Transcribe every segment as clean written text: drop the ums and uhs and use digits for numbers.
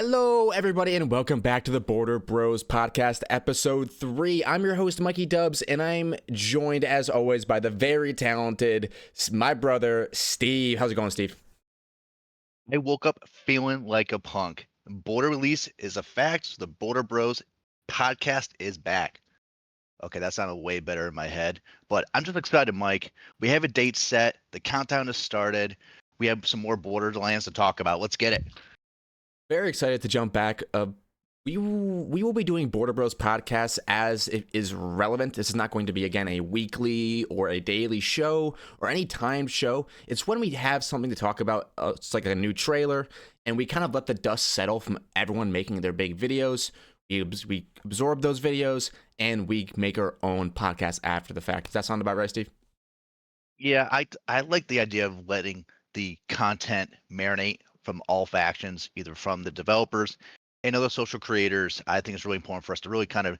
Hello, everybody, and welcome back to the Border Bros podcast, episode 3. I'm your host, MikeyDubs, and I'm joined, as always, by the very talented, my brother, Steve. How's it going, Steve? I woke up feeling like a punk. Border release is a fact. So the Border Bros podcast is back. Okay, that sounded way better in my head. But I'm just excited, Mike. We have a date set. The countdown has started. We have some more Borderlands to talk about. Let's get it. Very excited to jump back. We will be doing Border Bros podcasts as it is relevant. This is not going to be, again, a weekly or a daily show or any timed show. It's when we have something to talk about. It's like a new trailer, and we kind of let the dust settle from everyone making their big videos. We absorb those videos, and we make our own podcast after the fact. Does that sound about right, Steve? Yeah, I like the idea of letting the content marinate from all factions, either from the developers and other social creators. I think it's really important for us to really kind of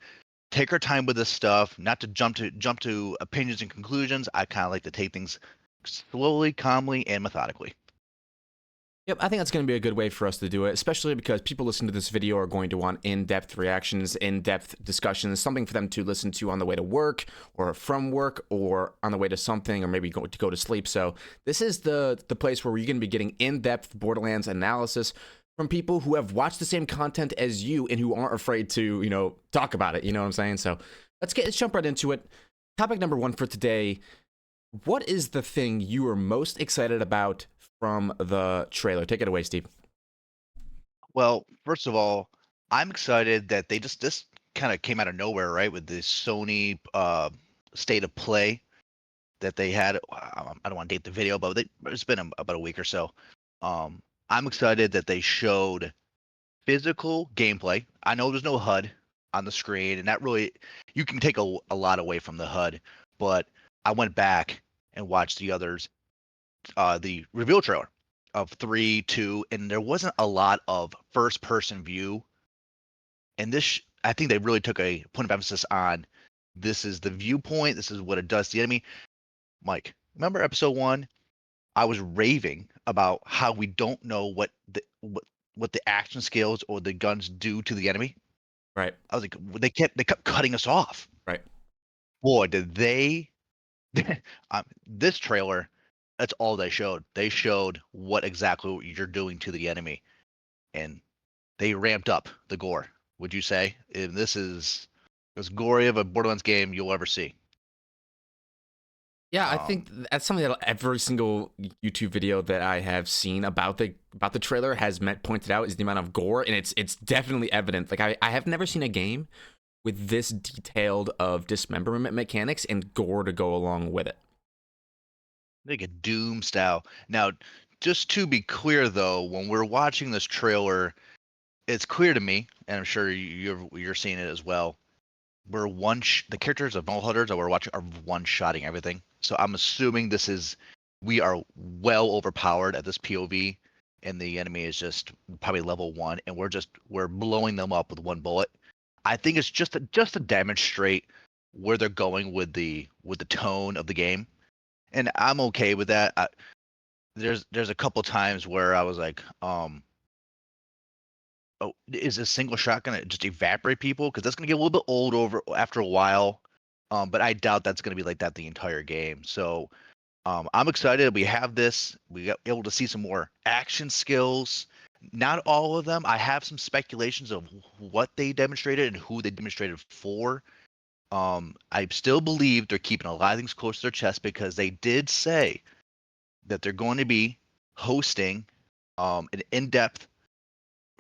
take our time with this stuff, not to jump to opinions and conclusions. I kind of like to take things slowly, calmly, and methodically. Yep, I think that's going to be a good way for us to do it, especially because people listening to this video are going to want in-depth reactions, in-depth discussions, something for them to listen to on the way to work or from work or on the way to something or maybe go to sleep. So this is the place where you're going to be getting in-depth Borderlands analysis from people who have watched the same content as you and who aren't afraid to, talk about it. You know what I'm saying? So let's jump right into it. Topic number 1 for today. What is the thing you are most excited about from the trailer? Take it away, Steve. Well, first of all, I'm excited that they just this kind of came out of nowhere, right? With the Sony state of play that they had. I don't want to date the video, but it's been about a week or so. I'm excited that they showed physical gameplay. I know there's no HUD on the screen, and that really you can take a lot away from the HUD. But I went back and watched the others, the reveal trailer of 3, 2, and there wasn't a lot of first person view. And I think they really took a point of emphasis on this is the viewpoint. This is what it does to the enemy. Mike, remember episode 1? I was raving about how we don't know what the action skills or the guns do to the enemy. Right, I was like, they kept cutting us off. right. Boy, did they! This trailer, that's all they showed. They showed what exactly you're doing to the enemy, and they ramped up the gore. Would you say? And this is as gory of a Borderlands game you'll ever see. Yeah, I think Um, that's something that every single YouTube video that I have seen about the trailer has pointed out is the amount of gore, and it's definitely evident. Like I have never seen a game with this detailed of dismemberment mechanics and gore to go along with it. like a Doom style. Now, just to be clear though, when we're watching this trailer, it's clear to me, and I'm sure you're seeing it as well. The characters of Null Hunters that we're watching are one-shotting everything. So I'm assuming we are well overpowered at this POV, and the enemy is just probably level 1, and we're blowing them up with one bullet. I think it's just to demonstrate where they're going with the tone of the game, and I'm okay with that. There's a couple times where I was like, oh, is a single shot gonna just evaporate people? Because that's gonna get a little bit old over after a while. But I doubt that's gonna be like that the entire game. So I'm excited we have this. We got able to see some more action skills. Not all of them. I have some speculations of what they demonstrated and who they demonstrated for. I still believe they're keeping a lot of things close to their chest because they did say that they're going to be hosting an in-depth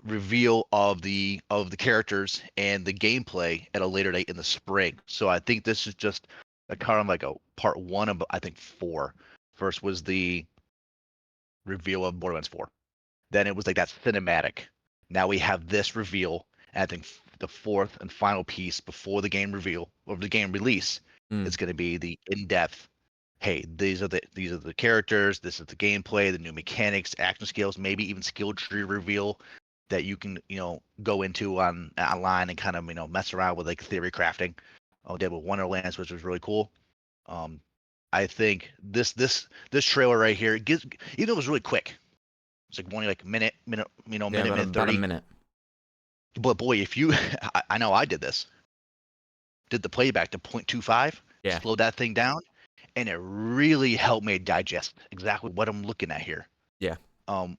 reveal of the characters and the gameplay at a later date in the spring. So I think this is just a kind of like a part 1 of I think 4. First was the reveal of Borderlands 4. Then it was like that cinematic. Now we have this reveal, and I think the fourth and final piece before the game reveal or the game release Mm. is going to be the in-depth. Hey, these are the characters. This is the gameplay, the new mechanics, action skills, maybe even skill tree reveal that you can go into online and kind of mess around with like theory crafting. Oh, did with Wonderlands, which was really cool. Um, I think this trailer right here, it gives, even though it was really quick, it's like only like minute, Yeah, minute about 30. a minute. But boy, if you, I know I did this. Did the playback to 0.25, Yeah. slowed that thing down, and it really helped me digest exactly what I'm looking at here. Yeah. Um,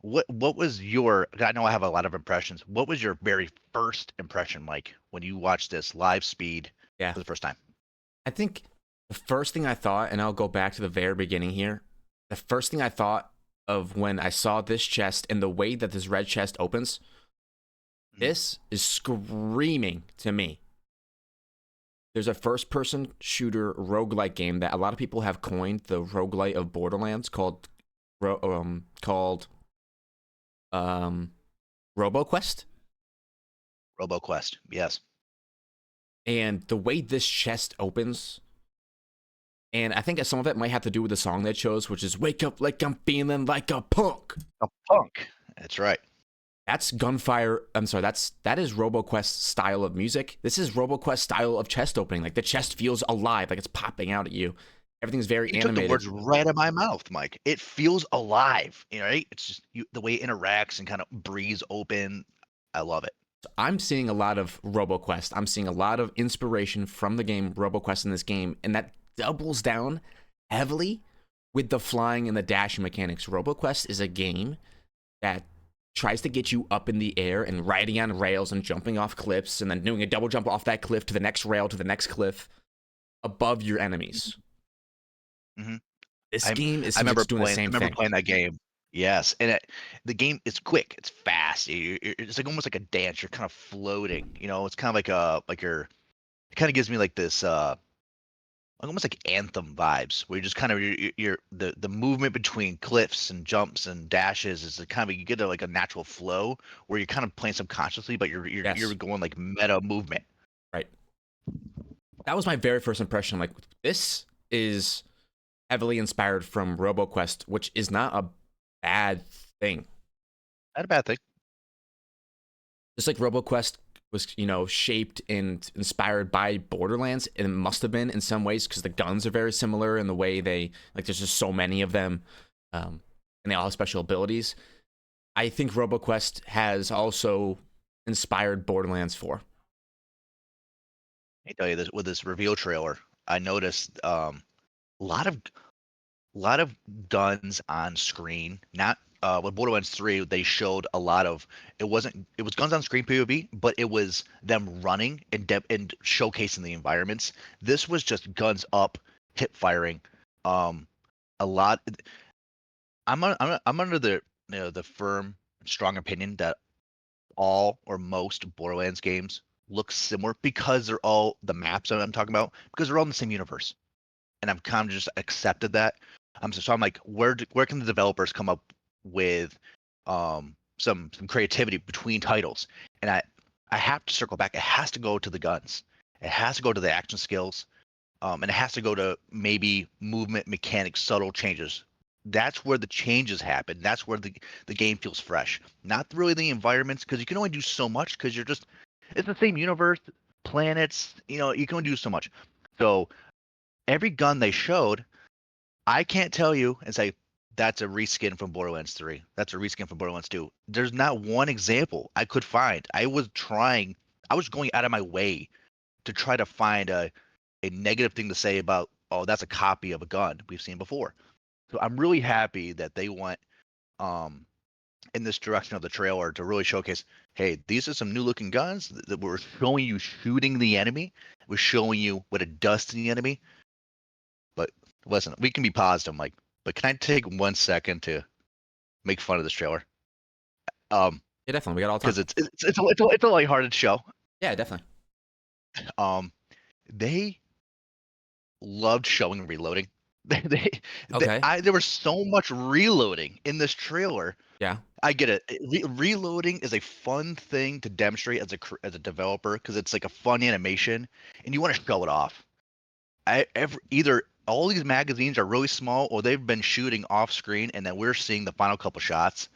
what was your? I know I have a lot of impressions. What was your very first impression, Mike, when you watched this live speed Yeah. for the first time? I think the first thing I thought, and I'll go back to the very beginning here, the first thing I thought of when I saw this chest and the way that this red chest opens, Mhm. this is screaming to me. There's a first person shooter roguelike game that a lot of people have coined the roguelite of Borderlands called RoboQuest. RoboQuest, yes. And the way this chest opens, and I think some of it might have to do with the song they chose, which is "Wake Up Like I'm Feeling Like a Punk." A punk. That's right. That's gunfire. I'm sorry. That is RoboQuest style of music. This is RoboQuest style of chest opening. Like the chest feels alive, like it's popping out at you. Everything's very You took the animated. words right out of my mouth, Mike. It feels alive, right? It's just the way it interacts and kind of breathes open. I love it. So I'm seeing a lot of RoboQuest. I'm seeing a lot of inspiration from the game RoboQuest in this game, and that doubles down heavily with the flying and the dashing mechanics. RoboQuest is a game that tries to get you up in the air and riding on rails and jumping off cliffs and then doing a double jump off that cliff to the next rail to the next cliff above your enemies. Hmm. This I game, it I seems like remember it's doing the playing. I same remember thing. playing that game. Yes, and the game is quick. It's fast. It's like almost like a dance. You're kind of floating. It's kind of like you're. It kind of gives me like this like almost like anthem vibes, where you're just kind of you're the movement between cliffs and jumps and dashes is a kind of you get like a natural flow where you're kind of playing subconsciously, but you're Yes, going like meta movement. right. That was my very first impression. Like, this is heavily inspired from RoboQuest, which is not a bad thing. Not a bad thing. Just like RoboQuest was, shaped and inspired by Borderlands, and it must have been in some ways because the guns are very similar in the way they like. There's just so many of them, and they all have special abilities. I think RoboQuest has also inspired Borderlands 4. I tell you this with this reveal trailer, I noticed a lot of guns on screen. Not with Borderlands 3, they showed a lot of it was guns on screen POV, but it was them running and and showcasing the environments. This was just guns up, hip firing. Um, a lot. I'm under the the firm, strong opinion that all or most Borderlands games look similar because they're all the maps that I'm talking about because they're all in the same universe, and I've kind of just accepted that. So I'm like, where can the developers come up with some creativity between titles? And I have to circle back. It has to go to the guns. It has to go to the action skills. And it has to go to maybe movement mechanics, subtle changes. That's where the changes happen. That's where the game feels fresh. Not really the environments, because you can only do so much because you're just it's the same universe, planets. You can only do so much. So every gun they showed, I can't tell you and say that's a reskin from Borderlands 3. That's a reskin from Borderlands 2. There's not one example I could find. I was going out of my way to try to find a negative thing to say about, oh, that's a copy of a gun we've seen before. So I'm really happy that they went um in this direction of the trailer to really showcase, hey, these are some new looking guns that were showing you shooting the enemy, was showing you what it does to the enemy. But listen, we can be positive, Mike. But can I take 1 second to make fun of this trailer? Um, Yeah, definitely. We got all the time. because it's a lighthearted show. Yeah, definitely. Um, they loved showing reloading. They, Okay. there was so much reloading in this trailer. Yeah. I get it. Reloading is a fun thing to demonstrate as a developer because it's like a fun animation, and you want to show it off. Either all these magazines are really small, or they've been shooting off screen, and then we're seeing the final couple shots.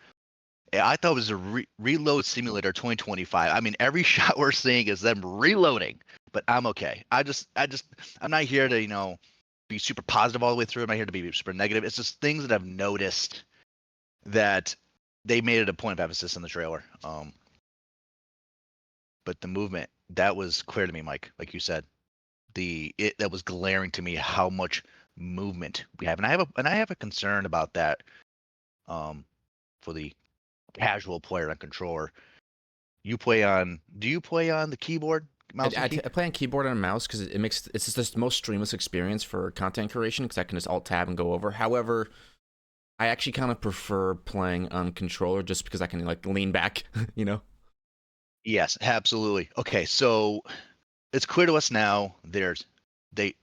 I thought it was a reload simulator 2025. I mean, every shot we're seeing is them reloading, but I'm okay. I'm not here to be super positive all the way through. I'm not here to be super negative. It's just things that I've noticed that they made it a point of emphasis in the trailer. but the movement, that was clear to me, Mike. Like you said, that was glaring to me how much movement we have, and I have a concern about that. For the casual player and controller, do you play on the keyboard, mouse and key? I play on keyboard and mouse because it's just the most streamless experience for content creation because I can just alt tab and go over. However, I actually kind of prefer playing on controller just because I can like lean back, you know? Yes, absolutely. Okay, so it's clear to us now. During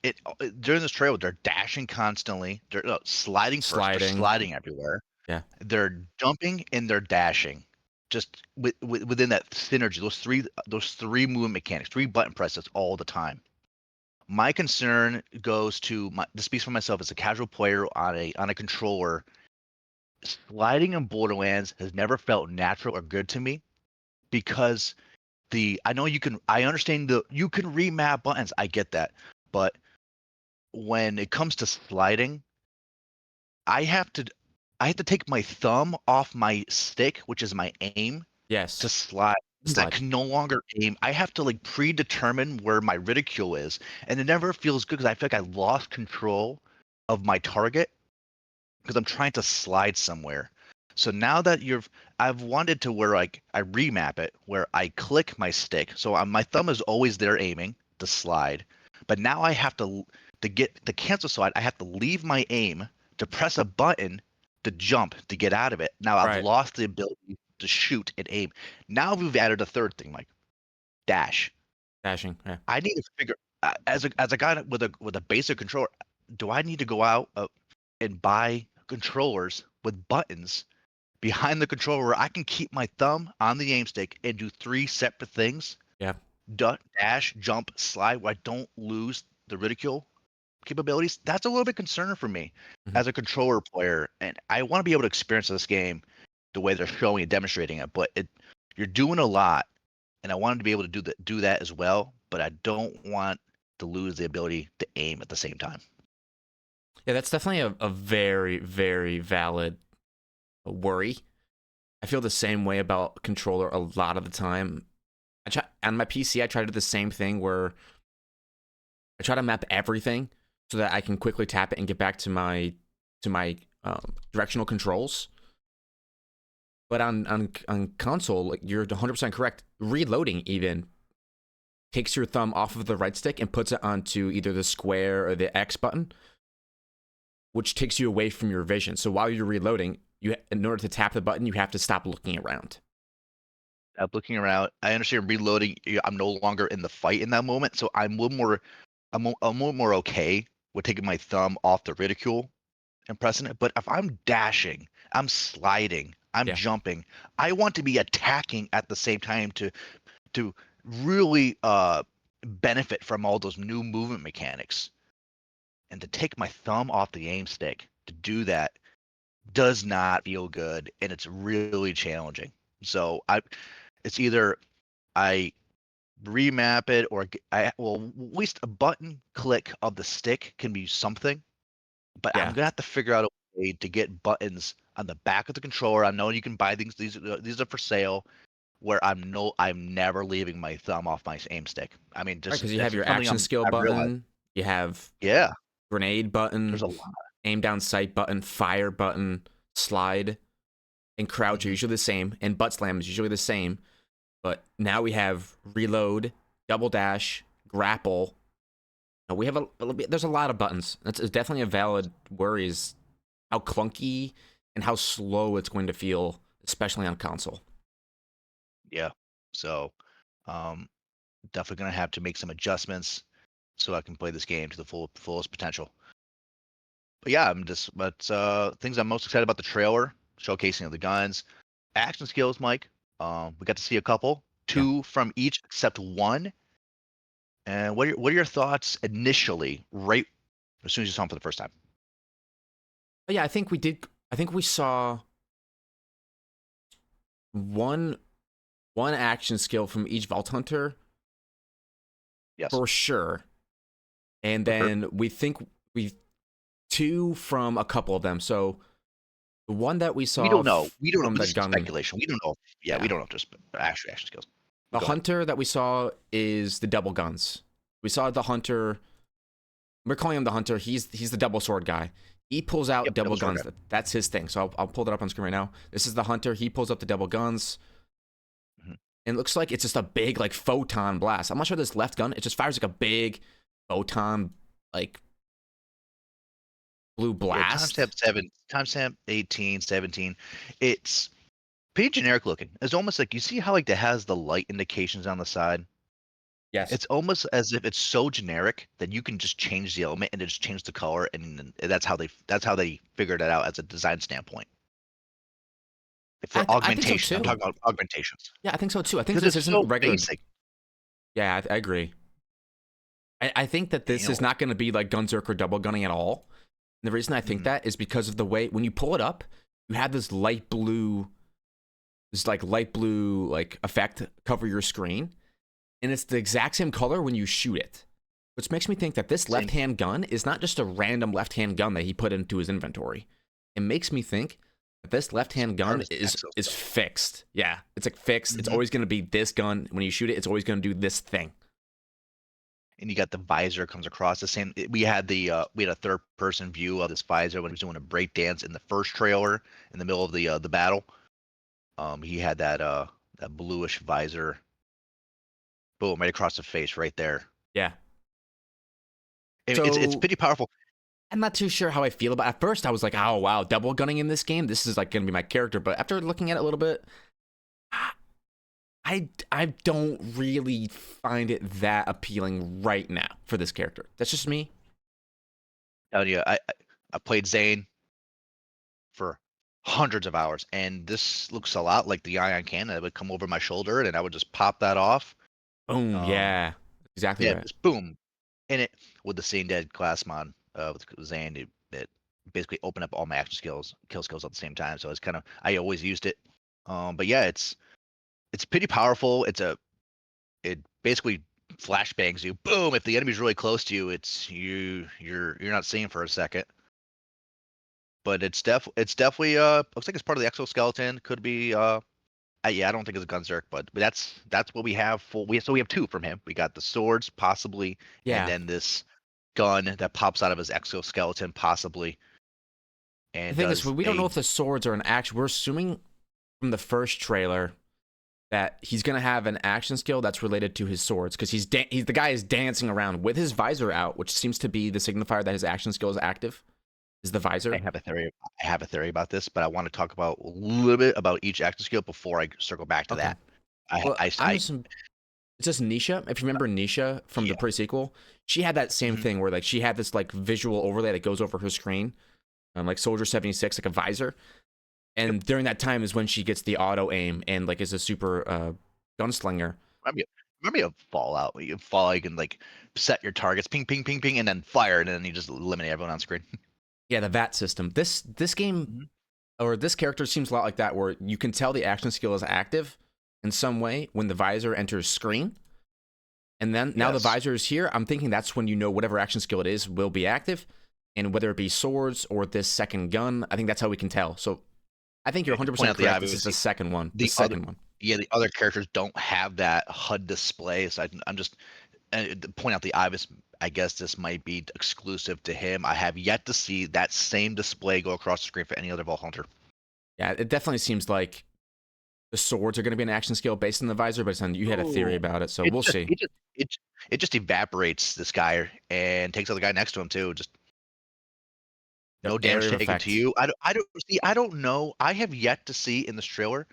this trail, they're dashing constantly. They're sliding first. They're Sliding. sliding everywhere. Yeah. They're jumping and they're dashing. Just within that synergy, those three movement mechanics, three button presses all the time. My concern goes to this speaks for myself as a casual player on a controller. Sliding in Borderlands has never felt natural or good to me because I understand you can remap buttons. I get that. But when it comes to sliding, I have to I have to take my thumb off my stick, which is my aim, to Yes. slide. Because I Slide. can no longer aim. I have to like predetermine where my ridicule is, and it never feels good because I feel like I lost control of my target because I'm trying to slide somewhere. So now that I've wanted to where like I remap it, where I click my stick. So my thumb is always there aiming to slide, but now I have to get the cancel slide. I have to leave my aim to press a button to jump to get out of it. Now I've Right. lost the ability to shoot and aim. Now we've added a third thing, like dash. Dashing. Yeah. I need to figure as a guy with a basic controller, do I need to go out and buy controllers with buttons behind the controller where I can keep my thumb on the aim stick and do three separate things: Yeah. dash, jump, slide, where I don't lose the ridicule capabilities? That's a little bit concerning for me Mhm. as a controller player, and I want to be able to experience this game the way they're showing and demonstrating it. But you're doing a lot, and I wanted to be able to do that as well. But I don't want to lose the ability to aim at the same time. Yeah, that's definitely a very, very valid worry. I feel the same way about controller a lot of the time. On my PC, I try to do the same thing where I try to map everything so that I can quickly tap it and get back to my directional controls. But on console, like, you're 100% correct. Reloading even takes your thumb off of the right stick and puts it onto either the square or the X button, which takes you away from your vision. So while you're reloading, in order to tap the button, you have to stop looking around. I'm looking around. I understand reloading. I'm no longer in the fight in that moment, so I'm a little more. I'm a little more okay with taking my thumb off the ridicule and pressing it. But if I'm dashing, I'm sliding, I'm Yeah. jumping, I want to be attacking at the same time to really benefit from all those new movement mechanics. And to take my thumb off the aim stick to do that does not feel good, and it's really challenging. So it's either I remap it or at least a button click of the stick can be something, but I'm Yeah. gonna have to figure out a way to get buttons on the back of the controller. I know you can buy things; these are for sale. Where I'm never leaving my thumb off my aim stick. I mean, Right, just because you have that's your something action skill I've realized. button, you have Yeah, grenade there's button, a lot. aim down sight button, fire button, slide, and crouch are Hmm. usually the same, and butt slam is usually the same. But now we have reload, double dash, grapple. We have there's a lot of buttons. That's definitely a valid worry is how clunky and how slow it's going to feel, especially on console. Yeah, so um, definitely gonna have to make some adjustments so I can play this game to the fullest potential. But yeah, but things I'm most excited about: the trailer showcasing of the guns, action skills, Mike. We got to see a couple, Yeah. two from each except one. And what are your thoughts initially, right as soon as you saw them for the first time? But yeah, I think we did. I think we saw one one action skill from each Vault Hunter Yes, for sure, and for sure. then we think we two from a couple of them. So the one that we We saw don't know. We don't know. from But the this is gun, speculation. We don't know. Yeah, we yeah, don't know if there's actual action skills. The Go ahead. hunter that we saw is the double guns. We saw the hunter. We're calling him the hunter. He's the double sword guy. He pulls out Yep, double double sword guns. guy. That's his thing. So I'll pull that up on screen right now. This is the hunter. He pulls up the double guns. Mhm. And it looks like it's just a big like photon blast. I'm not sure this left gun. It just fires like a big photon like blue Yeah, blast. timestamp 18, 17. It's pretty generic looking. It's almost like you see how like it has the light indications on the side. Yes. It's almost as if it's so generic that you can just change the element and just change the color, and that's how they figured it out as a design standpoint. For I think so augmentation, I'm too. talking about augmentations Yeah, I think so too. I think because this it's isn't so regular. basic. Yeah, I agree. I think that this You is know, not going to be like Gunzerk or double gunning at all. And the reason I think mhm. that is because of the way when you pull it up, you have this light blue like effect cover your screen, and it's the exact same color when you shoot it, which makes me think that this See, left-hand gun is not just a random left-hand gun that he put into his inventory. It makes me think that this left-hand part gun of his is exoskeleton. fixed. Yeah, it's like fixed. It's Mhm. always going to be this gun. When you shoot it, it's always going to do this thing. And you got the visor comes across the same. We had a third person view of this visor when he was doing a break dance in the first trailer in the middle of the battle. He had that bluish visor, boom, right across the face, right there. Yeah. It's So pretty powerful. I'm not too sure how I feel about it. At first, I was like, oh, wow, double gunning in this game. This is like going to be my character. But after looking at it a little bit, I don't really find it that appealing right now for this character. That's just me. Telling you, I played Zane for hundreds of hours, and this looks a lot like the Ion Cannon that would come over my shoulder, and I would just pop that off. Boom. Um, Yeah. Exactly yeah, right. just boom, and it with the Sane Dead class mod with Zane, it basically opened up all my action skills, kill skills at the same time. So it's kind of I always used it. But yeah, it's pretty powerful. It basically flashbangs you. Boom! If the enemy's really close to you, you're not seeing for a second. But it's definitely looks like it's part of the exoskeleton. Could be yeah, I don't think it's a Gunzerk, but that's what we have we have two from him. We got the swords possibly, and Yeah. then this gun that pops out of his exoskeleton possibly, The and thing is, does we don't know a if the swords are an action. We're assuming from the first trailer that he's going to have an action skill that's related to his swords because he's the guy is dancing around with his visor out, which seems to be the signifier that his action skill is active. Is the visor? I have a theory about this, but I want to talk about a little bit about each action skill before I circle back to Okay. that. I Well, I, I'm I just it's just Nisha. If you remember Nisha from the yeah. pre-sequel, she had that same Mhm. thing where like she had this like visual overlay that goes over her screen, like Soldier 76, like a visor. Yep. And during that time is when she gets the auto aim and like is a super gunslinger. Remember you Fallout. When you fall, you can like set your targets, ping, ping, ping, ping, and then fire, and then you just eliminate everyone on screen. Yeah, the VAT system. This game Mhm. or this character seems a lot like that, where you can tell the action skill is active in some way when the visor enters screen. And then now the Yes. visor is here. I'm thinking that's when you know whatever action skill it is will be active. And whether it be swords or this second gun, I think that's how we can tell. So I think you're Yeah, to point 100% out the correct. This is obvious, the second one. The the other second one. yeah, the other characters don't have that HUD display, so I'm just to point out the obvious. I guess this might be exclusive to him. I have yet to see that same display go across the screen for any other Vault Hunter. Yeah, it definitely seems like the swords are going to be an action skill based on the visor, but you had a theory Oh, about it, so it we'll just see. it just it it just evaporates this guy and takes out the guy next to him too. Just Yep, no damage area of taken to effect. you. I don't see. I don't know. I have yet to see in the trailer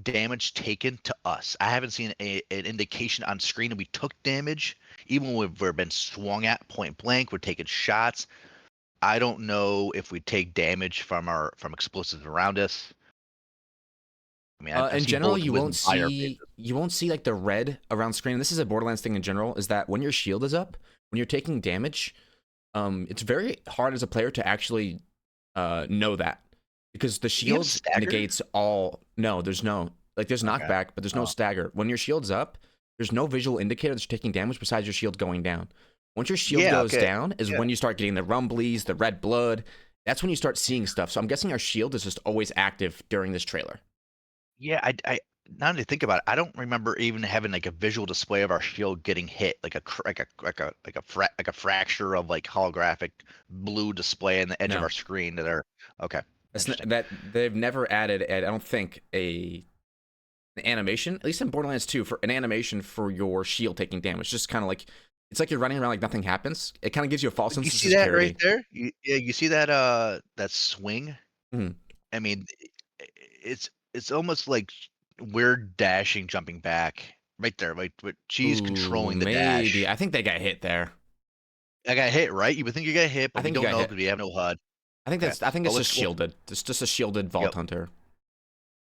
damage taken to us. I haven't seen an indication on screen that we took damage, even when we've been swung at point blank. We're taking shots. I don't know if we take damage from explosives around us. I mean, I In see general, bullets whizzing by our faces. you won't see like the red around screen. And this is a Borderlands thing in general. Is that when your shield is up, when you're taking damage, it's very hard as a player to actually know that because the Do we have shield stagger? negates all. No, there's no like there's Okay. knockback, but there's no Oh, stagger. When your shield's up, there's no visual indicator that you're taking damage besides your shield going down. Once your shield yeah. goes Okay. down, is Yeah. when you start getting the rumblies, the red blood. That's when you start seeing stuff. So I'm guessing our shield is just always active during this trailer. Yeah. now that I think about it, I don't remember even having like a visual display of our shield getting hit, like a fracture of like holographic blue display in the edge of No, our screen that are okay. Interesting. that they've never added. I don't think an animation, at least in Borderlands 2, for an animation for your shield taking damage. Just kind of like it's like you're running around like nothing happens. It kind of gives you a false You sense of see that right security. there? Yeah, you see that that swing? Mhm. I mean, it's almost like we're dashing, jumping back right there. Like, but she's Ooh, controlling the maybe. dash. I think they got hit there. I got hit, right? You would think you got hit, I but we think you don't got know hit. because we have no HUD. Okay, I think but it's just shielded. It's just a shielded yep. Vault Hunter.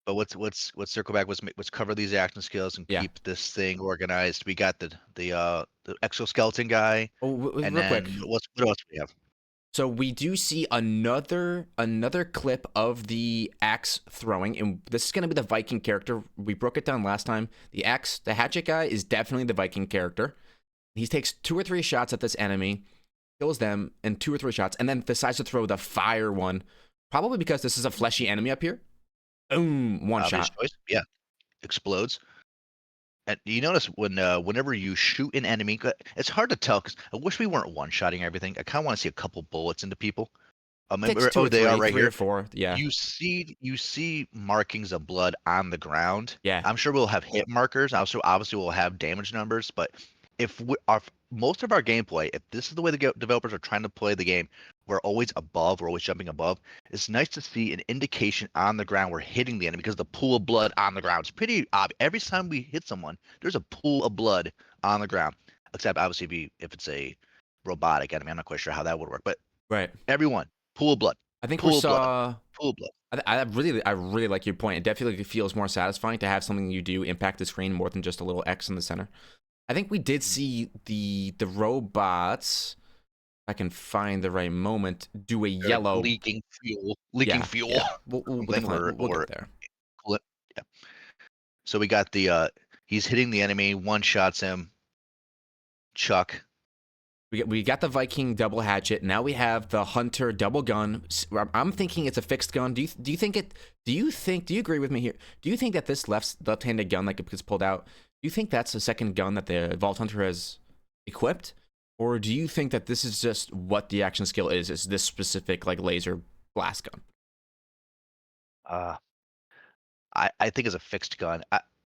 But let's circle back. Let's cover these action skills and Yeah. keep this thing organized. We got the exoskeleton guy, Oh, and real quick. then what else do we have? So we do see another clip of the axe throwing, and this is going to be the Viking character. We broke it down last time. The hatchet guy is definitely the Viking character. He takes 2 or 3 shots at this enemy, kills them in 2 or 3 shots, and then decides to throw the fire one. Probably because this is a fleshy enemy up here. Boom, one Obvious shot. choice. Yeah, explodes. And you notice whenever you shoot an enemy, it's hard to tell because I wish we weren't one-shotting everything. I kind of want to see a couple bullets into people. Takes 2 Oh, or they are 3, right 3 or here. 4. Yeah, You see markings of blood on the ground. yeah. I'm sure we'll have hit markers. Also, obviously, we'll have damage numbers. But if most of our gameplay, if this is the way the developers are trying to play the game, we're always above. We're always jumping above. It's nice to see an indication on the ground we're hitting the enemy because the pool of blood on the ground. It's pretty obvious. Every time we hit someone, there's a pool of blood on the ground. Except obviously, if it's a robotic enemy, I'm not quite sure how that would work. But Right. everyone, pool of blood, I think we pool of blood, saw. pool of blood. I really like your point. It definitely feels more satisfying to have something you do impact the screen more than just a little X in the center. I think we did see the robots. If I can find the right moment, do a They're yellow. leaking Yeah, fuel, yeah. We'll something definitely or we'll get there. cool it. Yeah. So we got he's hitting the enemy, one shots him, Chuck. We got the Viking double hatchet. Now we have the Hunter double gun. I'm thinking it's a fixed gun. Do you think it? Do you agree with me here? Do you think that this left-handed gun that gets pulled out? Do you think that's the second gun that the Vault Hunter has equipped, or do you think that this is just what the action skill is? Is this specific like laser blast gun? Uh, I think it's a fixed gun.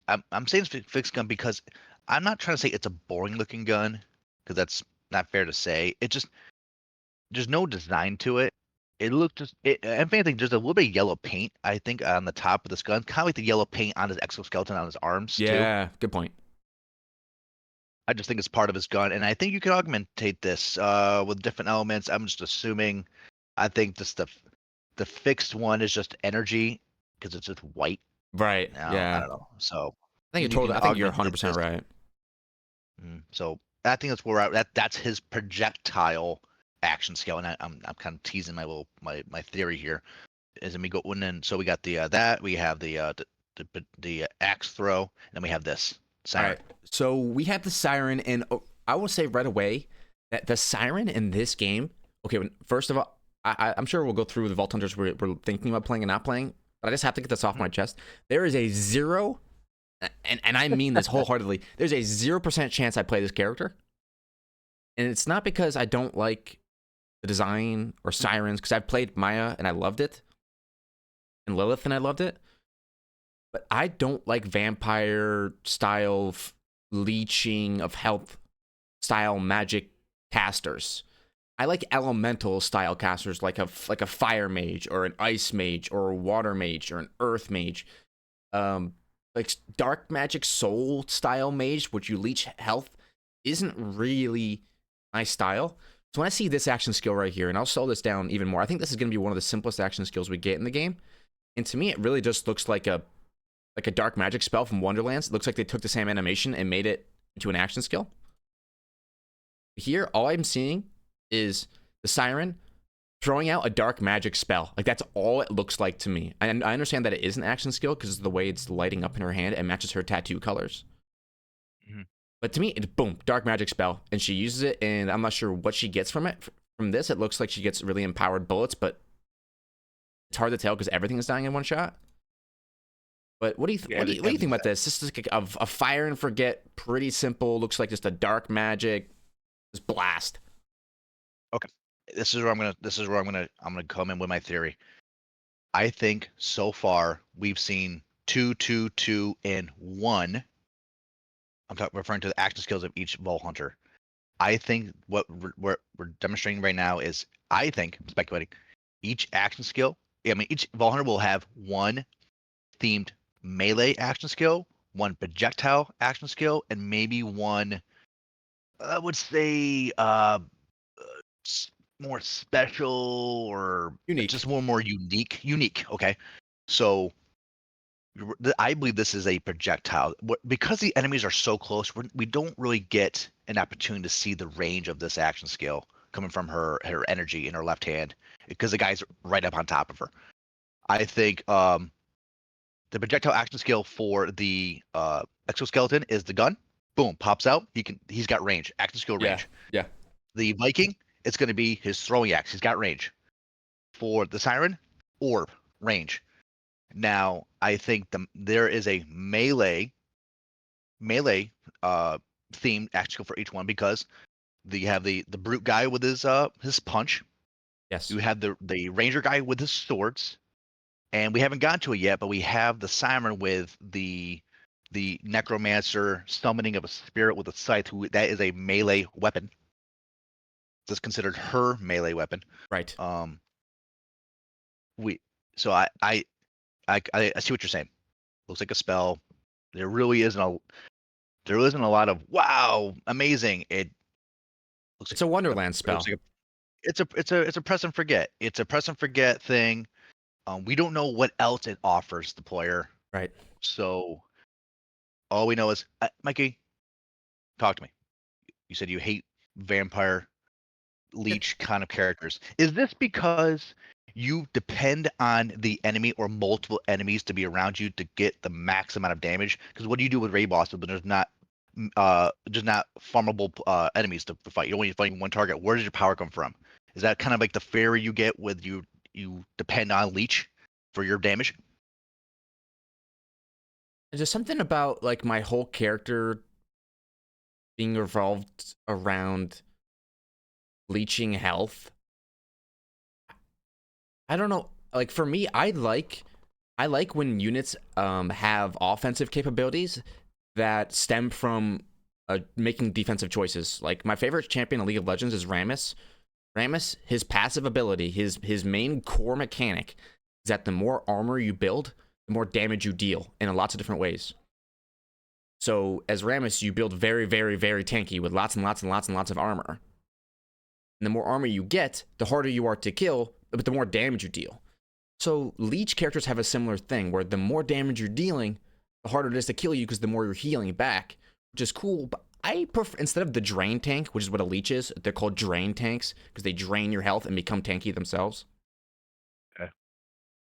I'm saying it's fixed gun because I'm not trying to say it's a boring looking gun because that's not fair to say. It just there's no design to it. It looked just if anything, there's a little bit of yellow paint, I think, on the top of this gun. Kind of like the yellow paint on his exoskeleton on his arms too. Yeah, good point. I just think it's part of his gun, and I think you can augmentate this with different elements. I'm just assuming. I think just the fixed one is just energy because it's just white. Right. Now I Yeah. don't know. So I you can think you're augmentate 100% this. right. So I think that's where that's his projectile action skill, and I'm kind of teasing my theory here. Is we go and then so we got the that we have the axe throw, and then we have this All siren. right. So we have the Siren, and I will say right away that the Siren in this game. Okay, first of all, I'm sure we'll go through the Vault Hunters we're thinking about playing and not playing, but I just have to get this off Mhm. my chest. There is a zero, and I mean this wholeheartedly. There's a 0% chance I play this character, and it's not because I don't like the design or Sirens, because I've played Maya and I loved it, and Lilith and I loved it. But I don't like vampire style leeching of health style magic casters. I like elemental style casters like a fire mage or an ice mage or a water mage or an earth mage. Like dark magic soul style mage, which you leech health, isn't really my style. So when I see this action skill right here, and I'll slow this down even more, I think this is going to be one of the simplest action skills we get in the game. And to me, it really just looks like a dark magic spell from Wonderlands. It looks like they took the same animation and made it into an action skill. Here, all I'm seeing is the Siren throwing out a dark magic spell. Like, that's all it looks like to me. And I understand that it is an action skill because of the way it's lighting up in her hand. It matches her tattoo colors. Mhm. But to me, it's boom, dark magic spell. And she uses it, and I'm not sure what she gets from it. From this, it looks like she gets really empowered bullets, but it's hard to tell because everything is dying in one shot. But what do you Yeah, what do you think about this? This is like a fire and forget, pretty simple. Looks like just a dark magic, just blast. okay. This is where I'm gonna come in with my theory. I think so far we've seen two, two, two, and one. Referring to the action skills of each Vol Hunter. I think what we're demonstrating right now is, I think, speculating, each action skill. I mean, each Vol Hunter will have one themed melee action skill, one projectile action skill, and maybe one, I would say, more special, or Unique. just one more unique. Unique. Okay. So I believe this is a projectile. Because the enemies are so close, we don't really get an opportunity to see the range of this action skill coming from her energy in her left hand, because the guy's right up on top of her. I think the projectile action skill for the exoskeleton is the gun. Boom, pops out. He's got range. Action skill Yeah. range. Yeah. The Viking, it's going to be his throwing axe. He's got range. For the Siren, orb range. Now, I think there is a melee themed action skill for each one, because you have the brute guy with his punch. Yes. You have the ranger guy with his swords, and we haven't gotten to it yet, but we have the Siren with the necromancer summoning of a spirit with a scythe. That is a melee weapon. That's considered her melee weapon. Right. Um, we so I see what you're saying. Looks like a spell. There really isn't a lot of wow, amazing. It looks It's a like Wonderland it looks spell. like it's a press and forget. It's a press and forget thing. We don't know what else it offers the player. Right. So all we know is, Mikey, talk to me. You said you hate vampire Yep. leech kind of characters. Is this because you depend on the enemy or multiple enemies to be around you to get the max amount of damage? Because what do you do with raid bosses when there's not just not farmable enemies to fight? You're only fighting one target. Where does your power come from? Is that kind of like the fairy you get with you depend on leech for your damage? There's just something about like my whole character being revolved around leeching health. I don't know. Like for me, I like when units have offensive capabilities that stem from making defensive choices. Like my favorite champion in League of Legends is Rammus. Rammus, his passive ability, his main core mechanic is that the more armor you build, the more damage you deal in lots of different ways. So as Rammus, you build very, very, very tanky with lots and lots and lots and lots of armor. And the more armor you get, the harder you are to kill, but the more damage you deal. So Leech characters have a similar thing, where the more damage you're dealing, the harder it is to kill you because the more you're healing back, which is cool. But I prefer, instead of the drain tank, which is what a Leech is, they're called drain tanks because they drain your health and become tanky themselves. Okay.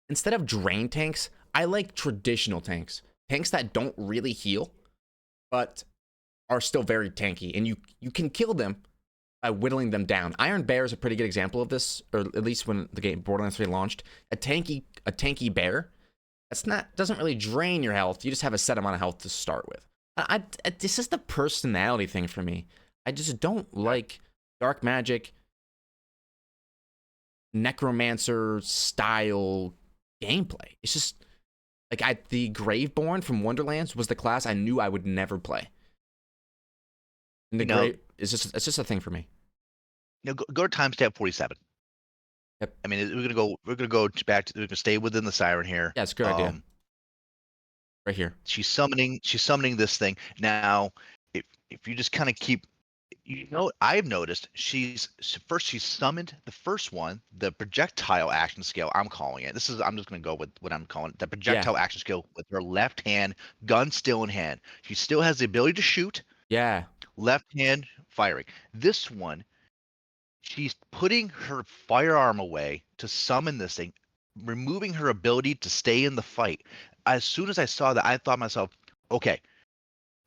Instead of drain tanks, I like traditional tanks. Tanks that don't really heal, but are still very tanky, and you can kill them by whittling them down. Iron Bear is a pretty good example of this, or at least when the game Borderlands 3 launched. A tanky bear doesn't really drain your health. You just have a set amount of health to start with. This is the personality thing for me. I just don't like dark magic, necromancer style gameplay. It's just like the Graveborn from Wonderlands was the class I knew I would never play. And the grave it's just a thing for me. Go to timestamp 47. Yep. I mean, we're gonna go back to, we're gonna stay within the Siren here. Yeah, it's a good idea. Right here. She's summoning this thing. Now, if you just kind of keep, I've noticed she summoned the first one, the projectile action skill, I'm calling it. I'm just gonna go with what I'm calling it, the Yeah. projectile action skill, with her left hand, gun still in hand. She still has the ability to shoot, Yeah. left hand firing. This one, she's putting her firearm away to summon this thing, removing her ability to stay in the fight. As soon as I saw that, I thought to myself, okay,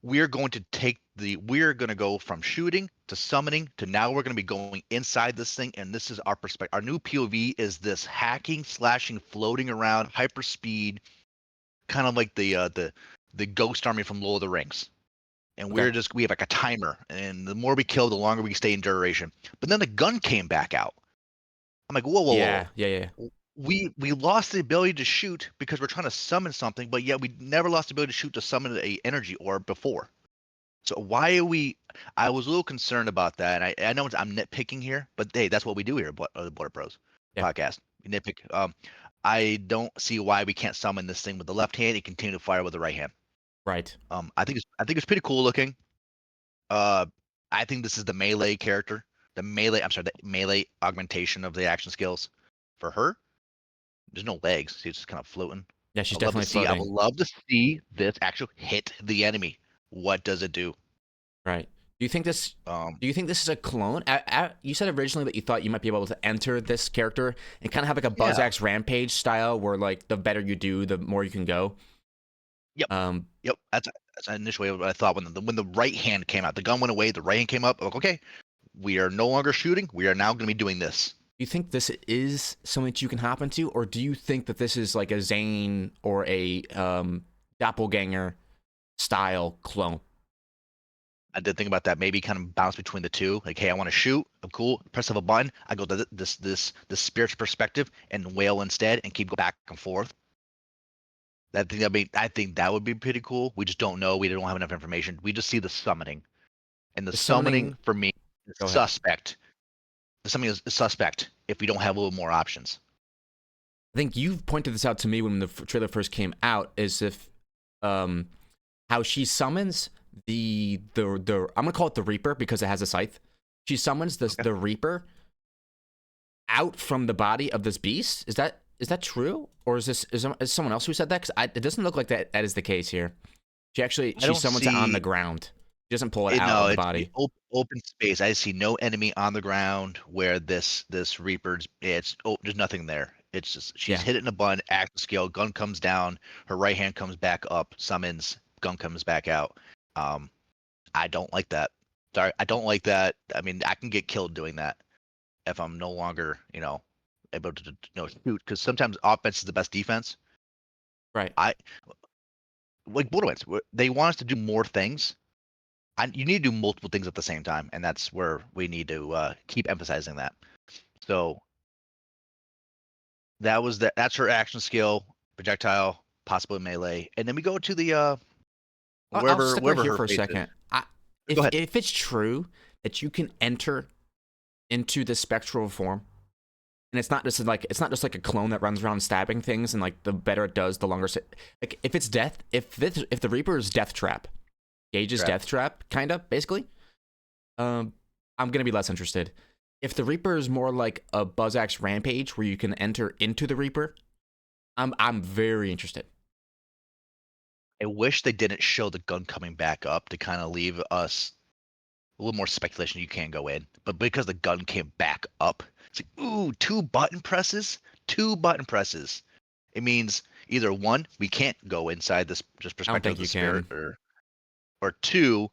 we're going to go from shooting to summoning to now we're going to be going inside this thing, and this is our perspective. Our new POV is this hacking, slashing, floating around, hyper speed, kind of like the ghost army from Lord of the Rings. And Okay. we have like a timer, and the more we kill, the longer we stay in duration. But then the gun came back out. I'm like, whoa, whoa, whoa, Yeah. Yeah. whoa. We lost the ability to shoot because we're trying to summon something, but yet we never lost the ability to shoot to summon a energy orb before. So why are we? I was a little concerned about that. And I know I'm nitpicking here, but hey, that's what we do here at the Border Bros Yeah. podcast. We nitpick. I don't see why we can't summon this thing with the left hand and continue to fire with the right hand. Right. I think it's pretty cool looking. Uh, I think this is the melee character, the melee augmentation of the action skills for her. There's no legs; she's just kind of floating. Yeah, she's I'd love to definitely see. I would floating. love to see this actually hit the enemy. What does it do? Right. Do you think this? Um, Do you think this is a clone? You said originally that you thought you might be able to enter this character and kind of have like a yeah. Buzzax Rampage style, where like the better you do, the more you can go. Yep. Um, Yep. That's initially what I thought when the right hand came out. The gun went away. The right hand came up. I'm like, okay, we are no longer shooting. We are now going to be doing this. do you think this is something that you can hop into, or do you think that this is like a Zane or a doppelganger style clone? I did think about that. Maybe kind of bounce between the two. Like, hey, I want to shoot. I'm cool. Press of a button. I go to this spirit's perspective and wail instead, and keep going back and forth. I think that would be pretty cool. We just don't know. We don't have enough information. We just see the summoning, and the The summoning summoning. for me is Go ahead. suspect. The summoning is suspect if we don't have a little more options. I think you've pointed this out to me when the trailer first came out. Is if how she summons the I'm gonna call it the Reaper because it has a scythe. She summons Okay. the Reaper out from the body of this beast. Is that true, or is someone else who said that? Because it doesn't look like that is the case here. I She don't summons it on the see ground. She doesn't pull it it. out No, of the it's body. open space. I see no enemy on the ground where this Reaper's. There's nothing there. It's just she's Yeah, hit it in a bun, act scale, gun comes down, her right hand comes back up, summons, gun comes back out. Um, I don't like that. Sorry, I don't like that. I mean, I can get killed doing that if I'm no longer, able to, shoot. Because sometimes offense is the best defense. right. I like Borderlands. They want us to do more things. You need to do multiple things at the same time, and that's where we need to keep emphasizing that. So that's her action skill, projectile, possibly melee, and then we go to the I'll stick right wherever here her for a face is. second. Go ahead. If it's true that you can enter into the spectral form, and it's not just like a clone that runs around stabbing things, and like the better it does, the longer. Like if it's death, if the Reaper is Death Trap, Gage's Trap. Death Trap, kind of basically. I'm gonna be less interested. If the Reaper is more like a Buzzax Rampage, where you can enter into the Reaper, I'm very interested. I wish they didn't show the gun coming back up to kind of leave us a little more speculation. You can go in, but because the gun came back up, it's like, ooh, two button presses, two button presses. It means either one, we can't go inside this just I don't perspective think of the you spirit, can. or two,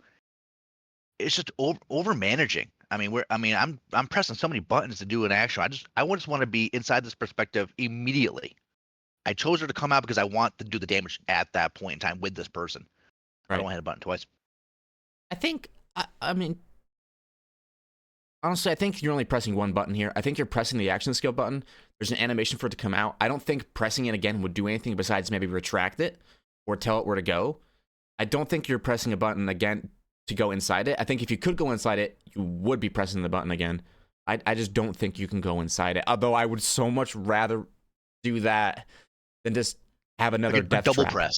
it's just over managing. I'm pressing so many buttons to do an action. I just want to be inside this perspective immediately. I chose her to come out because I want to do the damage at that point in time with this person. I don't Right. want to hit a button twice. I think. I mean, honestly, I think you're only pressing one button here. I think you're pressing the action skill button. There's an animation for it to come out. I don't think pressing it again would do anything besides maybe retract it or tell it where to go. I don't think you're pressing a button again to go inside it. I think if you could go inside it, you would be pressing the button again. I just don't think you can go inside it. Although I would so much rather do that than just have Like another a death double trap. press.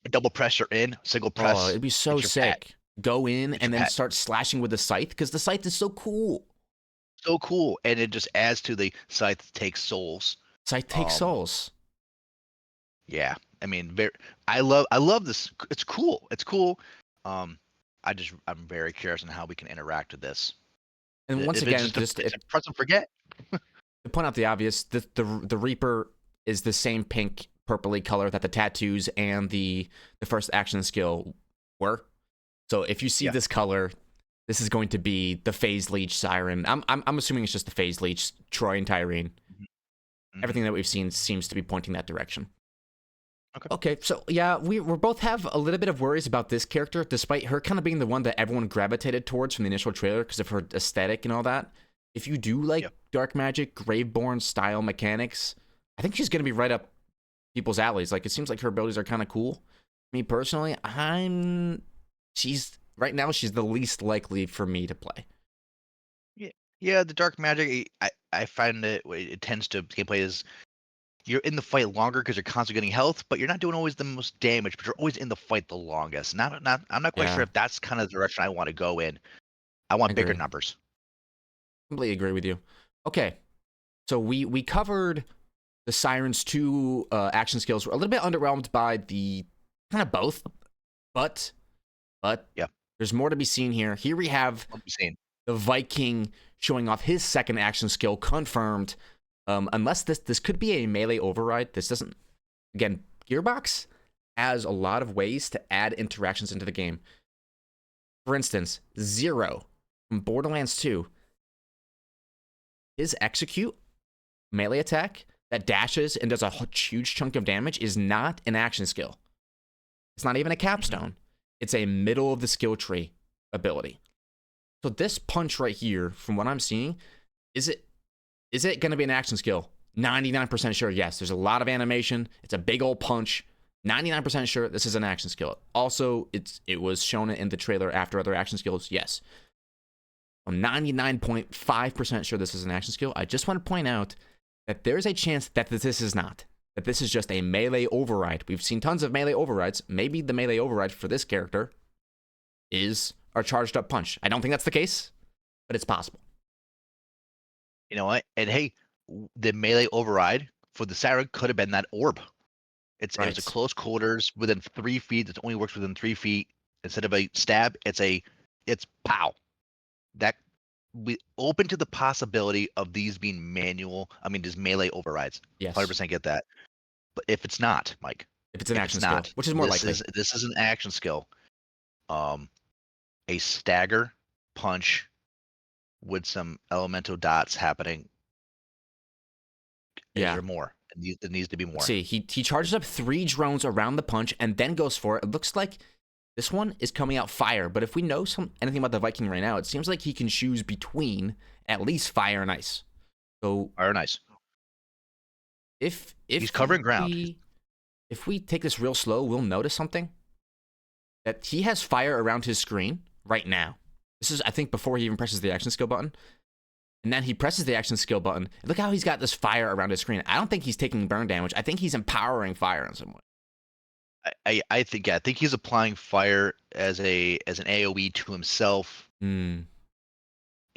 A double press you're in, single Oh, press. it'd be so It's your pet. sick. Go in It's your and then pet. start slashing with the scythe because the scythe is so cool. So cool. And it just adds to the scythe takes souls. Scythe takes Um, souls. yeah. I mean, I love this. It's cool. It's cool. Um, I'm very curious on how we can interact with this. And once If it's again, just a, just it's a press and forget. to point out the obvious, the Reaper is the same pink purpley color that the tattoos and the first action skill were. So if you see Yeah. this color, this is going to be the Phase Leech Siren. I'm assuming it's just the Phase Leech Troy and Tyrene. Mhm. Everything that we've seen seems to be pointing that direction. Okay. Okay, so yeah, we both have a little bit of worries about this character, despite her kind of being the one that everyone gravitated towards from the initial trailer because of her aesthetic and all that. If you do like Yeah. dark magic, Graveborn style mechanics, I think she's gonna be right up people's alleys. Like, it seems like her abilities are kind of cool. Me personally, she's right now she's the least likely for me to play. Yeah. Yeah. The dark magic, I find that it tends to gameplay is you're in the fight longer because you're constantly getting health, but you're not doing always the most damage, but you're always in the fight the longest. I'm not quite sure Yeah, if that's kind of the direction I want to go in. I I want bigger agree. numbers. Completely agree with you. Okay, so we covered the Siren's two action skills. We're a little bit underwhelmed by the kind of both, but Yeah. there's more to be seen here. Here we have What I'm saying. the Viking showing off his second action skill confirmed. Unless this could be a melee override. This doesn't. Again, Gearbox has a lot of ways to add interactions into the game. For instance, Zero from Borderlands 2, his execute melee attack that dashes and does a huge chunk of damage is not an action skill. It's not even a capstone. It's a middle of the skill tree ability. So this punch right here, from what I'm seeing, is it going to be an action skill? 99% sure, yes. There's a lot of animation. It's a big old punch. 99% sure this is an action skill. Also, it was shown in the trailer after other action skills, yes. I'm 99.5% sure this is an action skill. I just want to point out that there's a chance that this is not. That this is just a melee override. We've seen tons of melee overrides. Maybe the melee override for this character is our charged up punch. I don't think that's the case, but it's possible. You know what? And hey, the melee override for the Siren could have been that orb. It was a Right. close quarters within 3 feet. It only works within 3 feet. Instead of a stab, it's pow. That we open to the possibility of these being manual. I mean, these melee overrides. Yes. 100% get that. But if it's not, Mike, If it's an if action it's skill, not, which is more likely. This is an action skill. A stagger punch with some elemental dots happening. Is Yeah. there more? It needs to be Let's more. see. He charges up 3 drones around the punch and then goes for it. It looks like this one is coming out fire, but if we know anything about the Viking right now, it seems like he can choose between at least fire and ice. So Fire nice. if He's covering ground. if we take this real slow, we'll notice something. That he has fire around his screen right now. This is, I think, before he even presses the action skill button. And then he presses the action skill button. Look how he's got this fire around his screen. I don't think he's taking burn damage. I think he's empowering fire in some way. I think he's applying fire as an AoE to himself.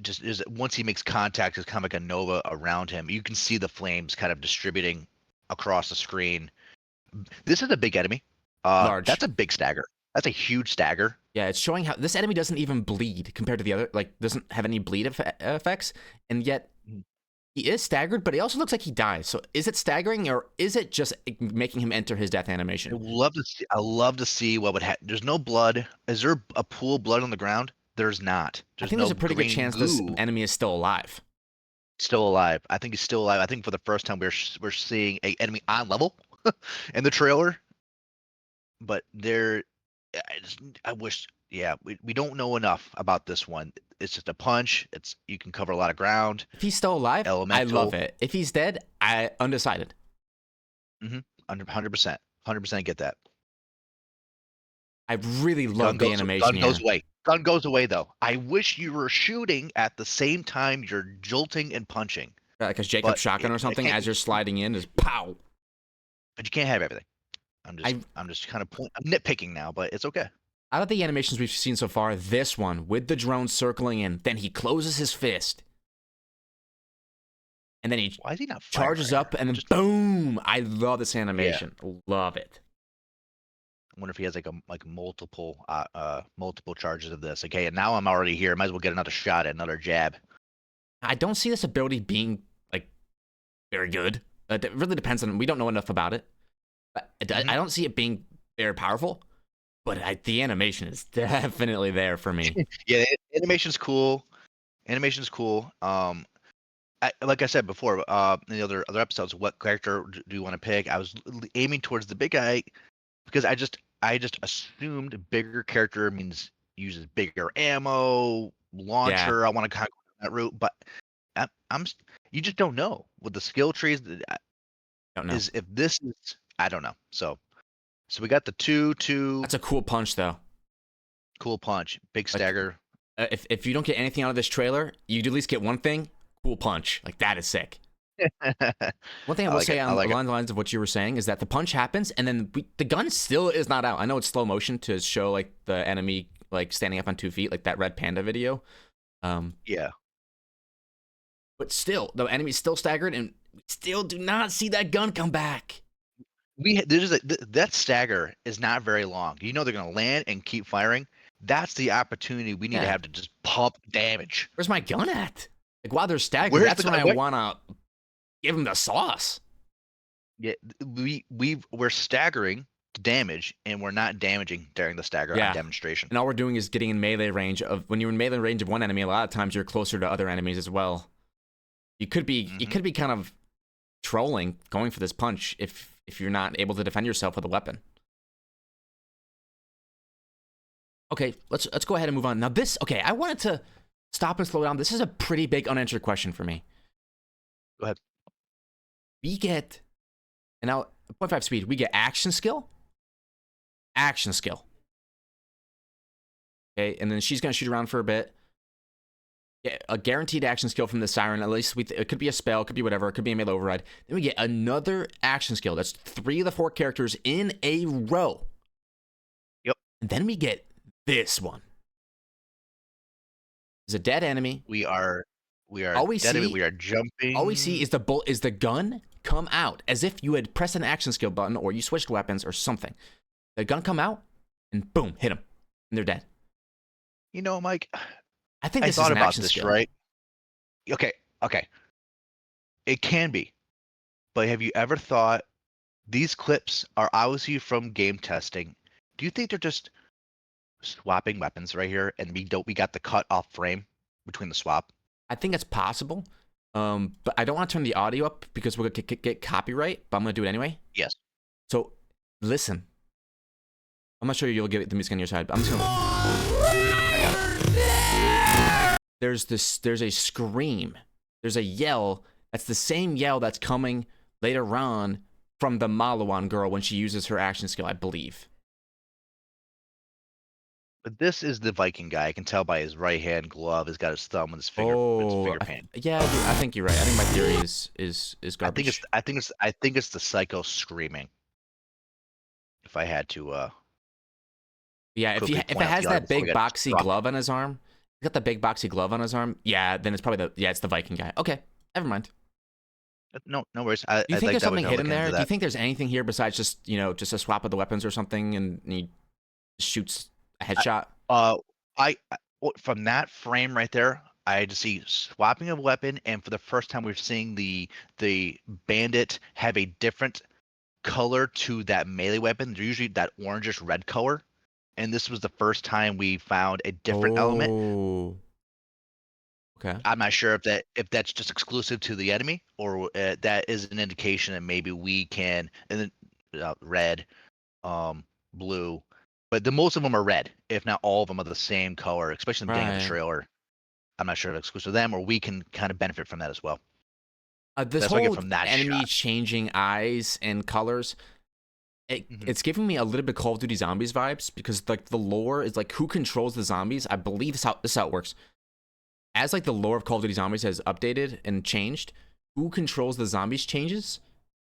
Just is once he makes contact, it's kind of like a nova around him. You can see the flames kind of distributing across the screen. This is a big enemy. Large. That's a big stagger. That's a huge stagger. Yeah, it's showing how this enemy doesn't even bleed compared to the other, like, doesn't have any bleed effects, and yet he is staggered, but he also looks like he dies. So is it staggering, or is it just making him enter his death animation? I love to see what would happen. There's no blood. Is there a pool of blood on the ground? There's not. I think there's a pretty good chance this enemy is still alive. Still alive. I think he's still alive. I think for the first time we're seeing a enemy on level in the trailer. But I wish. Yeah, we don't know enough about this one. It's just a punch. You can cover a lot of ground. If he's still alive, Elemental. I love it. If he's dead, I undecided. 100%. 100% get that. I really love the animation. Gun goes away. Gun goes away though. I wish you were shooting at the same time you're jolting and punching. Like a Jacob shotgun or something as you're sliding in is pow. But you can't have everything. I'm just kind of I'm nitpicking now, but it's okay. Out of the animations we've seen so far, this one with the drone circling in, then he closes his fist. And then Why is he not charges up and then boom! I love this animation. Yeah. Love it. I wonder if he has like multiple charges of this. Okay, and now I'm already here. Might as well get another shot at another jab. I don't see this ability being like very good. It really depends on. We don't know enough about it. I don't see it being very powerful. But the animation is definitely there for me. Yeah, animation's cool. Animation's cool. like I said before, in the other episodes, what character do you want to pick? I was aiming towards the big guy because I just assumed bigger character means uses bigger ammo, Yeah, launcher. I want to kind of go that route, but you just don't know with the skill trees. don't know. Is if this is I don't know. So we got the two That's a cool punch though. cool punch, big Like, stagger. if you don't get anything out of this trailer, you at least get one thing. Cool punch. Like that is sick. I One thing I will like it. say I like it. along the lines of what you were saying is that the punch happens and then the gun still is not out. I know it's slow motion to show like the enemy like standing up on 2 feet, like that red panda video. Um, Yeah. but still, the enemy's still staggered and we still do not see that gun come back. That stagger is not very long. You know they're gonna land and keep firing. That's the opportunity we need to Yeah. have to just pump damage. Where's my gun at? Like while they're staggered, Where's that's the when I gun? want to give them the sauce. Yeah, we're staggering to damage, and we're not damaging during the stagger Yeah. on demonstration. And all we're doing is getting in melee range of when you're in melee range of one enemy. A lot of times you're closer to other enemies as well. You could be kind of trolling going for this punch if you're not able to defend yourself with a weapon. Okay, let's go ahead and move on. Now I wanted to stop and slow down. This is a pretty big unanswered question for me. Go ahead. We get, and now 0.5 speed, we get action skill. Okay, and then she's gonna shoot around for a bit. Yeah, a guaranteed action skill from the Siren. At least it could be a spell, it could be whatever, it could be a melee override. Then we get another action skill. That's 3 of the 4 characters in a row. Yep. And then we get this one. It's a dead enemy. We are All we dead. see- We are jumping. All we see is the gun come out as if you had pressed an action skill button or you switched weapons or something. The gun come out and boom, hit them, and they're dead. You know, Mike, I think I this thought is an about action this, skill. right? Okay. It can be. But have you ever thought these clips are obviously from game testing? Do you think they're just swapping weapons right here and we got the cut off frame between the swap? I think it's possible, but I don't want to turn the audio up because we're gonna get copyright. But I'm gonna do it anyway. Yes. So listen. I'm not sure you'll get the music on your side, but I'm just gonna. There's a scream. There's a yell. That's the same yell that's coming later on from the Malawan girl when she uses her action skill, I believe. But this is the Viking guy. I can tell by his right hand glove. He's got his thumb with his finger. Finger pan. Yeah, I think you're right. I think my theory is garbage. I think it's the psycho screaming. If I had to. Yeah, if it has that big boxy glove on his arm, he's got the big boxy glove on his arm. Yeah, then it's probably it's the Viking guy. Okay, never mind. No worries. Do you think there's something hidden there? Do you think there's anything here besides just a swap of the weapons or something, and he shoots a headshot? From that frame right there, I just see swapping of weapon, and for the first time, we're seeing the bandit have a different color to that melee weapon. They're usually that orangish red color, and this was the first time we found a different element. Okay. I'm not sure if that's just exclusive to the enemy or that is an indication that maybe we can, and then red, blue, but the most of them are red, if not all of them are the same color, especially in the beginning of the trailer. I'm not sure if it's exclusive to them or we can kind of benefit from that as well. This That's what I whole get from that enemy shot. changing eyes and colors, it's giving me a little bit Call of Duty Zombies vibes because like the lore is like who controls the zombies. I believe this is how it works. As like the lore of Call of Duty Zombies has updated and changed, who controls the zombies changes,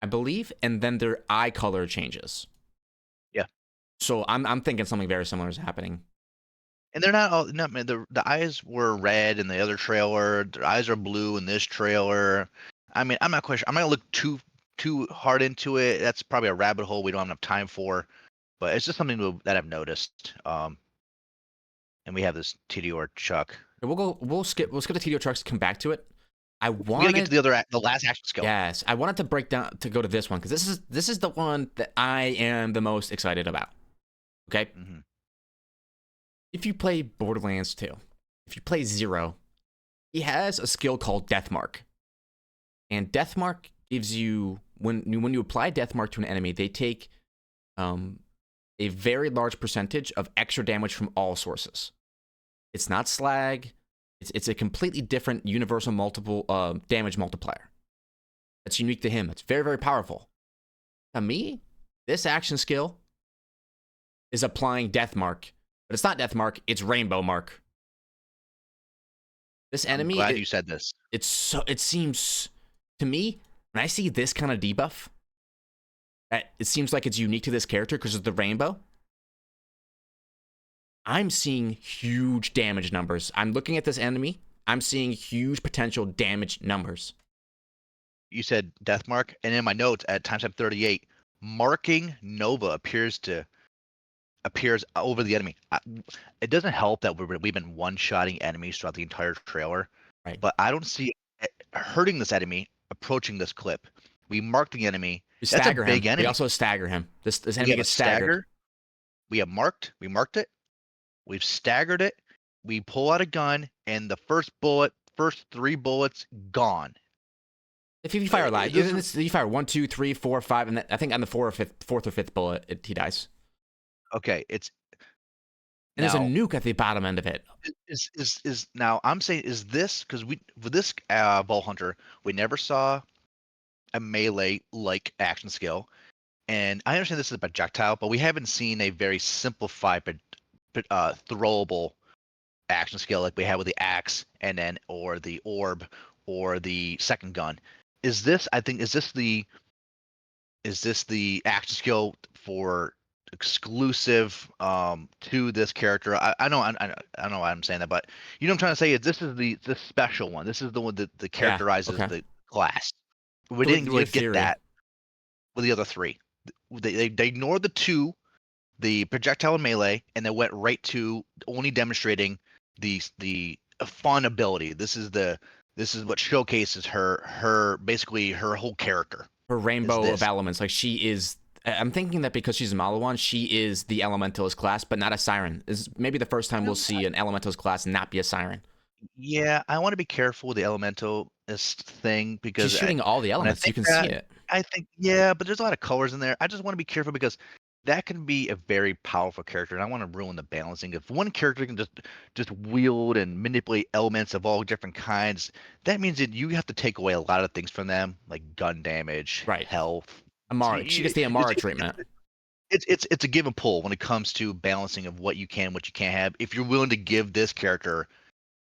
I believe, and then their eye color changes. Yeah. So I'm thinking something very similar is happening. And they're not all. No, man, the eyes were red in the other trailer. Their eyes are blue in this trailer. I mean, I'm not quite sure. I'm not gonna look too hard into it. That's probably a rabbit hole we don't have enough time for. But it's just something that I've noticed. And we have this Tediore Chuck. We'll skip the Tediore trucks. Come back to it. We gotta get to the last action skill. Yes, I wanted to break down to go to this one because this is the one that I am the most excited about. Okay. Mm-hmm. If you play Borderlands 2, if you play Zero, he has a skill called Death Mark. And Deathmark gives you when you apply Deathmark to an enemy, they take a very large percentage of extra damage from all sources. It's not slag. It's a completely different universal multiple damage multiplier. That's unique to him. It's very, very powerful. To me, this action skill is applying Deathmark, but it's not Deathmark. It's Rainbow Mark. This enemy. I'm glad you said this. It seems to me when I see this kind of debuff, it seems like it's unique to this character because of the rainbow. I'm seeing huge damage numbers. I'm looking at this enemy. I'm seeing huge potential damage numbers. You said Deathmark, and in my notes at timestamp 38, marking Nova appears over the enemy. It doesn't help that we've been one-shotting enemies throughout the entire trailer, right? But I don't see it hurting this enemy approaching this clip. We mark the enemy. That's a big enemy. We also stagger him. This enemy gets staggered. We marked it. We've staggered it. We pull out a gun, and the first 3 bullets gone. If you fire a lot, you fire 1, 2, 3, 4, 5, and I think on the fourth or fifth bullet, he dies. Okay, and there's a nuke at the bottom end of it. Is now I'm saying is this because with this Vault Hunter we never saw a melee like action skill, and I understand this is a projectile, but we haven't seen a very simplified throwable action skill like we had with the axe and then or the orb or the second gun. Is this the action skill for exclusive to this character? I know why I'm saying that, but you know what I'm trying to say is this is the special one. This is the one that characterizes the class. We didn't get that with the other 3. They ignored the 2, the projectile and melee, and they went right to only demonstrating the fun ability. This is what showcases her basically her whole character. Her rainbow of elements. Like she is. I'm thinking that because she's a Malawan, she is the Elementalist class, but not a Siren. This is maybe the first time we'll see an Elementalist class not be a Siren. Yeah, I want to be careful with the Elementalist thing because she's shooting all the elements. You can see it. I think, yeah, but there's a lot of colors in there. I just want to be careful because that can be a very powerful character, and I want to ruin the balancing. If one character can just wield and manipulate elements of all different kinds, that means that you have to take away a lot of things from them, like gun damage, health. Amara, she gets the Amara treatment. It's a give and pull when it comes to balancing of what you can, what you can't have. If you're willing to give this character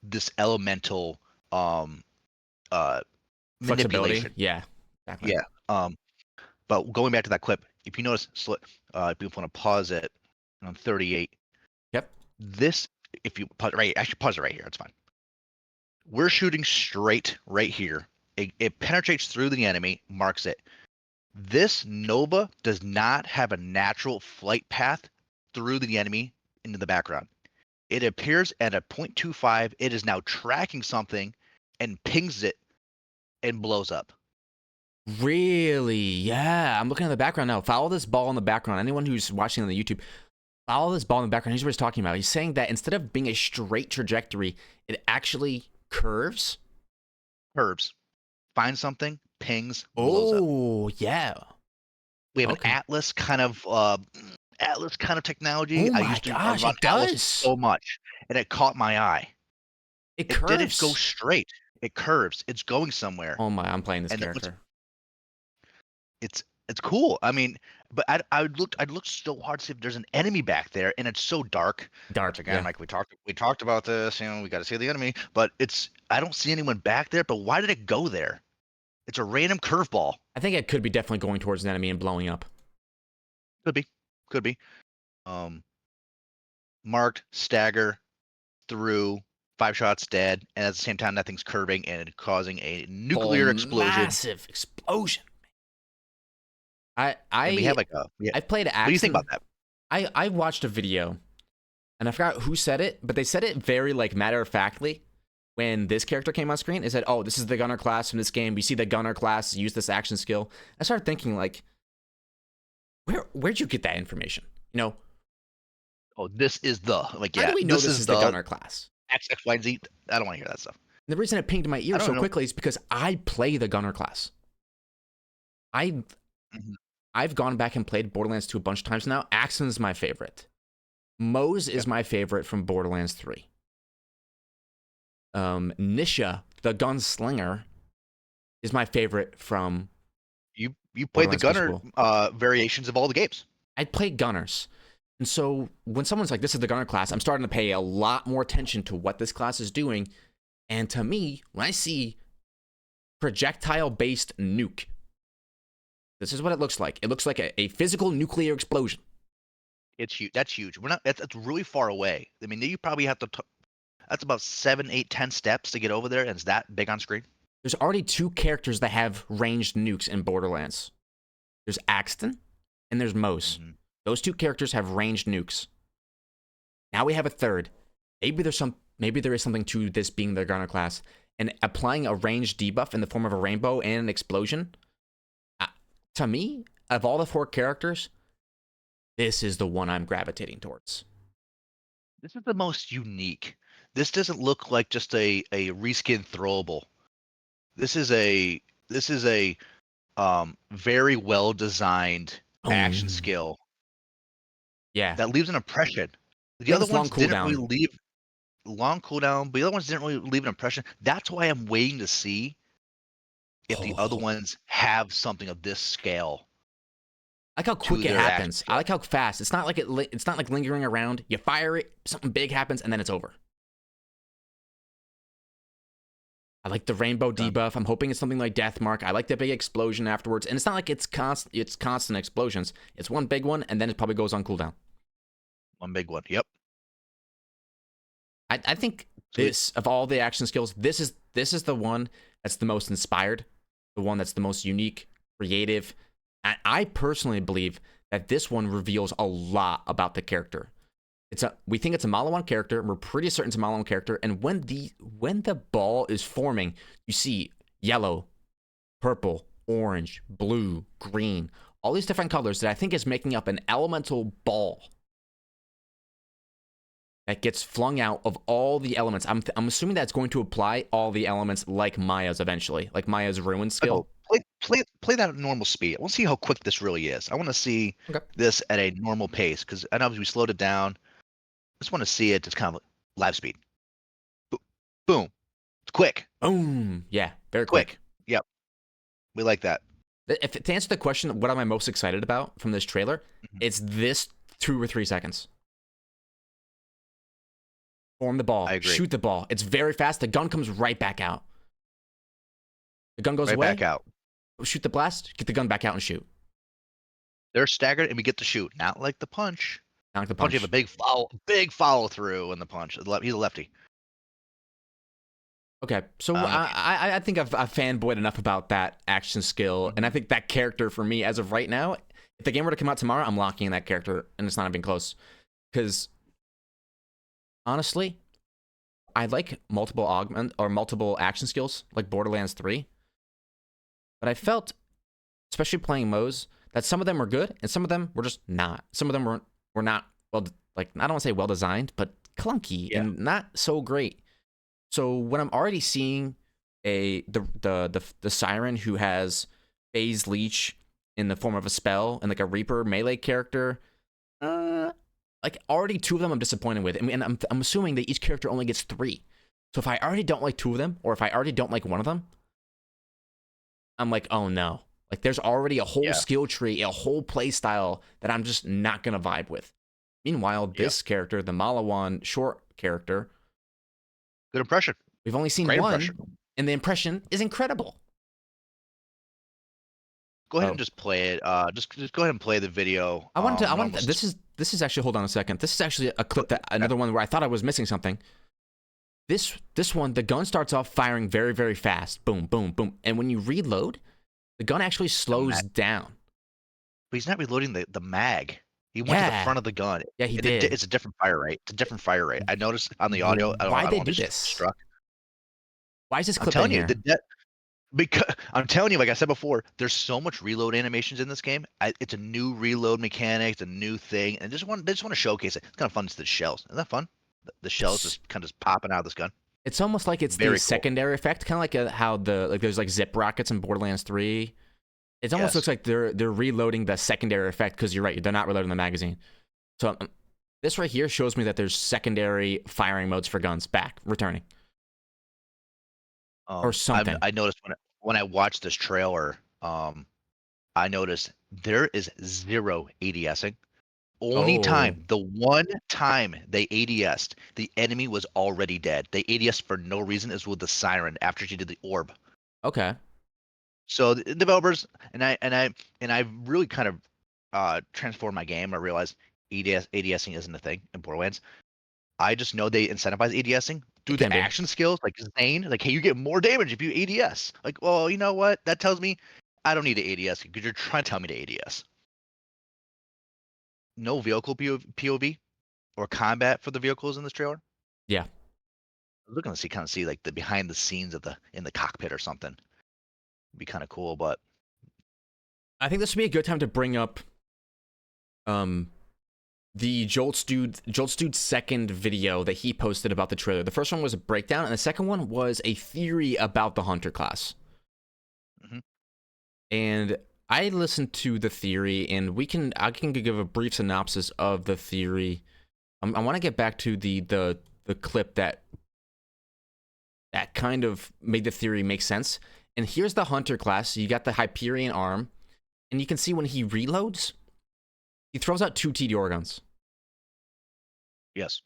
this elemental manipulation, yeah, exactly. yeah. But going back to that clip, if you notice, if you want to pause it on 38. Yep. This, if you pause right, actually pause it right here. It's fine. We're shooting straight right here. It penetrates through the enemy, marks it. This Nova does not have a natural flight path through the enemy into the background. It appears at a 0.25. It is now tracking something and pings it and blows up. Really? Yeah. I'm looking at the background now. Follow this ball in the background. Anyone who's watching on the YouTube, follow this ball in the background. Here's what he's talking about. He's saying that instead of being a straight trajectory, it actually curves. Curves. Finds something, pings, blows up. Oh, yeah. We have an Atlas kind of technology. Oh my gosh, it does so much, and it caught my eye. It curves. It didn't go straight. It curves. It's going somewhere. Oh my! I'm playing this character. It's cool. I mean, but I looked so hard to see if there's an enemy back there, and it's so dark. Dark again, like we talked about this. You know, we got to see the enemy, but I don't see anyone back there. But why did it go there? It's a random curveball. I think it could be definitely going towards an enemy and blowing up. Could be. Marked, stagger, through, 5 shots dead, and at the same time, nothing's curving and causing a nuclear explosion. Massive explosion. I played Axe. What do you think about that? I watched a video, and I forgot who said it, but they said it very like matter of factly. When this character came on screen, it said, "Oh, this is the gunner class from this game. We see the gunner class use this action skill." I started thinking, like, where'd you get that information? You know? Oh, this is the How do we know this is the gunner class? X, Y, and Z. I don't want to hear that stuff. The reason it pinged my I ear don't so know. quickly is because I play the gunner class. I Mhm. I've gone back and played Borderlands 2 a bunch of times now. Axon's my favorite. Mose Okay. is my favorite from Borderlands 3. Nisha, the gunslinger, is my favorite from You played the Borderlands gunner Crucible. variations of all the games. I play gunners. And so when someone's like, this is the gunner class, I'm starting to pay a lot more attention to what this class is doing. And to me, when I see projectile-based nuke, this is what it looks like. It looks like a physical nuclear explosion. It's huge. That's huge. We're not. That's really far away. I mean, you probably have to. That's about 7, 8, 10 steps to get over there, and it's that big on screen. There's already 2 characters that have ranged nukes in Borderlands. There's Axton and there's Mose. Mm-hmm. Those 2 characters have ranged nukes. Now we have a third. Maybe there is something to this being the gunner class, and applying a ranged debuff in the form of a rainbow and an explosion. To me, of all the 4 characters, this is the one I'm gravitating towards. This is the most unique. This doesn't look like just a reskin throwable. This is a very well designed action skill Yeah. that leaves an impression. The It other has long ones didn't cooldown. really leave long cooldown, but the other ones didn't really leave an impression. That's why I'm waiting to see if the other ones have something of this scale. I like how quick it their action happens. I skill. like how fast. It's not like lingering around. You fire it, something big happens, and then it's over. I like the rainbow debuff. I'm hoping it's something like Deathmark. I like the big explosion afterwards. And it's not like it's constant explosions. It's one big one, and then it probably goes on cooldown. One big one. Yep. I think this, of all the action skills, this is the one that's the most inspired, the one that's the most unique, creative. And I personally believe that this one reveals a lot about the character. We think it's a Malawan character. We're pretty certain it's a Malawan character. And when the ball is forming, you see yellow, purple, orange, blue, green, all these different colors that I think is making up an elemental ball that gets flung out of all the elements. I'm assuming that's going to apply all the elements like Maya's eventually, like Maya's ruin skill. Play that at normal speed. I want to see how quick this really is. I want to see this at a normal pace because I know we slowed it down. I just want to see it just kind of live speed. Boom. It's quick. Boom. Yeah, very quick. Yep. We like that. To answer the question, what am I most excited about from this trailer? It's this 2 or 3 seconds. Form the ball. I agree. Shoot the ball. It's very fast. The gun comes right back out. The gun goes away. Back out. Shoot the blast. Get the gun back out and shoot. They're staggered, and we get to shoot. Not like the punch. Not like the punch. You have a big follow through in the punch. He's a lefty. Okay, so I think I've fanboyed enough about that action skill, and I think that character for me, as of right now, if the game were to come out tomorrow, I'm locking in that character, and it's not even close. Because honestly, I like multiple action skills like Borderlands 3, but I felt, especially playing Mose, that some of them were good and some of them were just not. Some of them were not well, like I don't want to say well designed, but clunky and not so great. So when I'm already seeing the Siren who has phase leech in the form of a spell and like a Reaper melee character, like already 2 of them I'm disappointed with. I mean, I'm assuming that each character only gets 3. So if I already don't like 2 of them, or if I already don't like one of them, I'm like, oh no. Like there's already a whole skill tree, a whole play style that I'm just not gonna vibe with. Meanwhile, this character, the Malawan short character, good impression. We've only seen one, and the impression is incredible. Go ahead and just play it. Just go ahead and play the video. I want to. This is actually. Hold on a second. This is actually a clip another one where I thought I was missing something. This one, the gun starts off firing very, very fast. Boom, boom, boom. And when you reload, the gun actually slows down. But he's not reloading the mag. He went to the front of the gun. Yeah, he did. It's a different fire rate. It's a different fire rate. I noticed on the audio. Why did they do this? Why is this clip in here? Because I'm telling you, like I said before, there's so much reload animations in this game. It's a new reload mechanic. It's a new thing, and they just want to showcase it. It's kind of fun. It's the shells. Isn't that fun? The shells just kind of popping out of this gun. It's almost like it's the Very cool. secondary effect, kind of like how there's like zip rockets in Borderlands 3. It almost looks Yes. like they're reloading the secondary effect because you're right, they're not reloading the magazine. So this right here shows me that there's secondary firing modes for guns returning, or something. I noticed when I watched this trailer, I noticed there is zero ADSing. Oh, The one time they ADS'd, the enemy was already dead. They ADS'd for no reason, is with the Siren after she did the orb. okay. So the developers and I really kind of transformed my game. I realized ADSing isn't a thing in Borderlands. I just know they incentivize ADSing It through can the be. action skills, like Zane. Like, hey, you get more damage if you ADS. Like, well, you know what? That tells me I don't need to ADS because you're trying to tell me to ADS. No vehicle POV or combat for the vehicles in this trailer. Yeah. I was looking to kind of see like the behind the scenes of in the cockpit or something. It'd be kind of cool, but I think this would be a good time to bring up um the Jolt's dude's second video that he posted about the trailer. The first one was a breakdown, and the second one was a theory about the Hunter class. mhm. And I listened to the theory, and I can give a brief synopsis of the theory. I want to get back to the clip that kind of made the theory make sense. And here's the Hunter class. You got the Hyperion arm, and you can see when he reloads, he throws out 2 Tediore guns. Yes.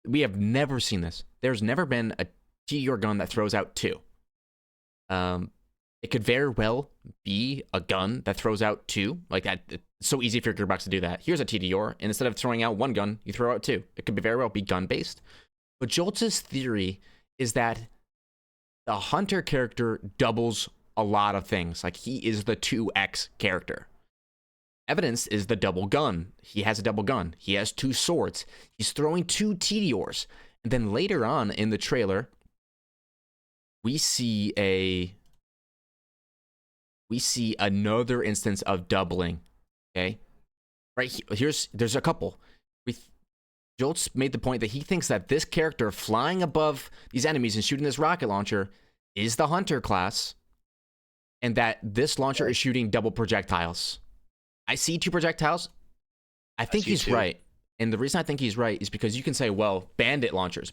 We have never seen this. There's never been a Tediore gun that throws out 2. It could very well be a gun that throws out 2. Like that, it's so easy for your gearbox to do that. Here's a Tediore, and instead of throwing out 1 gun, you throw out 2. It could very well be gun based. But Jolt's theory is that the Hunter character doubles a lot of things. Like he is the 2x character. Evidence is the double gun. He has a double gun. He has 2 swords. He's throwing 2 Tediores. And then later on in the trailer, we see another instance of doubling. Okay? Right there's a couple. Jolt's made the point that he thinks that this character flying above these enemies and shooting this rocket launcher is the Hunter class, and that this launcher is shooting double projectiles. I see 2 projectiles. I think he's right. And the reason I think he's right is because you can say, well, bandit launchers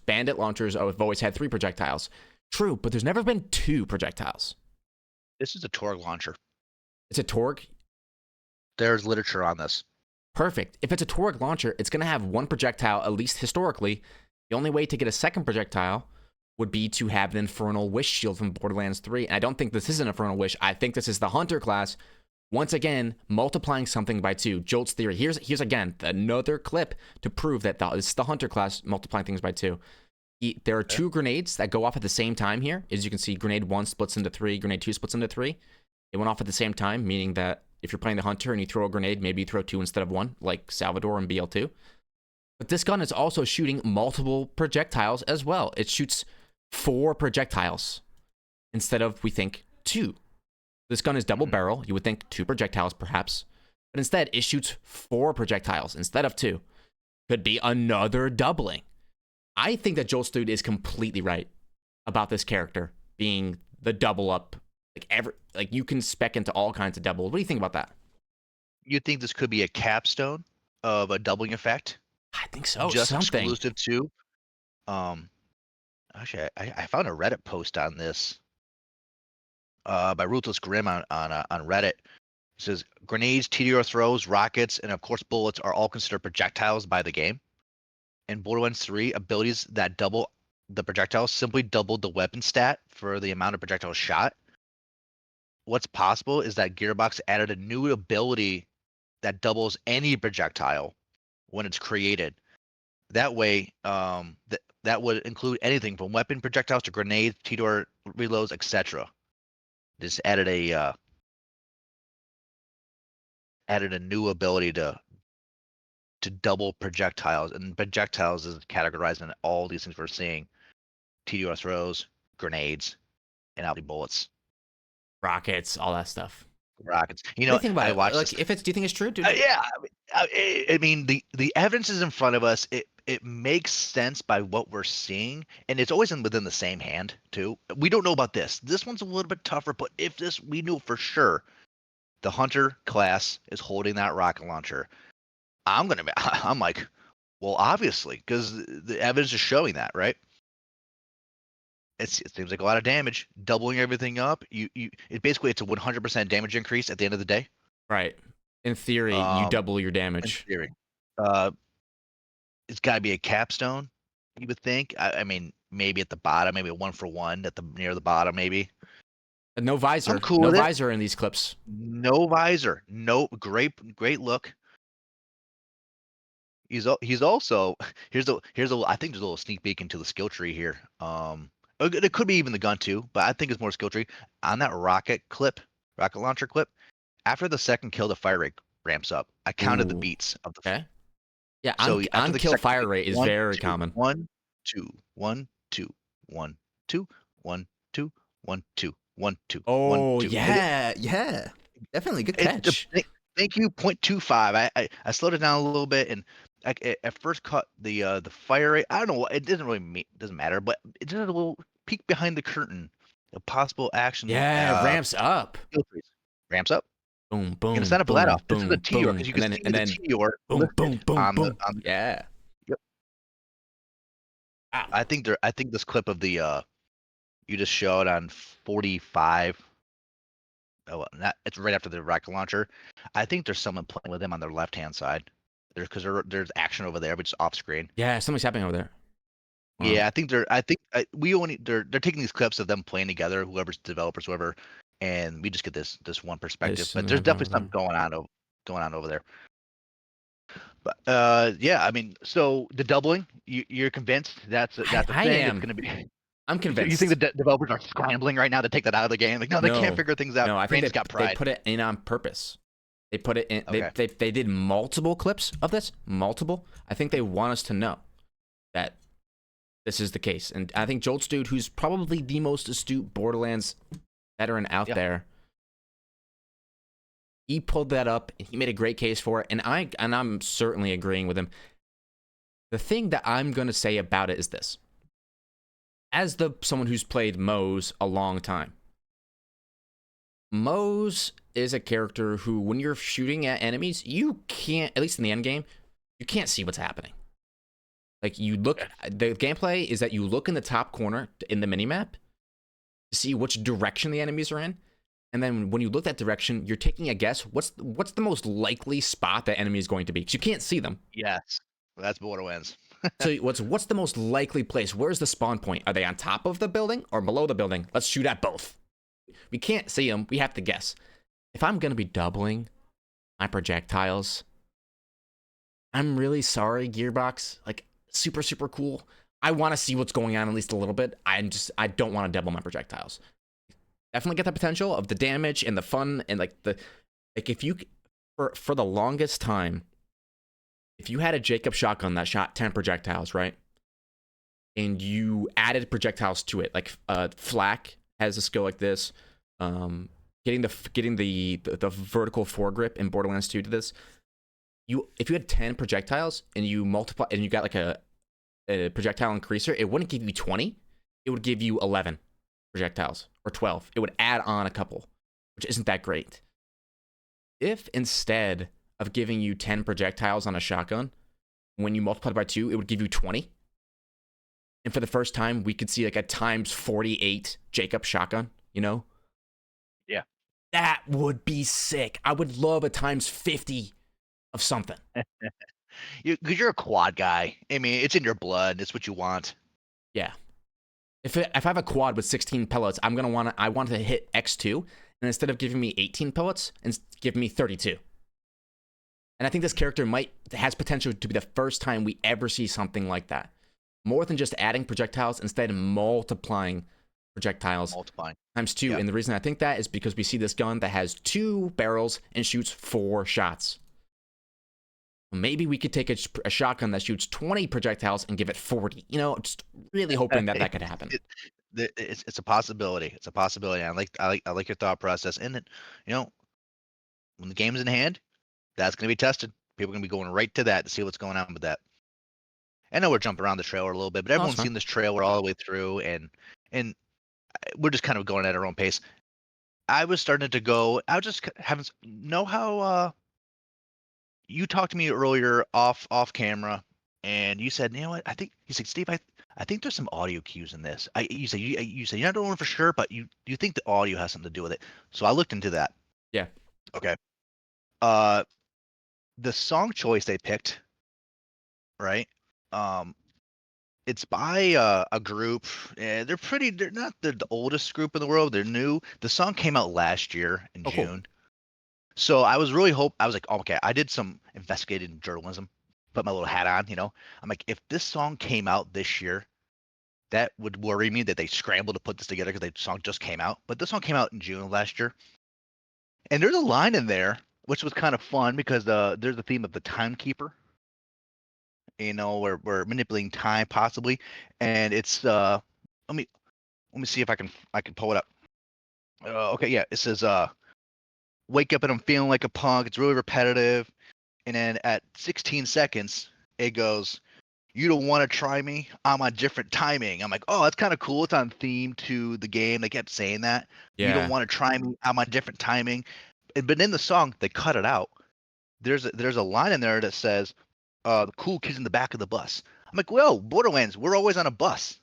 have always had 3 projectiles. True, but there's never been 2 projectiles. This is a Torg launcher. It's a Torg? There's literature on this. Perfect. If it's a Torg launcher, it's going to have 1 projectile, at least historically. The only way to get a second projectile would be to have an Infernal Wish shield from Borderlands 3. And I don't think this is an Infernal Wish. I think this is the Hunter class, once again, multiplying something by 2. Jolt's theory. Here's again, another clip to prove that this is the Hunter class multiplying things by 2. There are 2 grenades that go off at the same time here. As you can see, grenade 1 splits into 3, grenade 2 splits into 3. They went off at the same time, meaning that if you're playing the Hunter and you throw a grenade, maybe you throw 2 instead of 1, like Salvador and BL2. But this gun is also shooting multiple projectiles as well. It shoots 4 projectiles instead of, we think, 2. This gun is double barrel. You would think 2 projectiles perhaps. But instead, it shoots 4 projectiles instead of 2. Could be another doubling. I think that Jolt's dude is completely right about this character being the double up. Like you can spec into all kinds of doubles. What do you think about that? You think this could be a capstone of a doubling effect? I think so. Just Something. exclusive to. Actually, I found a Reddit post on this. By Ruthless Grim on Reddit. It says grenades, Tediore throws, rockets, and of course bullets are all considered projectiles by the game. In Borderlands 3, abilities that double the projectiles simply doubled the weapon stat for the amount of projectiles shot. What's possible is that Gearbox added a new ability that doubles any projectile when it's created. That way, that would include anything from weapon projectiles to grenades, Tediore reloads, etc. Just added a new ability to double projectiles, and projectiles is categorized in all these things we're seeing: Tediore throws, grenades, and obviously bullets, Rockets, all that stuff. rockets. What do you think about I it? watched Like, this. do you think it's true, dude? Yeah, I mean the evidence is in front of us. it makes sense by what we're seeing, and it's always within the same hand too. We don't know about this. This one's a little bit tougher, but if this, we knew for sure the hunter class is holding that rocket launcher. I'm like, well, obviously, because the evidence is showing that, right? It seems like a lot of damage, doubling everything up. It basically it's a 100% damage increase at the end of the day. Right. In theory, you Um, double your in damage. theory, uh, it's got to be a capstone. You would think. I mean, maybe at the bottom, maybe a 1-for-1 at the near the bottom, maybe. No I'm visor. cool No with it. visor in these clips. No visor. No great look. He's also here's a I think there's a little sneak peek into the skill tree here. It could be even the gun too, but I think it's more skill tree on that rocket launcher clip. After the second kill, the fire rate ramps up. I counted the Ooh. beats of the Okay. Yeah, after on the kill second fire kill, rate is one very two common. one two one two one two one two one two one two one Oh two. yeah, yeah. Definitely good It catch. thank you, 0.25. I slowed it down a little bit, and at first caught the fire rate. I don't know what it doesn't really doesn't matter, but it did a little peek behind the curtain of possible action. Yeah, ramps up. Skill trees. Ramps up. Boom, Gonna boom, sign up for that boom, off. This is a boom, Tediore boom, because you can see and the then Tediore boom, boom, listed boom, on the boom. Yeah. Yep. Wow. I think this clip of the you just showed on 45. Oh, well, not, it's right after the rocket launcher. I think there's someone playing with him on their left hand side. There's action over there, but it's off screen. Yeah, something's happening over there. Wow. Yeah, I think we only they're taking these clips of them playing together, whoever's developers, whoever, and we just get this one perspective. There's But something there's happening over definitely there. something going on over there. But yeah, I mean, so the doubling, you're convinced that's a I thing. It's am. gonna be. I'm You think the convinced. developers are scrambling right now to take that out of the game? Like, no, they can't No, figure things out. no. I think Brain's got they pride. put it in on purpose. They put it in. Okay. They did multiple clips of this. Multiple. I think they want us to know that this is the case. And I think Jolt's dude, who's probably the most astute Borderlands veteran out Yeah. there, he pulled that up. He made a great case for it, and I'm certainly agreeing with him. The thing that I'm gonna say about it is this: as someone who's played Mose a long time, Mose is a character who, when you're shooting at enemies, you can't, at least in the end game, you can't see what's happening. Like, you look, the gameplay is that you look in the top corner in the minimap to see which direction the enemies are in. And then when you look that direction, you're taking a guess. What's the most likely spot that enemy is going to be? Because you can't see them. Yes. Well, that's Borderlands. So what's the most likely place? Where's the spawn point? Are they on top of the building or below the building? Let's shoot at both. We can't see them. We have to guess. If I'm going to be doubling my projectiles, I'm really sorry, Gearbox. Like, super, super cool. I want to see what's going on at least a little bit. I don't want to double my projectiles. Definitely get the potential of the damage and the fun and if you, for the longest time, if you had a Jacob shotgun that shot 10 projectiles, right? And you added projectiles to it, like Flak has a skill like this. Getting the vertical foregrip in Borderlands 2 to this. If you had 10 projectiles and you multiply and you got like a projectile increaser, it wouldn't give you 20. It would give you 11 projectiles or 12. It would add on a couple, which isn't that great. If instead of giving you 10 projectiles on a shotgun, when you multiply it by 2, it would give you 20. And for the first time, we could see like a times 48 Jacob shotgun, you know? Yeah. That would be sick. I would love a times 50 of something. Because you're a quad guy. I mean, it's in your blood. It's what you want. Yeah. If I have a quad with 16 pellets, I want to hit X2, and instead of giving me 18 pellets, and give me 32. And I think this character has potential to be the first time we ever see something like that. More than just adding projectiles, instead multiplying projectiles times 2. Yep. And the reason I think that is because we see this gun that has 2 barrels and shoots 4 shots. Maybe we could take a shotgun that shoots 20 projectiles and give it 40. You know, just really hoping that could happen. It's a possibility. It's a possibility. I like your thought process. And then, you know, when the game's in hand, that's going to be tested. People are going to be going right to that to see what's going on with that. I know we're jumping around the trailer a little bit, but No, that's everyone's fine. seen this trailer all the way through, and we're just kind of going at our own pace. I was starting to go. I was just having know how you talked to me earlier off camera, and you said, you know what? I think you said, Steve, I think there's some audio cues in this. You said you're not knowing for sure, but you think the audio has something to do with it. So I looked into that. Yeah. Okay. Uh, the song choice they picked, right? Um, it's by a group. They're pretty. They're not the oldest group in the world. They're new. The song came out last year in Oh, cool. June. So I was really I was like, oh, okay, I did some investigating journalism, put my little hat on, you know. I'm like, if this song came out this year, that would worry me that they scrambled to put this together because the song just came out. But this song came out in June of last year, and there's a line in there which was kind of fun because there's a theme of the timekeeper, you know, where we're manipulating time possibly, and it's let me let me see if I can pull it up. Okay, yeah, it says wake up and I'm feeling like a punk. It's really repetitive. And then at 16 seconds, it goes, "You don't want to try me. I'm on different timing." I'm like, oh, that's kind of cool. It's on theme to the game. They kept saying that. You don't Yeah. want to try me. I'm on different timing. But in the song, they cut it out. There's a line in there that says, "The cool kids in the back of the bus." I'm like, well, Borderlands, we're always on a bus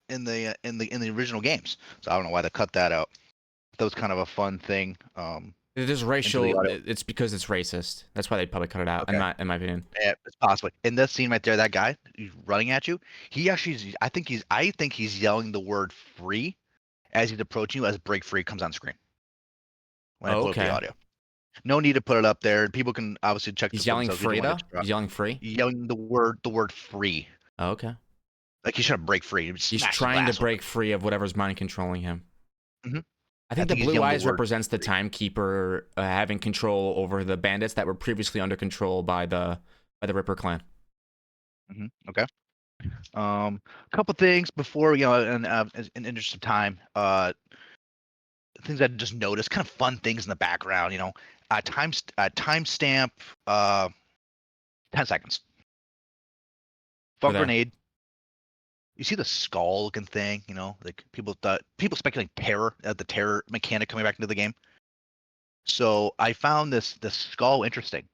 in the original games. So I don't know why they cut that out. That was kind of a fun thing. It is Into the racial. audio. It's because it's racist. That's why they probably cut it out. Okay. In my opinion. Yeah, it's possibly in this scene right there. That guy he's running at you. He actually, I think he's yelling the word "free" as he's approaching you. As "break free" comes on screen when I Oh, pull up the okay. audio. No need to put it up there. People can obviously check He's this for yelling themselves. We don't free want to though. distract. He's yelling free. Yelling the word "free," Oh, okay. like he's trying to break free. He He's smash the trying to glass open. break free of whatever's mind controlling him. Hmm. I I think the think he's blue yelling the eyes word represents the "free." timekeeper having control over the bandits that were previously under control by the Ripper clan. Okay. A couple things before and in interest of time, things I just noticed, kind of fun things in the background, you know, timestamp, 10 seconds. Fun Okay. grenade. You see the skull looking thing, you know, like people speculating terror, the terror mechanic coming back into the game. So I found this skull interesting.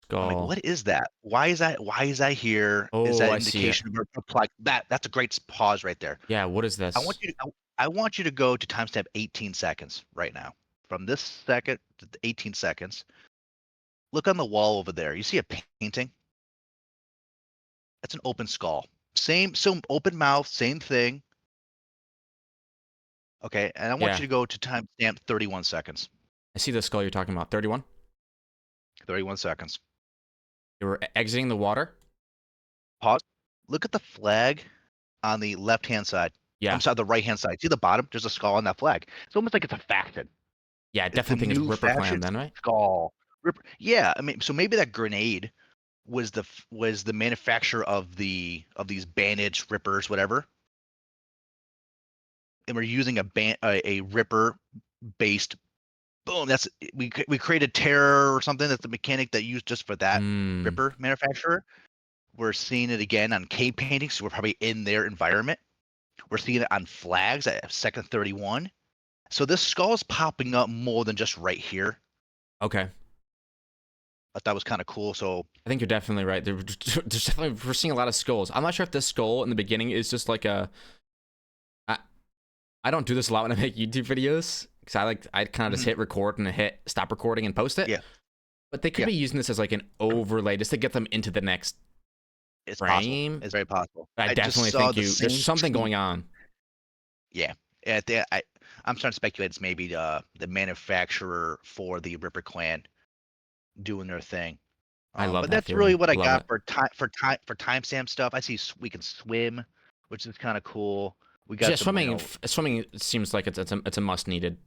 I'm like, Skull. what is that? Why is that? Why is that here? Is Oh, that I see it. indication of like that? That's a great pause right there. Yeah. What is I want this? you to I want you to go to timestamp 18 seconds right now. From this second to the 18 seconds, look on the wall over there. You see a painting? That's an open skull. Same, so open mouth, same thing. Okay, and I want Yeah. you to go to timestamp 31 seconds. I see the skull you're talking about. 31. 31 seconds. You were exiting the water. Pause. Look at the flag on the left-hand side. I'm Yeah. sorry, the right-hand side. See the bottom? There's a skull on that flag. It's almost like it's a faction. Yeah. I It's the definitely think it's new Ripper faction clan then, right? skull. Yeah, I mean, so maybe that grenade was the manufacturer of these bandage rippers, whatever, and we're using a ripper based. Boom. That's we created terror or something. That's the mechanic that used just for that Hmm. ripper manufacturer. We're seeing it again on cave paintings, so we're probably in their environment. We're seeing it on flags at second 31. So this skull is popping up more than just right here. Okay. I thought that was kind of cool. So I think you're definitely right. There's definitely we're seeing a lot of skulls. I'm not sure if this skull in the beginning is just like a. I don't do this a lot when I make YouTube videos because I kind of just mhm, hit record and hit stop recording and post it. yeah, But they could yeah, be using this as like an overlay just to get them into the next it's possible. frame. It's very possible. I I just definitely saw think the there's same something tweet. going on. Yeah, I'm starting to speculate it's maybe the manufacturer for the Ripper Clan doing their thing. I love But that that's really feeling. what I Love got it. for timestamp stuff. I see we can swim, which is kind of cool. We Yeah, got some, swimming seems like it's a must needed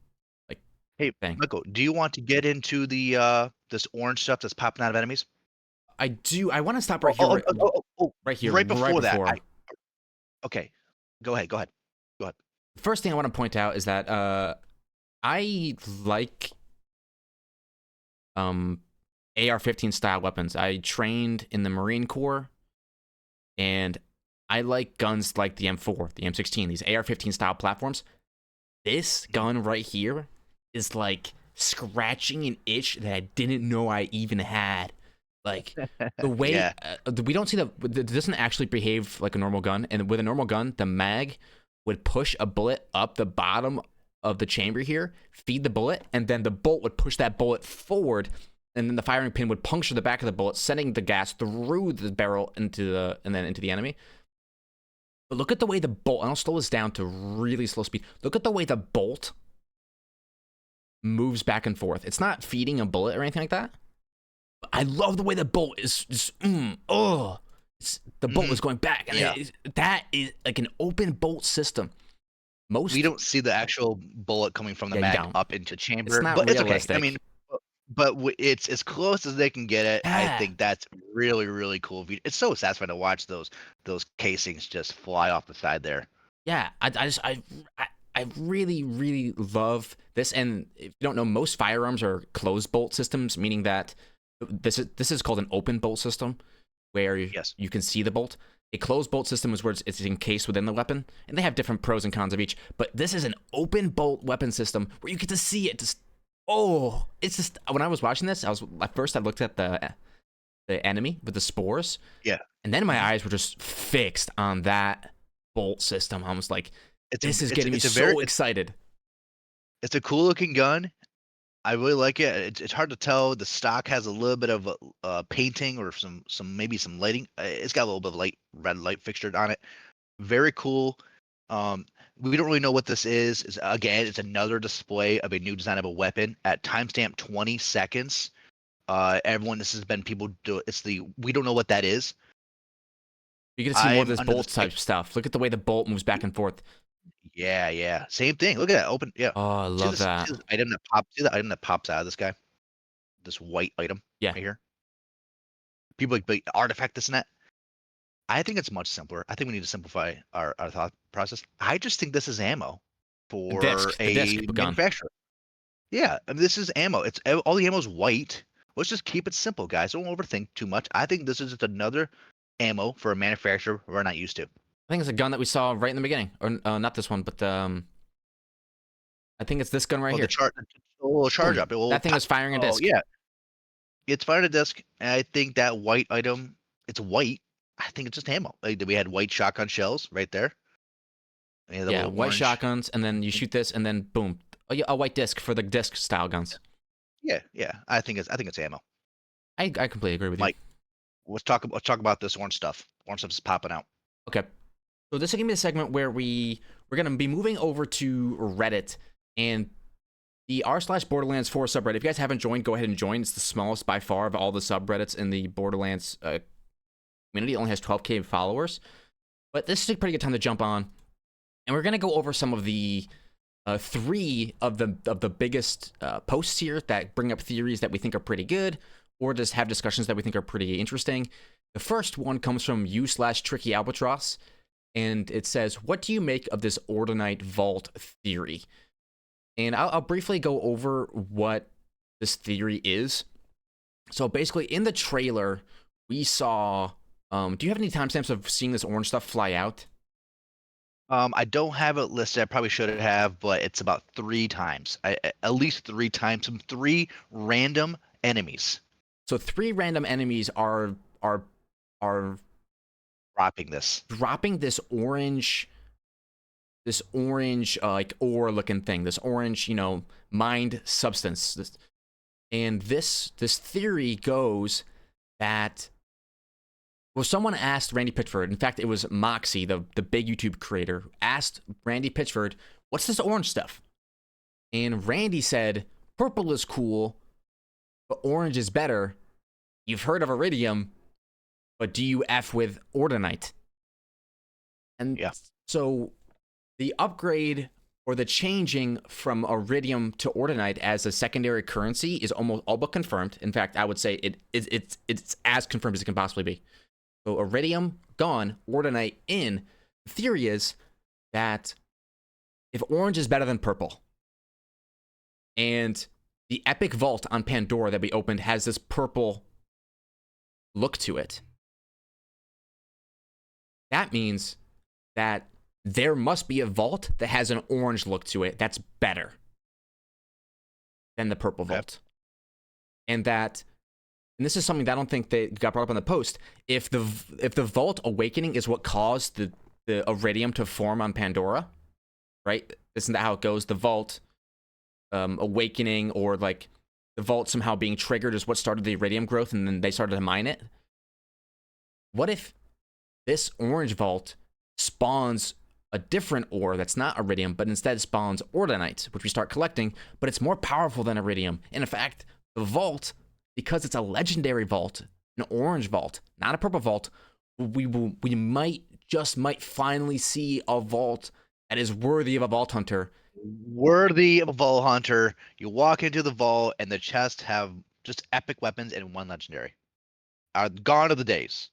like Hey, thing. Michael, do you want to get into the this orange stuff that's popping out of enemies? I do. I want to stop Oh, right here, right here, right right before that. before. Okay, go ahead, go ahead. The first thing I want to point out is that I like um AR-15 style weapons. I trained in the Marine Corps, And I like guns like the M4, the M16, these AR-15 style platforms. This gun right here is like scratching an itch that I didn't know I even had. Like the way Yeah. we don't see it doesn't actually behave like a normal gun. And with a normal gun, the mag would push a bullet up the bottom of the chamber here, feed the bullet, and then the bolt would push that bullet forward, and then the firing pin would puncture the back of the bullet, sending the gas through the barrel and then into the enemy. But look at the way the bolt, and I'll slow this down to really slow speed. Look at the way the bolt moves back and forth. It's not feeding a bullet or anything like that. But I love the way the bolt is just, the bolt is going back. And that is like an open bolt system. We don't see the actual bullet coming from the mag up into chamber, it's not but realistic. it's okay. I mean, but it's as close as they can get it. Yeah. I think that's really, really cool. It's so satisfying to watch those casings just fly off the side there. Yeah, I really, really love this. And if you don't know, most firearms are closed bolt systems, meaning that this is called an open bolt system, where you can see the bolt. A closed bolt system is where it's encased within the weapon, and they have different pros and cons of each. But this is an open bolt weapon system where you get to see it. It's just when I was watching this, I looked at the enemy with the spores. Yeah. And then my eyes were just fixed on that bolt system. I was like, this is getting me so excited. It's a cool looking gun. I really like it. It's hard to tell. The stock has a little bit of painting or some lighting. It's got a little bit of red light fixtured on it. Very cool. We don't really know what this is. Again, it's another display of a new design of a weapon at timestamp 20 seconds. This has been people do. We don't know what that is. You get to see more of this bolt type stuff. Look at the way the bolt moves back and forth. Yeah. Same thing. Look at that. Open. Yeah. Oh, I love that. See the item that pops out of this guy. This white item. Yeah. Right here. People like artifact this and that. I think it's much simpler. I think we need to simplify our thought process. I just think this is ammo for a manufacturer. Yeah, I mean, this is ammo. It's all the ammo's white. Let's just keep it simple, guys. Don't overthink too much. I think this is just another ammo for a manufacturer we're not used to. I think it's a gun that we saw right in the beginning, or not this one, but I think it's this gun right here. The charge up. That thing was firing a disc. Yeah, it's firing a disc, and I think that white item, it's white. I think it's just ammo. We had white shotgun shells right there. Yeah, white shotguns, and then you shoot this, and then boom, a white disc for the disc style guns. Yeah. I think it's ammo. I completely agree with you. Mike, let's talk about this orange stuff. Orange stuff is popping out. Okay, so this is gonna be a segment where we're gonna be moving over to Reddit and the r/Borderlands 4 subreddit. If you guys haven't joined, go ahead and join. It's the smallest by far of all the subreddits in the Borderlands community. It only has 12K followers, but this is a pretty good time to jump on, and we're gonna go over some of the 3 of the biggest posts here that bring up theories that we think are pretty good, or just have discussions that we think are pretty interesting. The first one comes from u/Tricky Albatross, and it says, "What do you make of this Ordinite Vault theory?" And I'll briefly go over what this theory is. So basically, in the trailer, we saw. Do you have any timestamps of seeing this orange stuff fly out? I don't have it listed. I probably should have, but it's about 3 times. At least 3 times. Some 3 random enemies. So 3 random enemies are dropping this orange like ore looking thing, this orange, mind substance. And this theory goes that, well, someone asked Randy Pitchford, in fact, it was Moxie, the big YouTube creator, asked Randy Pitchford, "What's this orange stuff?" And Randy said, "Purple is cool, but orange is better. You've heard of iridium, but do you F with Ordinite?" And so the upgrade or the changing from iridium to Ordinite as a secondary currency is almost all but confirmed. In fact, I would say it's as confirmed as it can possibly be. So iridium gone, Ordinite in. The theory is that if orange is better than purple, and the epic vault on Pandora that we opened has this purple look to it, that means that there must be a vault that has an orange look to it that's better than the purple Okay. vault. And this is something that I don't think that got brought up on the post. If the Vault Awakening is what caused the Iridium to form on Pandora, right? Isn't that how it goes? The Vault Awakening, or like the Vault somehow being triggered, is what started the Iridium growth, and then they started to mine it. What if this orange vault spawns a different ore that's not Iridium, but instead spawns Ordinite, which we start collecting, but it's more powerful than Iridium. And in fact, the vault, because it's a legendary vault, an orange vault, not a purple vault, we might finally see a vault that is worthy of a vault hunter. Worthy of a vault hunter. You walk into the vault and the chests have just epic weapons and one legendary. Gone are the days.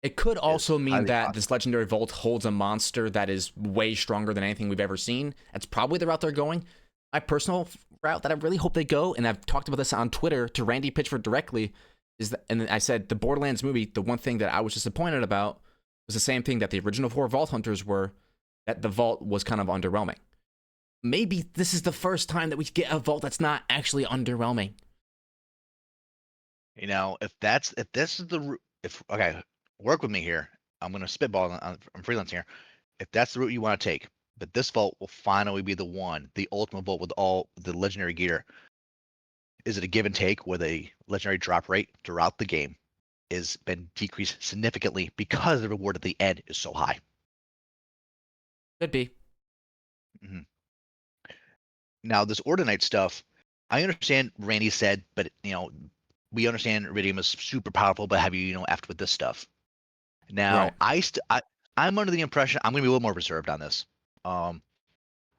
It could also Is mean highly that possible. this legendary vault holds a monster that is way stronger than anything we've ever seen. That's probably the route they're going. My personal route that I really hope they go, and I've talked about this on Twitter to Randy Pitchford directly, is that, and I said the Borderlands movie, the one thing that I was disappointed about was the same thing that the original 4 Vault Hunters were, that the vault was kind of underwhelming. Maybe this is the first time that we get a vault that's not actually underwhelming. You know, if this is the okay, work with me here. I'm gonna spitball on freelance here. If that's the route you want to take, but this vault will finally be the one, the ultimate vault with all the legendary gear. Is it a give and take where the legendary drop rate throughout the game is been decreased significantly because the reward at the end is so high? Could be. hmm Now this Ordinite stuff, I understand Randy said, but we understand Iridium is super powerful, but have you effed with this stuff? Now, Right. I'm under the impression I'm going to be a little more reserved on this. Um,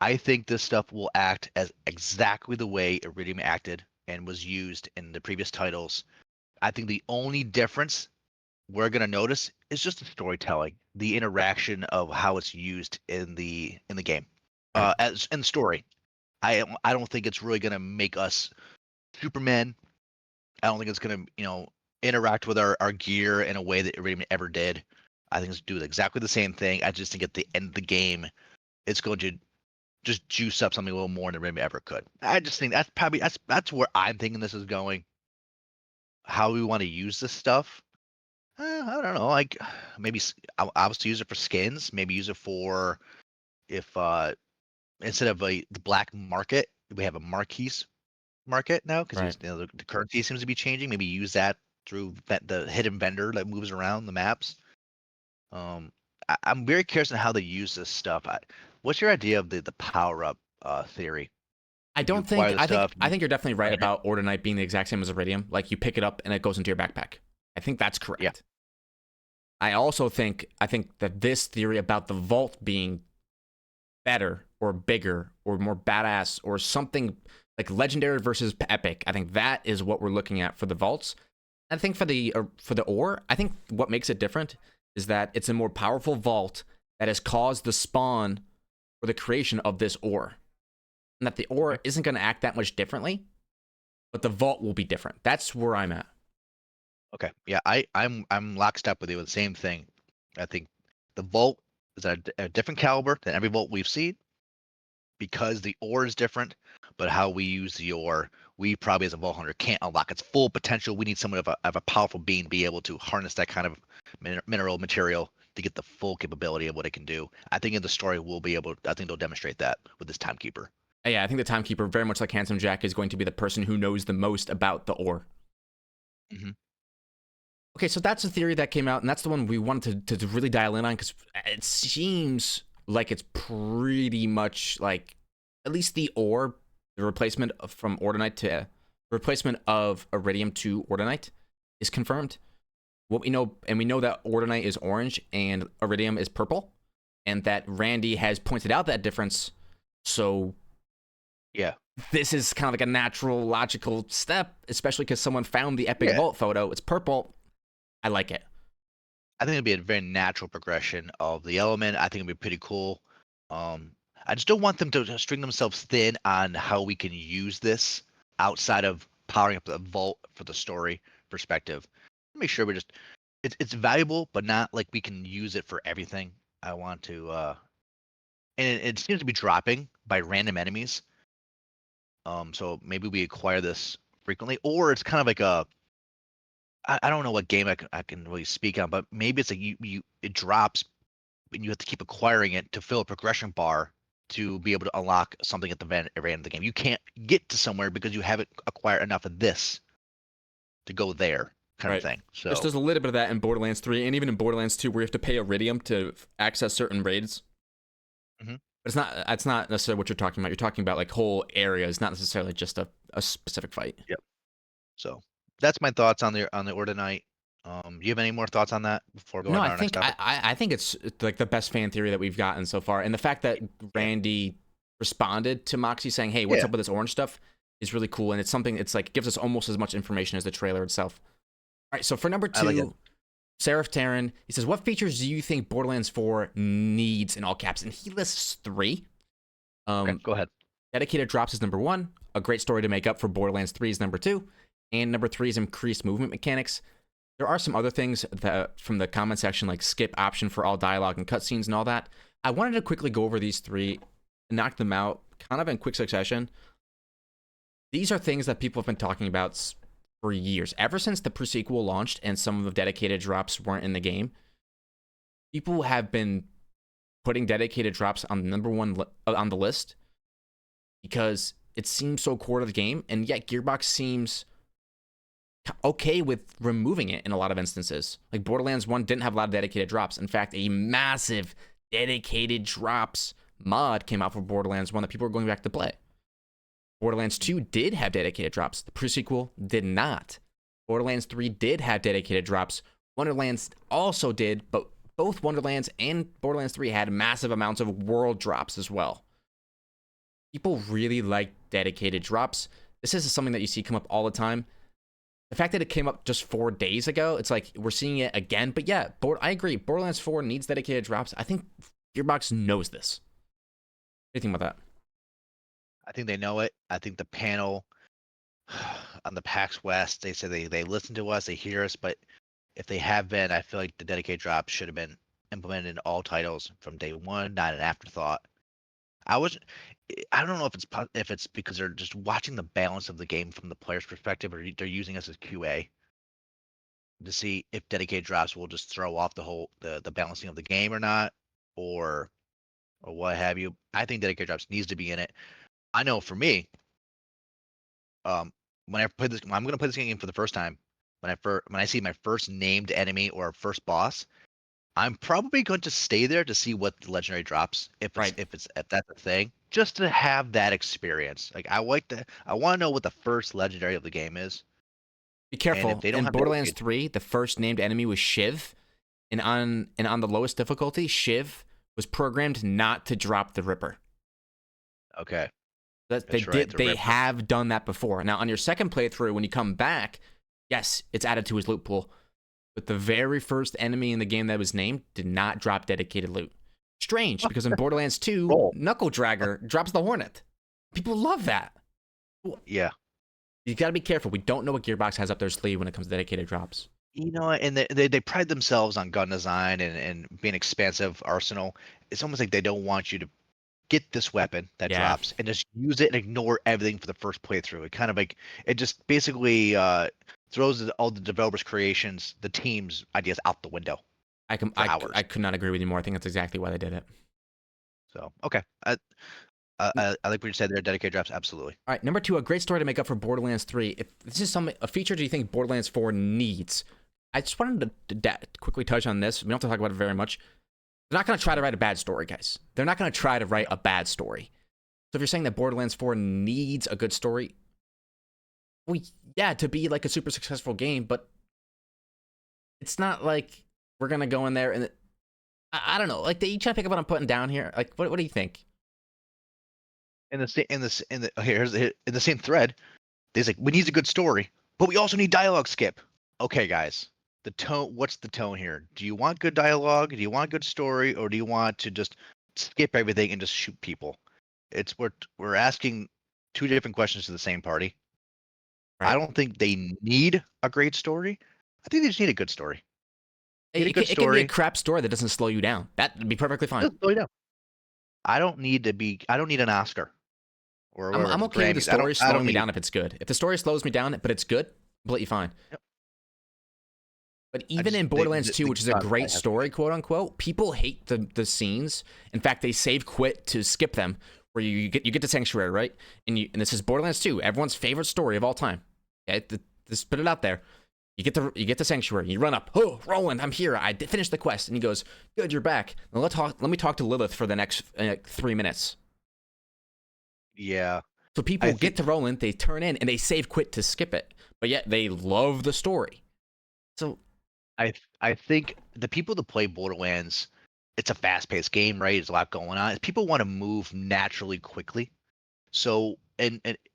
I think this stuff will act as exactly the way Iridium acted and was used in the previous titles. I think the only difference we're going to notice is just the storytelling, the interaction of how it's used in the game, Right. as in the story. I don't think it's really going to make us Superman. I don't think it's going to interact with our gear in a way that Iridium ever did. I think it's do exactly the same thing. I just think at the end of the game, it's going to just juice up something a little more than Iridium ever could. I just think that's where I'm thinking this is going. How we want to use this stuff. I don't know. Like maybe obviously use it for skins. Maybe use it for if instead of the black market, we have a marquise market now because Right. the currency seems to be changing. Maybe use that through the hidden vendor that moves around the maps. I'm very curious on how they use this stuff. What's your idea of the power up theory? I You don't acquire think the I think stuff. I think you're definitely right Okay. about Ordinite being the exact same as Iridium. Like you pick it up and it goes into your backpack. I think that's Yeah. correct. I think that this theory about the vault being better or bigger or more badass or something like legendary versus epic, I think that is what we're looking at for the vaults. I think for the ore, I think what makes it different is that it's a more powerful vault that has caused the spawn or the creation of this ore. And that the ore Okay. isn't going to act that much differently, but the vault will be different. That's where I'm at. Okay. Yeah. I'm lockstep with you with the same thing. I think the vault is a different caliber than every vault we've seen because the ore is different, but how we use the ore, we probably as a vault hunter can't unlock its full potential. We need someone of a powerful being to be able to harness that kind of mineral material to get the full capability of what it can do. I think in the story we'll be able. I think they'll demonstrate that with this timekeeper. Yeah, I think the timekeeper, very much like Handsome Jack, is going to be the person who knows the most about the ore. hmm Okay, so that's a theory that came out, and that's the one we wanted to really dial in on because it seems like it's pretty much like at least the ore, the replacement from Ordinite to replacement of Iridium to Ordinite is confirmed. What we know, and we know that Ordinite is orange and Iridium is purple, and that Randy has pointed out that difference. So Yeah. this is kind of like a natural, logical step, especially because someone found the epic Yeah. vault photo. It's purple. I like it. I think it'd be a very natural progression of the element. I think it'd be pretty cool. Um, I just don't want them to string themselves thin on how we can use this outside of powering up the vault for the story perspective. Make sure we just it's valuable, but not like we can use it for everything. I want to, and it seems to be dropping by random enemies. So maybe we acquire this frequently, or it's kind of like I don't know what game I can really speak on, but maybe it's like it drops and you have to keep acquiring it to fill a progression bar to be able to unlock something at the very end of the game. You can't get to somewhere because you haven't acquired enough of this to go there, kind of Right. thing. There's a little bit of that in Borderlands 3 and even in Borderlands 2 where you have to pay Iridium to access certain raids. Mhm. But it's not necessarily what you're talking about. You're talking about like whole areas, not necessarily just a specific fight. Yep. So that's my thoughts on the Order Knight. Do you have any more thoughts on that before No, going to our next topic? I think it's like the best fan theory that we've gotten so far, and the fact that Yeah. Randy responded to Moxie saying, "Hey, what's Yeah. up with this orange stuff?" is really cool, and it's something. It's like gives us almost as much information as the trailer itself. All right, so for number I like it. two, Seraph Terran, he says, "What features do you think Borderlands 4 needs?" in all caps, and he lists three. Okay, Um, go ahead. Dedicated drops is number one. A great story to make up for Borderlands 3 is number two, and number three is increased movement mechanics. There are some other things that from the comment section, like skip option for all dialogue and cutscenes and all that. I wanted to quickly go over these three and knock them out kind of in quick succession. These are things that people have been talking about for years. Ever since the pre-sequel launched and some of the dedicated drops weren't in the game, people have been putting dedicated drops on the number one on the list because it seems so core to the game, and yet Gearbox seems okay with removing it in a lot of instances. Like Borderlands 1 didn't have a lot of dedicated drops. In fact, a massive dedicated drops mod came out for Borderlands 1 that people are going back to play. Borderlands 2 did have dedicated drops. The pre-sequel did not. Borderlands 3 did have dedicated drops. Wonderlands also did, but both Wonderlands and Borderlands 3 had massive amounts of world drops as well. People really like dedicated drops. This is something that you see come up all the time. The fact that it came up just 4 days ago, it's like we're seeing it again. But yeah, I agree. Borderlands 4 needs dedicated drops. I think Gearbox knows this. What do you think about that? I think they know it. I think the panel on the PAX West, they said they listen to us, they hear us, but if they have been, I feel like the dedicated drop should have been implemented in all titles from day one, not an afterthought. I was, I don't know if it's because they're just watching the balance of the game from the player's perspective, or they're using us as QA to see if dedicated drops will just throw off the balancing of the game or not, or what have you. I think dedicated drops needs to be in it. I know for me, um, when I'm gonna play this game for the first time. When I see my first named enemy or first boss, I'm probably going to stay there to see what the legendary drops, Right. if that's a thing, just to have that experience. Like I want to know what the first legendary of the game is, Be and if careful. they don't In have Borderlands dedicated, 3, the first named enemy was Shiv, and on the lowest difficulty, Shiv was programmed not to drop the Ripper. okay, That that's right, the they Ripper. have done that before. Now on your second playthrough, when you come back, yes, it's added to his loot pool. But the very first enemy in the game that was named did not drop dedicated loot. Strange, because in Borderlands 2, Roll. Knuckle Dragger drops the Hornet. People love that. Yeah, You gotta be careful. We don't know what Gearbox has up their sleeve when it comes to dedicated drops. and they pride themselves on gun design and being expansive arsenal. It's almost like they don't want you to get this weapon that Yeah, drops and just use it and ignore everything for the first playthrough. It kind of like it just basically throws all the developers' creations, the team's ideas out the window for I hours. could not agree with you more. I think that's exactly why they did it. So okay, I like what you said there. Dedicated drops, absolutely. All right, number two, a great story to make up for Borderlands 3. If this is a feature do you think Borderlands 4 needs? I just wanted to quickly touch on this. We don't have to talk about it very much. They're not going to try to write a bad story, guys. They're not going to try to write a bad story. So if you're saying that Borderlands 4 needs a good story, well, yeah, to be like a super successful game, but it's not like we're going to go in there and I don't know. Like, they each try to pick up what I'm putting down here. Like, what do you think? In the same in the in the same thread, there's like we need a good story, but we also need dialogue skip. Okay, guys, the tone. What's the tone here? Do you want good dialogue? Do you want good story, or do you want to just skip everything and just shoot people? It's we're asking two different questions to the same party. I Right. don't think they need a great story. I think they just need a good story. Get a good It can be a story. crap story that doesn't slow you down. That would be perfectly fine. Just slow you down. I don't need an Oscar or whatever I'm the okay with the Grammys. story I slowing don't me need. down if it's good. If the story slows me down, but it's good, completely fine. Yep. But even in Borderlands 2, which is a great story, quote unquote, people hate the scenes. In fact, they save quit to skip them, where you get to Sanctuary, right? And this is Borderlands 2, everyone's favorite story of all time. Okay, just put it out there. You get to Sanctuary. You run up. Oh, Roland, I'm here. I finished the quest. And he goes, "Good, you're back. Now let me talk to Lilith for the next 3 minutes." Yeah. So people get to Roland, they turn in, and they save quit to skip it. But yet they love the story. So I think the people that play Borderlands, it's a fast-paced game, right? There's a lot going on. People want to move naturally quickly. So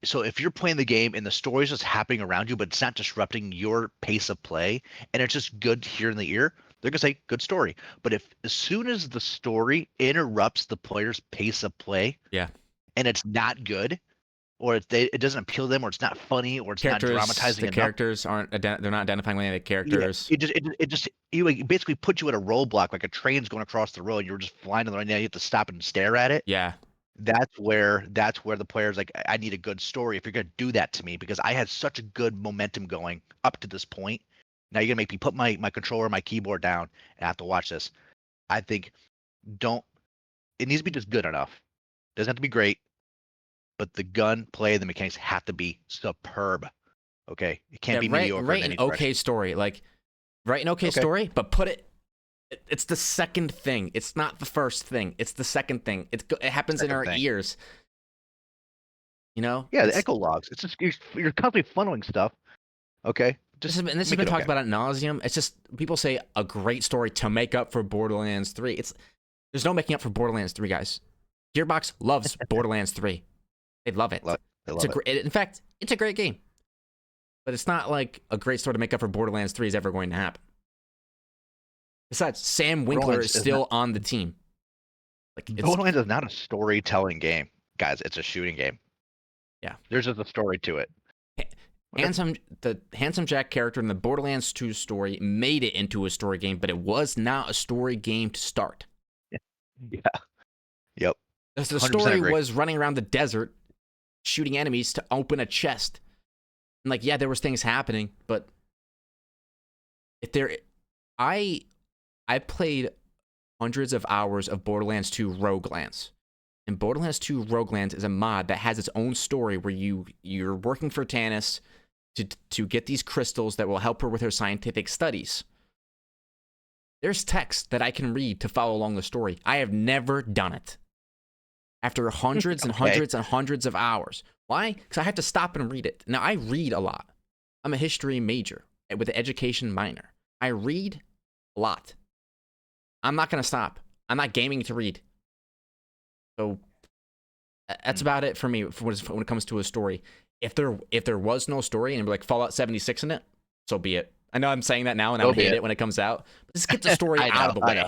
so if you're playing the game and the story's just happening around you, but it's not disrupting your pace of play, and it's just good to hear in the ear, they're gonna say good story. But if as soon as the story interrupts the player's pace of play, yeah, and it's not good, or it doesn't appeal to them, or it's not funny, or it's not dramatizing enough. Characters aren't they're not identifying any of the characters. Yeah, it just you basically put you at a roadblock, like a train's going across the road, and you're just flying on the right now. You have to stop and stare at it. Yeah. That's where the player's like, I need a good story if you're gonna do that to me, because I had such a good momentum going up to this point. Now you're gonna make me put my controller, my keyboard down, and I have to watch this. I think don't it needs to be just good enough. Doesn't have to be great, but the gun play, the mechanics have to be superb. Okay, it can't be mediocre Write in an any okay direction. story. Like, write an okay story, but put it's the second thing. It's not the first thing. It's the second thing. It happens in our ears. You know? Yeah, the echo logs. It's just you're constantly funneling stuff. Okay, this has been talked about ad nauseum. It's just people say a great story to make up for Borderlands 3. There's no making up for Borderlands 3, guys. Gearbox loves Borderlands 3. They love it. In fact, it's a great game. But it's not like a great story to make up for Borderlands 3 is ever going to happen. Besides, Sam Winkler is still on the team. Borderlands is not a storytelling game, guys. It's a shooting game. Yeah, there's just a story to it. The Handsome Jack character in the Borderlands 2 story made it into a story game, but it was not a story game to start. Yeah. Yep. The story was running around the desert, shooting enemies to open a chest. And like, yeah, there was things happening, but I played hundreds of hours of Borderlands 2 Roguelands. And Borderlands 2 Roguelands is a mod that has its own story where you're working for Tannis to get these crystals that will help her with her scientific studies. There's text that I can read to follow along the story. I have never done it. After hundreds and hundreds and hundreds of hours. Why? Because I have to stop and read it. Now, I read a lot. I'm a history major with an education minor. I read a lot. I'm not going to stop. I'm not gaming to read. So that's about it for me when it comes to a story. If there was no story and like Fallout 76 in it, so be it. I know I'm saying that now and I'll hate it when it comes out. But just get the story out of the way.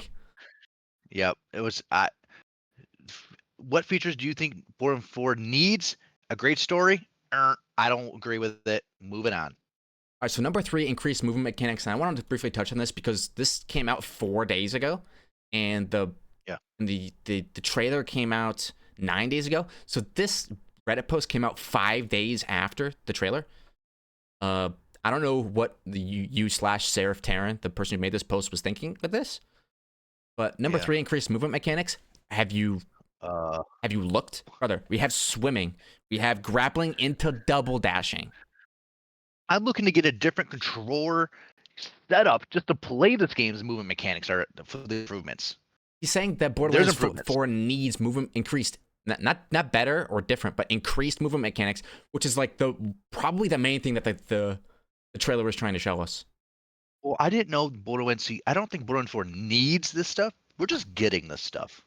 Yep. It was. What features do you think Borderlands 4 needs? A great story? I don't agree with it. Moving on. All right, so number 3, increased movement mechanics. And I wanted to briefly touch on this because this came out 4 days ago, and the trailer came out 9 days ago. So this Reddit post came out 5 days after the trailer. I don't know what the you/Seraph Terran, the person who made this post, was thinking with this. But number 3, increased movement mechanics. Have you looked? Brother, we have swimming. We have grappling into double dashing. I'm looking to get a different controller setup just to play this game's movement mechanics are for the improvements. He's saying that Borderlands 4 needs movement increased, not better or different, but increased movement mechanics, which is like probably the main thing that the trailer was trying to show us. Well, I didn't know Borderlands. I don't think Borderlands 4 needs this stuff. We're just getting this stuff.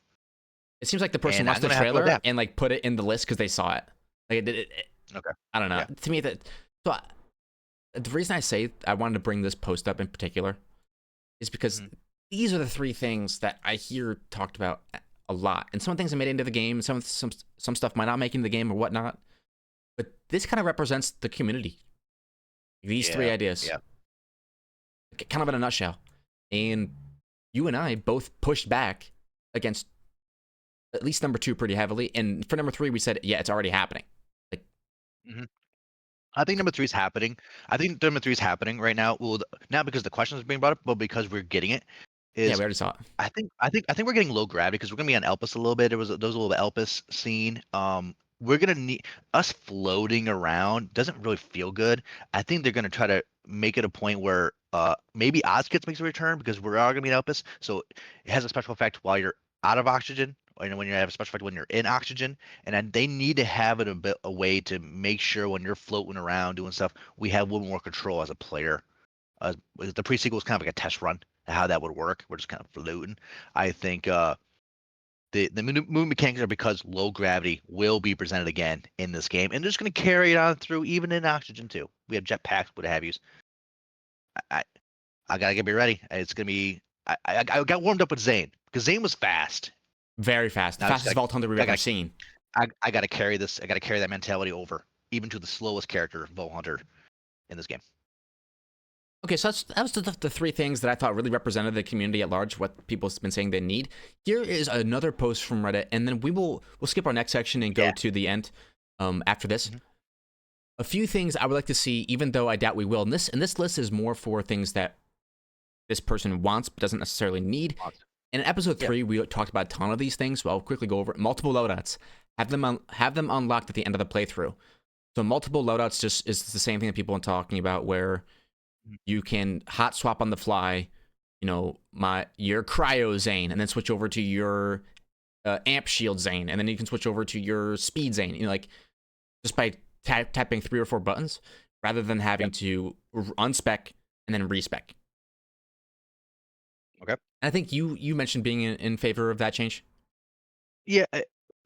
It seems like the person watched the trailer and like put it in the list because they saw it. Like okay. I don't know. Yeah. To me, the reason I say I wanted to bring this post up in particular is because these are the 3 things that I hear talked about a lot. And some things are made into the game, some stuff might not make into the game or whatnot. But this kind of represents the community. These 3 ideas. Yeah. Kind of in a nutshell. and you and I both pushed back against at least number 2 pretty heavily. And for number 3, we said, yeah, it's already happening. Like, hmm I think number three is happening. I think number three is happening right now. Well, not because the question is being brought up, but because we're getting it. yeah, Is we already saw it. I think we're getting low gravity because we're gonna be on Elpis a little bit. There was a little bit Elpis scene. We're gonna need us floating around. Doesn't really feel good. I think they're gonna try to make it a point where maybe Ozkits makes a return because we're all gonna be in Elpis. So it has a special effect while you're out of oxygen, or when you have a special effect when you're in oxygen. And then they need to have it a way to make sure when you're floating around doing stuff, we have a little more control as a player. The pre-sequel is kind of like a test run to how that would work. We're just kind of floating. I think the movement mechanics are because low gravity will be presented again in this game, and they're just going to carry it on through even in oxygen too. We have jetpacks, what have yous. I I gotta get me ready. It's gonna be. I got warmed up with Zane because Zane was fast. Very fast. The Now I just fastest got Vault Hunter we've I ever got seen. I got to carry this. I got to carry that mentality over even to the slowest character, Vault Hunter, in this game. Okay, so that was the 3 things that I thought really represented the community at large, what people have been saying they need. Here is another post from Reddit, and then we'll skip our next section and go Yeah. to the end after this. Mhm. A few things I would like to see, even though I doubt we will. And this list is more for things that this person wants but doesn't necessarily need. In episode Yeah. 3, we talked about a ton of these things, so I'll quickly go over it. Multiple loadouts. Have them unlocked at the end of the playthrough. So multiple loadouts just is the same thing that people are talking about, where Mhm. you can hot swap on the fly, your cryo Zane, and then switch over to your amp shield Zane, and then you can switch over to your speed Zane. Like just by tapping 3 or 4 buttons, rather than having Yep. to unspec and then respec. Okay. I think you mentioned being in favor of that change. Yeah,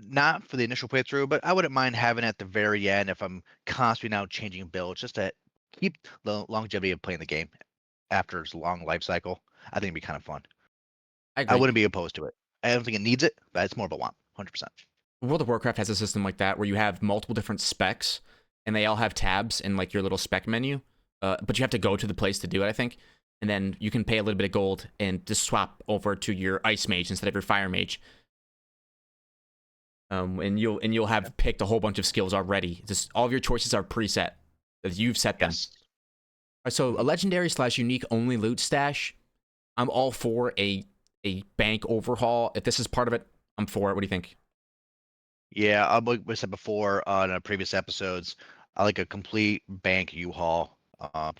not for the initial playthrough, but I wouldn't mind having it at the very end if I'm constantly now changing builds, just to keep the longevity of playing the game after its long life cycle. I think it'd be kind of fun. I I agree. wouldn't be opposed to it. I don't think it needs it, but it's more of a want, 100%. World of Warcraft has a system like that where you have multiple different specs and they all have tabs in like your little spec menu. But you have to go to the place to do it, I think. And then you can pay a little bit of gold and just swap over to your ice mage instead of your fire mage. And you'll have picked a whole bunch of skills already. Just all of your choices are preset. As you've set them. Yes. So a legendary / unique only loot stash. I'm all for a bank overhaul. If this is part of it, I'm for it. What do you think? Yeah, like I said before on previous episodes, I like a complete bank U-Haul. I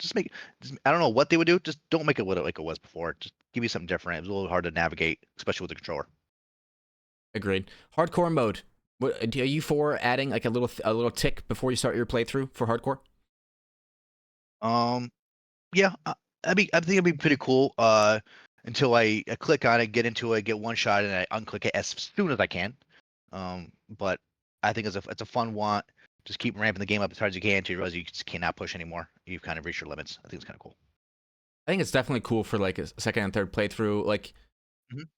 don't know what they would do. Just don't make it what like it was before. Just give me something different. It was a little hard to navigate, especially with the controller. Agreed. Hardcore mode. What are you for adding like a little tick before you start your playthrough for hardcore? Um, yeah, I think it'd be pretty cool. Until I click on it, get into it, get one shot, and I unclick it as soon as I can. But I think it's a fun want. Just keep ramping the game up as hard as you can until you realize you just cannot push anymore. You've kind of reached your limits. I think it's kind of cool. I think it's definitely cool for like a second and third playthrough. Like Mhm.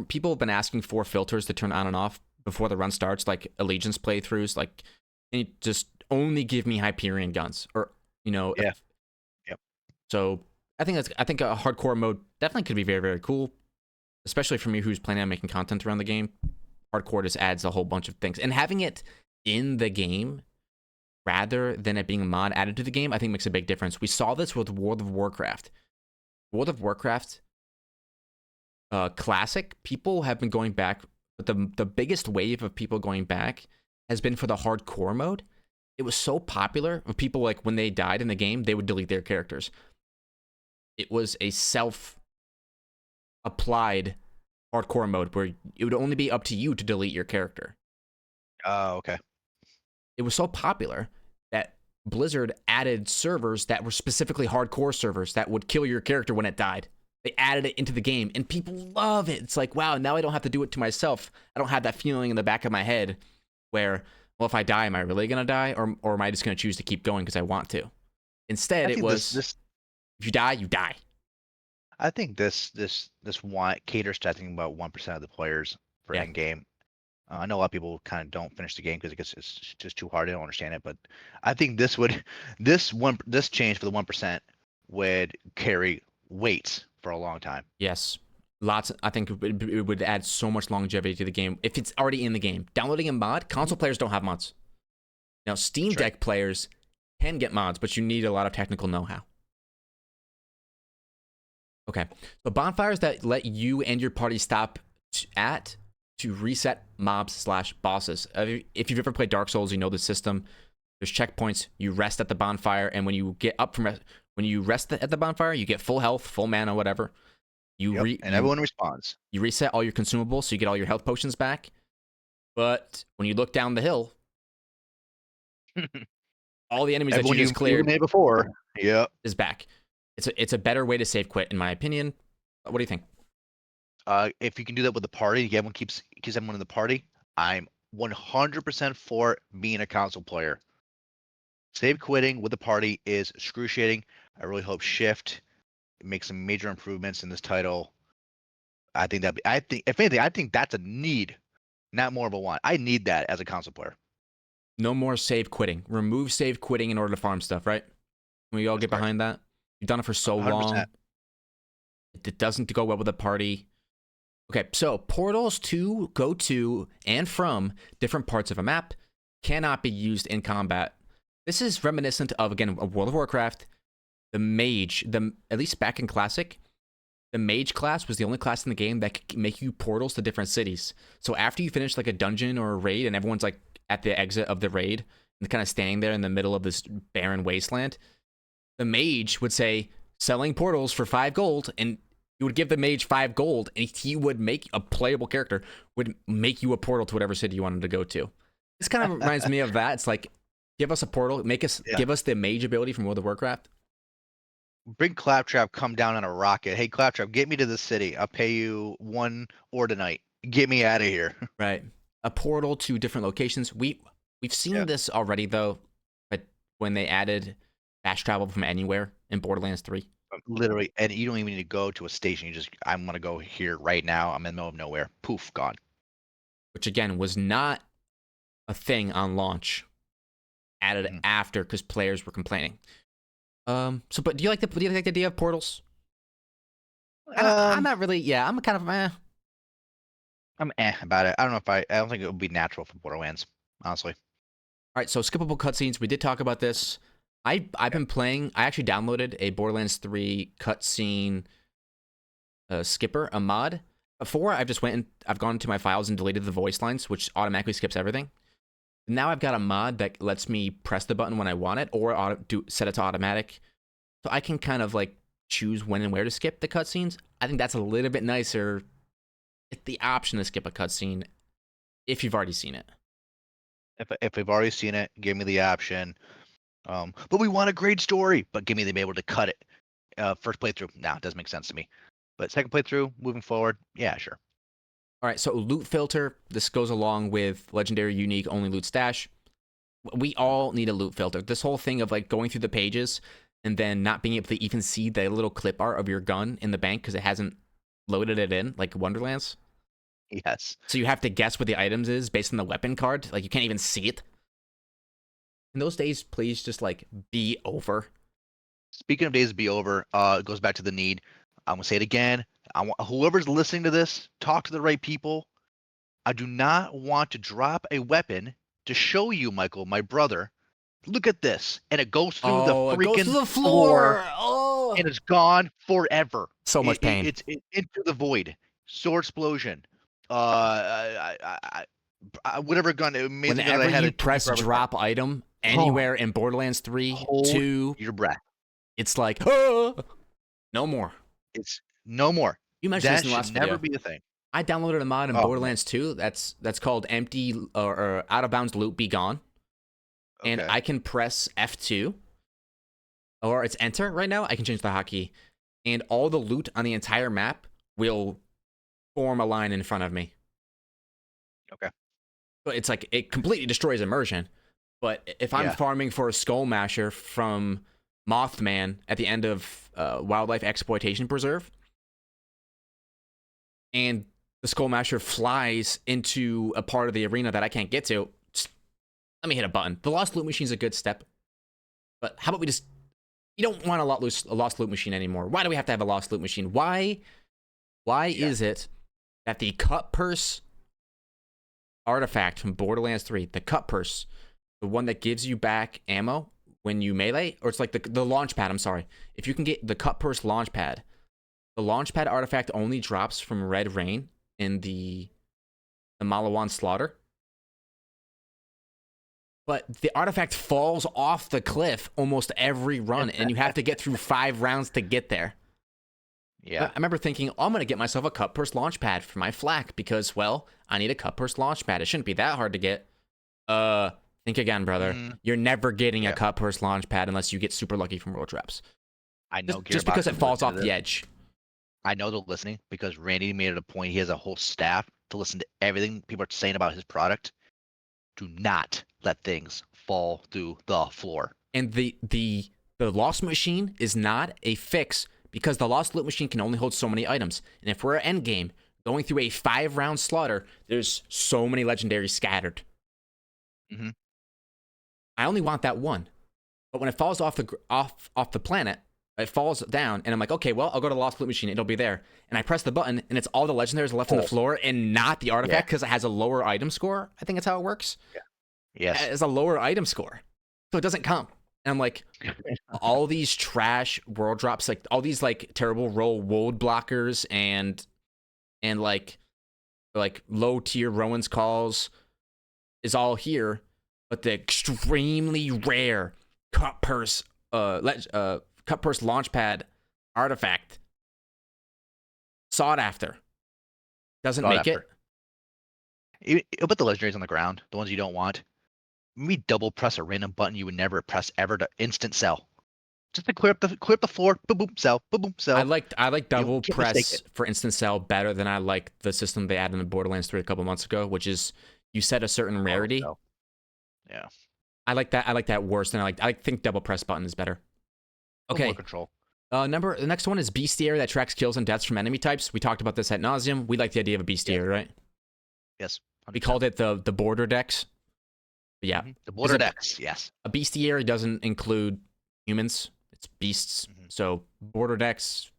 people have been asking for filters to turn on and off before the run starts, like allegiance playthroughs. Like, and just only give me Hyperion guns, or Yeah. Yep. so I think a hardcore mode definitely could be very, very cool, especially for me who's planning on making content around the game. Hardcore just adds a whole bunch of things, and having it in the game rather than it being a mod added to the game, I think makes a big difference. We saw this with World of Warcraft. World of Warcraft Classic, people have been going back, but the biggest wave of people going back has been for the hardcore mode. It was so popular with people, like when they died in the game, they would delete their characters. It was a self-applied hardcore mode where it would only be up to you to delete your character. Oh, okay. It was so popular that Blizzard added servers that were specifically hardcore servers that would kill your character when it died. They added it into the game, and people love it. It's like, wow, now I don't have to do it to myself. I don't have that feeling in the back of my head where, well, if I die, am I really going to die? Or am I just going to choose to keep going because I want to? Instead, I it think was, if you die, you die. I think this want caters to I think about 1% of the players for Yeah. end game. I know a lot of people kind of don't finish the game because it's just too hard. They don't understand it, but I think this change for the 1% would carry weight for a long time. Yes. Lots. I think it would add so much longevity to the game if it's already in the game. Downloading a mod, console players don't have mods. Now, Steam Deck players can get mods, but you need a lot of technical know-how. Okay. So bonfires that let you and your party stop to reset mobs/bosses. If you've ever played Dark Souls, you know the system. There's checkpoints. You rest at the bonfire, and when you get up from when you rest at the bonfire, you get full health, full mana, whatever. And everyone responds. You reset all your consumables, so you get all your health potions back. But when you look down the hill, all the enemies that you just cleared before, is back. It's a better way to save quit, in my opinion. What do you think? If you can do that with the party, everyone keeps everyone in the party. I'm 100% for being a console player. Save quitting with the party is excruciating. I really hope Shift makes some major improvements in this title. I think if anything, I think that's a need, not more of a want. I need that as a console player. No more save quitting. Remove save quitting in order to farm stuff, right? Can we all get behind that? You've done it for so 100%. Long. It doesn't go well with the party. Okay, so portals to, go to, and from different parts of a map cannot be used in combat. This is reminiscent of, again, World of Warcraft. The mage, at least back in Classic, the mage class was the only class in the game that could make you portals to different cities. So after you finish like a dungeon or a raid and everyone's like at the exit of the raid and kind of standing there in the middle of this barren wasteland, the mage would say, selling portals for 5 gold, and you would give the mage 5 gold, and he would make a playable character, would make you a portal to whatever city you wanted to go to. This kind of reminds me of that. It's like, give us a portal, give us the mage ability from World of Warcraft. Bring Claptrap, come down on a rocket. Hey, Claptrap, get me to the city. I'll pay you 1 ordinite. Get me out of here. Right. A portal to different locations. We've seen this already, though, but when they added fast travel from anywhere in Borderlands 3. Literally, and you don't even need to go to a station. I'm going to go here right now. I'm in the middle of nowhere. Poof, gone. Which, again, was not a thing on launch. Added after because players were complaining. But do you like the idea of portals? I'm not really. Yeah, I'm kind of I'm about it. I don't know if I don't think it would be natural for Borderlands, honestly. All right, so skippable cutscenes. We did talk about this. I've been playing. I actually downloaded a Borderlands 3 cutscene skipper, a mod. Before I've gone into my files and deleted the voice lines, which automatically skips everything. Now I've got a mod that lets me press the button when I want it, or set it to automatic, so I can kind of like choose when and where to skip the cutscenes. I think that's a little bit nicer. It's the option to skip a cutscene if you've already seen it. If we've already seen it, give me the option. But we want a great story, but give me the able to cut it. First playthrough, nah, it doesn't make sense to me. But second playthrough, moving forward, yeah, sure. All right, so loot filter. This goes along with legendary, unique, only loot stash. We all need a loot filter. This whole thing of like going through the pages and then not being able to even see the little clip art of your gun in the bank because it hasn't loaded it in, like Wonderlands. Yes. So you have to guess what the items is based on the weapon card. Like you can't even see it. In those days, please just like be over. Speaking of days to be over, it goes back to the need. I'm gonna say it again. I want whoever's listening to this, talk to the right people. I do not want to drop a weapon to show you, Michael, my brother. Look at this, and it goes through the freaking floor. Oh, and it's gone forever. So much pain. It's into the void. Sword explosion. Whatever gun. Whenever you press drop item anywhere in Borderlands 3, hold 2, your breath. It's like, oh, no more. It's no more. You mentioned this in the last video. Never be a thing. I downloaded a mod in Borderlands 2 that's called empty or out of bounds loot be gone. Okay. And I can press F2 or it's enter right now. I can change the hotkey and all the loot on the entire map will form a line in front of me. Okay. So it's like it completely destroys immersion. But if I'm farming for a Skull Masher from Mothman at the end of Wildlife Exploitation Preserve, and the Skull Masher flies into a part of the arena that I can't get to, just let me hit a button. The Lost Loot Machine's a good step. But how about we just You don't want a lost loot machine anymore. Why do we have to have a lost loot machine? Why is it that the cut purse artifact from Borderlands 3, the cut purse, the one that gives you back ammo when you melee, or it's like the launch pad, I'm sorry. If you can get the cut purse launch pad, the launch pad artifact only drops from Red Rain in the Malawan Slaughter. But the artifact falls off the cliff almost every run, and you have to get through 5 rounds to get there. Yeah. I remember thinking, oh, I'm going to get myself a cut purse launch pad for my flak because, well, I need a cut purse launch pad. It shouldn't be that hard to get. Think again, brother. You're never getting a cut purse launch pad unless you get super lucky from roll traps. I know. Just because it falls off the edge. I know they're listening because Randy made it a point. He has a whole staff to listen to everything people are saying about his product. Do not let things fall through the floor. And the lost machine is not a fix because the lost loot machine can only hold so many items. And if we're at endgame, going through a 5-round slaughter, there's so many legendaries scattered. I only want that one. But when it falls off the planet, it falls down, and I'm like, okay, well, I'll go to the lost loot machine. It'll be there. And I press the button, and it's all the legendaries left on the floor and not the artifact because it has a lower item score. I think that's how it works. Yeah. Yes. It has a lower item score. So it doesn't come. And I'm like, all these trash world drops, like all these like terrible roll wold blockers and like low tier Rowan's calls is all here, but the extremely rare cut purse launchpad artifact sought after doesn't make it. You'll put the legendaries on the ground, the ones you don't want. Maybe double press a random button you would never press ever to instant sell. Just to clear up the floor, boom boom sell, boom boom sell. I like double press for instant sell better than I like the system they added in Borderlands 3 a couple months ago, which is you set a certain rarity. Yeah. I like that worse than I think double press button is better. Okay. More control. The next one is Bestiary that tracks kills and deaths from enemy types. We talked about this ad nauseum. We like the idea of a Bestiary, right? Yes. 100%. We called it the border decks. But yeah. The border decks, yes. A Bestiary doesn't include humans. It's beasts. So border decks.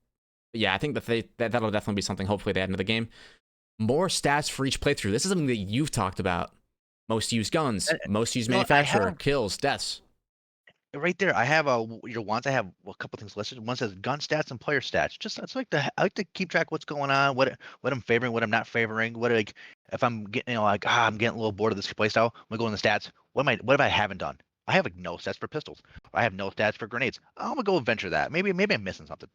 Yeah, I think that'll definitely be something hopefully they add into the game. More stats for each playthrough. This is something that you've talked about. Most used guns, most used manufacturer, kills, deaths. Right there, I have your wants. I have a couple things listed. One says gun stats and player stats. Just I like to keep track of what's going on, what I'm favoring, what I'm not favoring. What like if I'm getting I'm getting a little bored of this playstyle. I'm gonna go in the stats. What have I haven't done? I have no stats for pistols. I have no stats for grenades. I'm gonna go venture that. Maybe I'm missing something.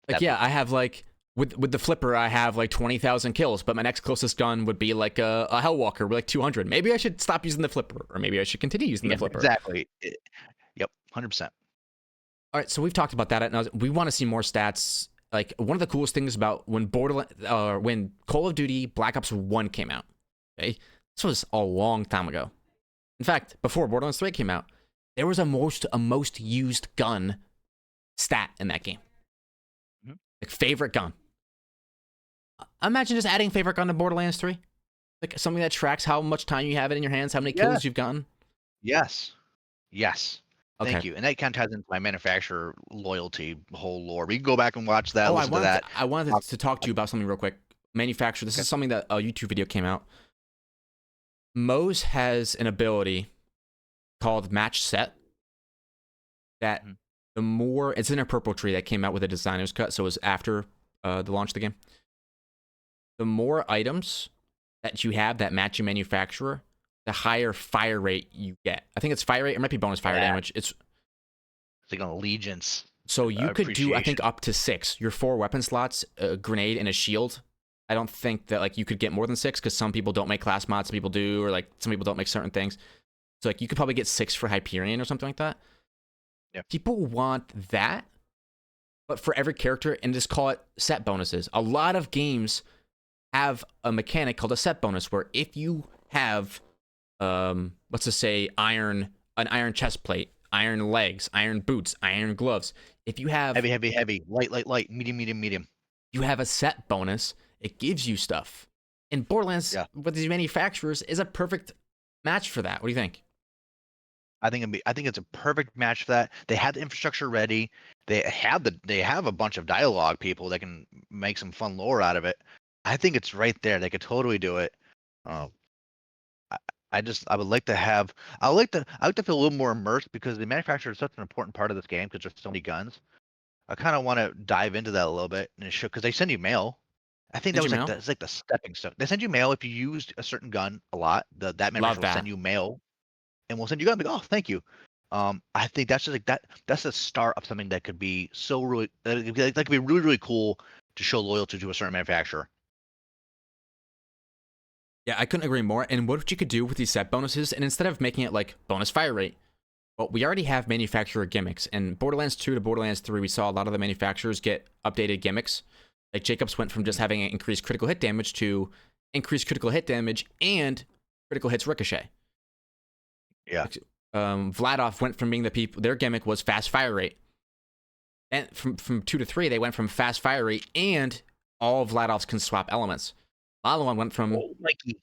I have like with the flipper, I have like 20,000 kills, but my next closest gun would be like a Hellwalker with like 200. Maybe I should stop using the flipper, or maybe I should continue using the flipper. Exactly. Yep, 100%. All right, so we've talked about that. We want to see more stats. Like one of the coolest things about when when Call of Duty Black Ops 1 came out. Okay, this was a long time ago. In fact, before Borderlands 3 came out, there was a most used gun stat in that game. Like favorite gun. Imagine just adding favorite gun to Borderlands 3. Like something that tracks how much time you have it in your hands, how many kills you've gotten. Yes. Okay. Thank you. And that kind of ties into my manufacturer loyalty whole lore. We can go back and watch that. I wanted to talk to you about something real quick. Manufacturer. This is something that a YouTube video came out. Moe's has an ability called Match Set that the more it's in a purple tree that came out with a designer's cut, so it was after the launch of the game. The more items that you have that match your manufacturer, the higher fire rate you get. I think it's fire rate. It might be bonus fire damage. It's like an allegiance. So you could do, I think, up to 6. Your 4 weapon slots, a grenade, and a shield. I don't think that like you could get more than 6 because some people don't make class mods, some people do, or like some people don't make certain things. So like you could probably get 6 for Hyperion or something like that. Yeah. People want that, but for every character, and just call it set bonuses. A lot of games have a mechanic called a set bonus where if you have let's just say an iron chest plate, iron legs, iron boots, iron gloves. If you have heavy, light, medium. You have a set bonus, it gives you stuff. And Borderlands with these manufacturers is a perfect match for that. What do you think? I think it's a perfect match for that. They have the infrastructure ready. They have a bunch of dialogue people that can make some fun lore out of it. I think it's right there. They could totally do it. Um, I, I would like to have I like to feel a little more immersed because the manufacturer is such an important part of this game because there's so many guns. I kind of want to dive into that a little bit and show because they send you mail. I think that Did you was mail? that's like the stepping stone. They send you mail if you used a certain gun a lot. That Love manufacturer will send that. you mail and we'll send you gun. Like, oh, thank you. I think that's just like that. That's the start of something that could be so really that could be really really cool to show loyalty to a certain manufacturer. Yeah, I couldn't agree more. And what you could do with these set bonuses, and instead of making it like bonus fire rate, well, we already have manufacturer gimmicks. And Borderlands 2 to Borderlands 3, we saw a lot of the manufacturers get updated gimmicks. Like Jacobs went from just having increased critical hit damage to increased critical hit damage and critical hits ricochet. Yeah. Vladov went from being their gimmick was fast fire rate. And from 2 to 3, they went from fast fire rate and all Vladovs can swap elements. Lalawan went from Oh, Mikey,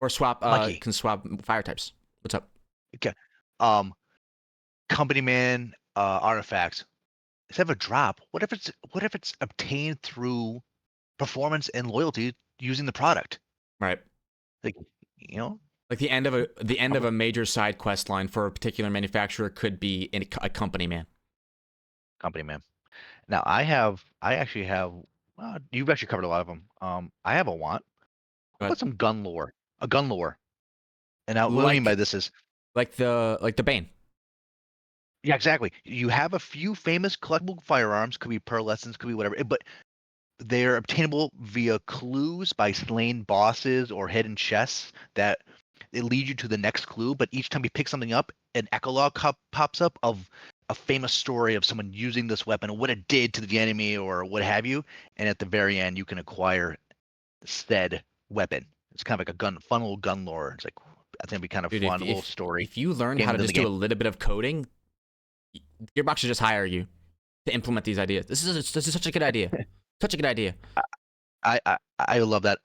or swap Mikey. can swap fire types. What's up? Okay. Um, Company man artifacts. Instead of a drop, what if it's obtained through performance and loyalty using the product? Right. Like, you know, Like the end of a major side quest line for a particular manufacturer could be in a company man. company man. Now I actually have. You've actually covered a lot of them. I have a want. What But about some gun lore? A gun lore. And now, what I mean by like this is, the Bane. yeah, exactly. You have a few famous collectible firearms, could be pearlescents, could be whatever, but they're obtainable via clues by slain bosses or hidden chests that they lead you to the next clue. But each time you pick something up, an echolog pops up of a famous story of someone using this weapon, what it did to the enemy, or what have you. And at the very end, you can acquire said weapon. It's kind of like a fun little gun lore. It's like I think it'd be kind of Dude, fun, a little story if you learn game how to within the just do game. a little bit of coding, Gearbox should just hire you to implement these ideas. This is such a good idea. Such a good idea. I love that.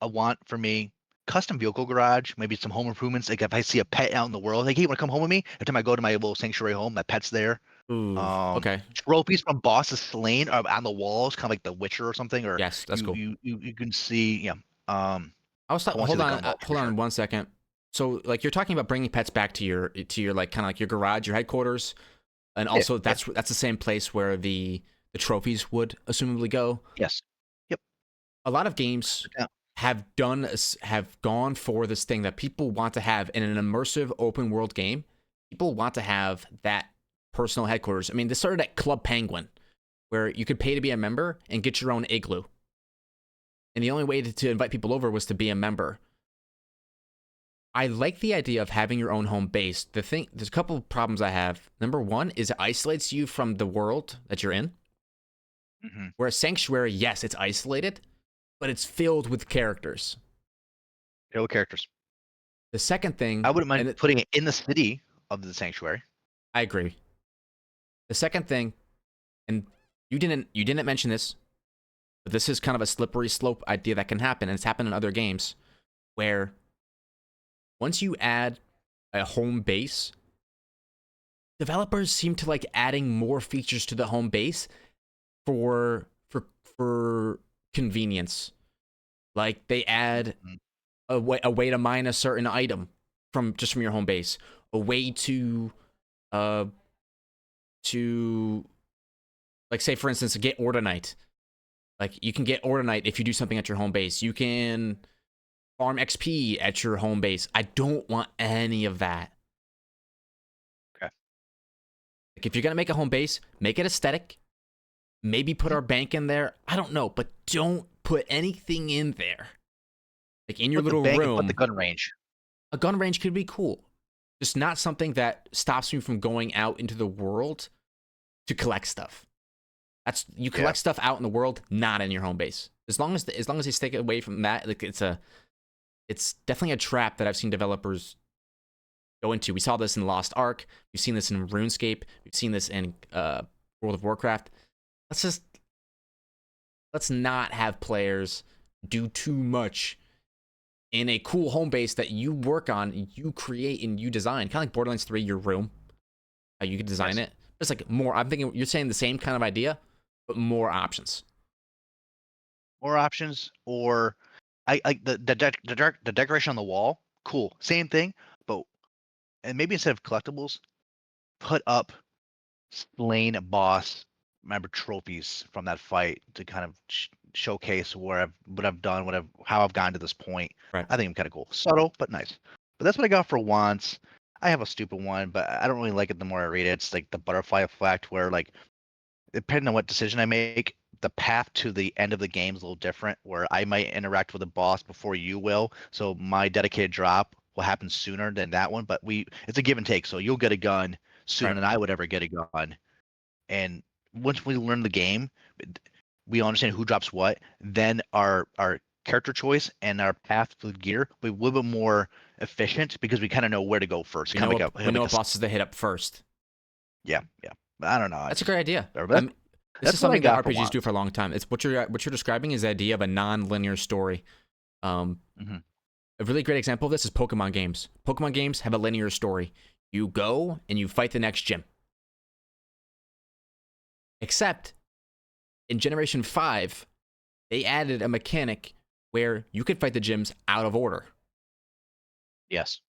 A want for me, custom vehicle garage, maybe some home improvements. Like if I see a pet out in the world, like hey, you want to come home with me? Every time I go to my little sanctuary home, that pet's there. Ooh, okay. Trophies from bosses slain are on the walls, kind of like The Witcher or something. Or Yes, that's cool. you can see, yeah. I was I want to see hold the on, gun lore for hold on sure. 1 second. So, like, you're talking about bringing pets back to your like kind of like your garage, your headquarters, and Yeah, also yeah, that's the same place where the trophies would assumably go. yes, yep. A lot of games Yeah, have gone for this thing that people want to have in an immersive open world game. People want to have that personal headquarters. I mean, this started at Club Penguin, where you could pay to be a member and get your own igloo. And the only way to invite people over was to be a member. I like the idea of having your own home base. There's a couple of problems I have. Number one is it isolates you from the world that you're in. mm-hmm. Whereas Sanctuary, yes, it's isolated, but it's filled with characters. Hero characters. The second thing, I wouldn't mind and putting it in the city of the sanctuary. I agree. The second thing, and you didn't mention this, but this is kind of a slippery slope idea that can happen, and it's happened in other games, where once you add a home base, developers seem to like adding more features to the home base for convenience. Like they add Mhm. a way to mine a certain item from your home base, a way uh to like say for instance get Ordinite. Like you can get Ordinite if you do something at your home base. You can farm XP at your home base. I don't want any of that. Okay. Like if you're gonna make a home base, make it aesthetic. Maybe put Mhm. our bank in there. I don't know, but don't put anything in there. Like in your Put the little bank and put the room, gun range. a gun range could be cool. Just not something that stops me from going out into the world to collect stuff. You Yeah. collect stuff out in the world, not in your home base. As long as they stay away from that, like it's definitely a trap that I've seen developers go into. We saw this in Lost Ark. We've seen this in RuneScape. We've seen this in World of Warcraft. Let's not have players do too much in a cool home base that you work on, you create, and you design. Kind of like Borderlands 3, your room, how you could design it. It's like more. I'm thinking you're saying the same kind of idea, but more options. More options, or I like the decoration on the wall. Cool, same thing, but and maybe instead of collectibles, put up slain boss member trophies from that fight to kind of showcase what I've done, how I've gotten to this point. Right. I think I'm kind of cool, subtle but nice. But that's what I got for once. I have a stupid one, but I don't really like it the more I read it. It's like the butterfly effect, where like depending on what decision I make, the path to the end of the game is a little different. Where I might interact with a boss before you will, so my dedicated drop will happen sooner than that one. But it's a give and take. So you'll get a gun sooner Right. than I would ever get a gun. And once we learn the game, we understand who drops what. Then our character choice and our path to the gear will be a little bit more efficient because we kind of know where to go first. We Kind know of what bosses to hit up first. yeah. But I don't know. That's a great idea. That's, This is what I something that got for RPGs once. do for a long time. It's what you're describing is the idea of a non-linear story. A really great example of this is Pokemon games. Pokemon games have a linear story. You go and you fight the next gym. Except in Generation 5, they added a mechanic where you could fight the gyms out of order. Yes.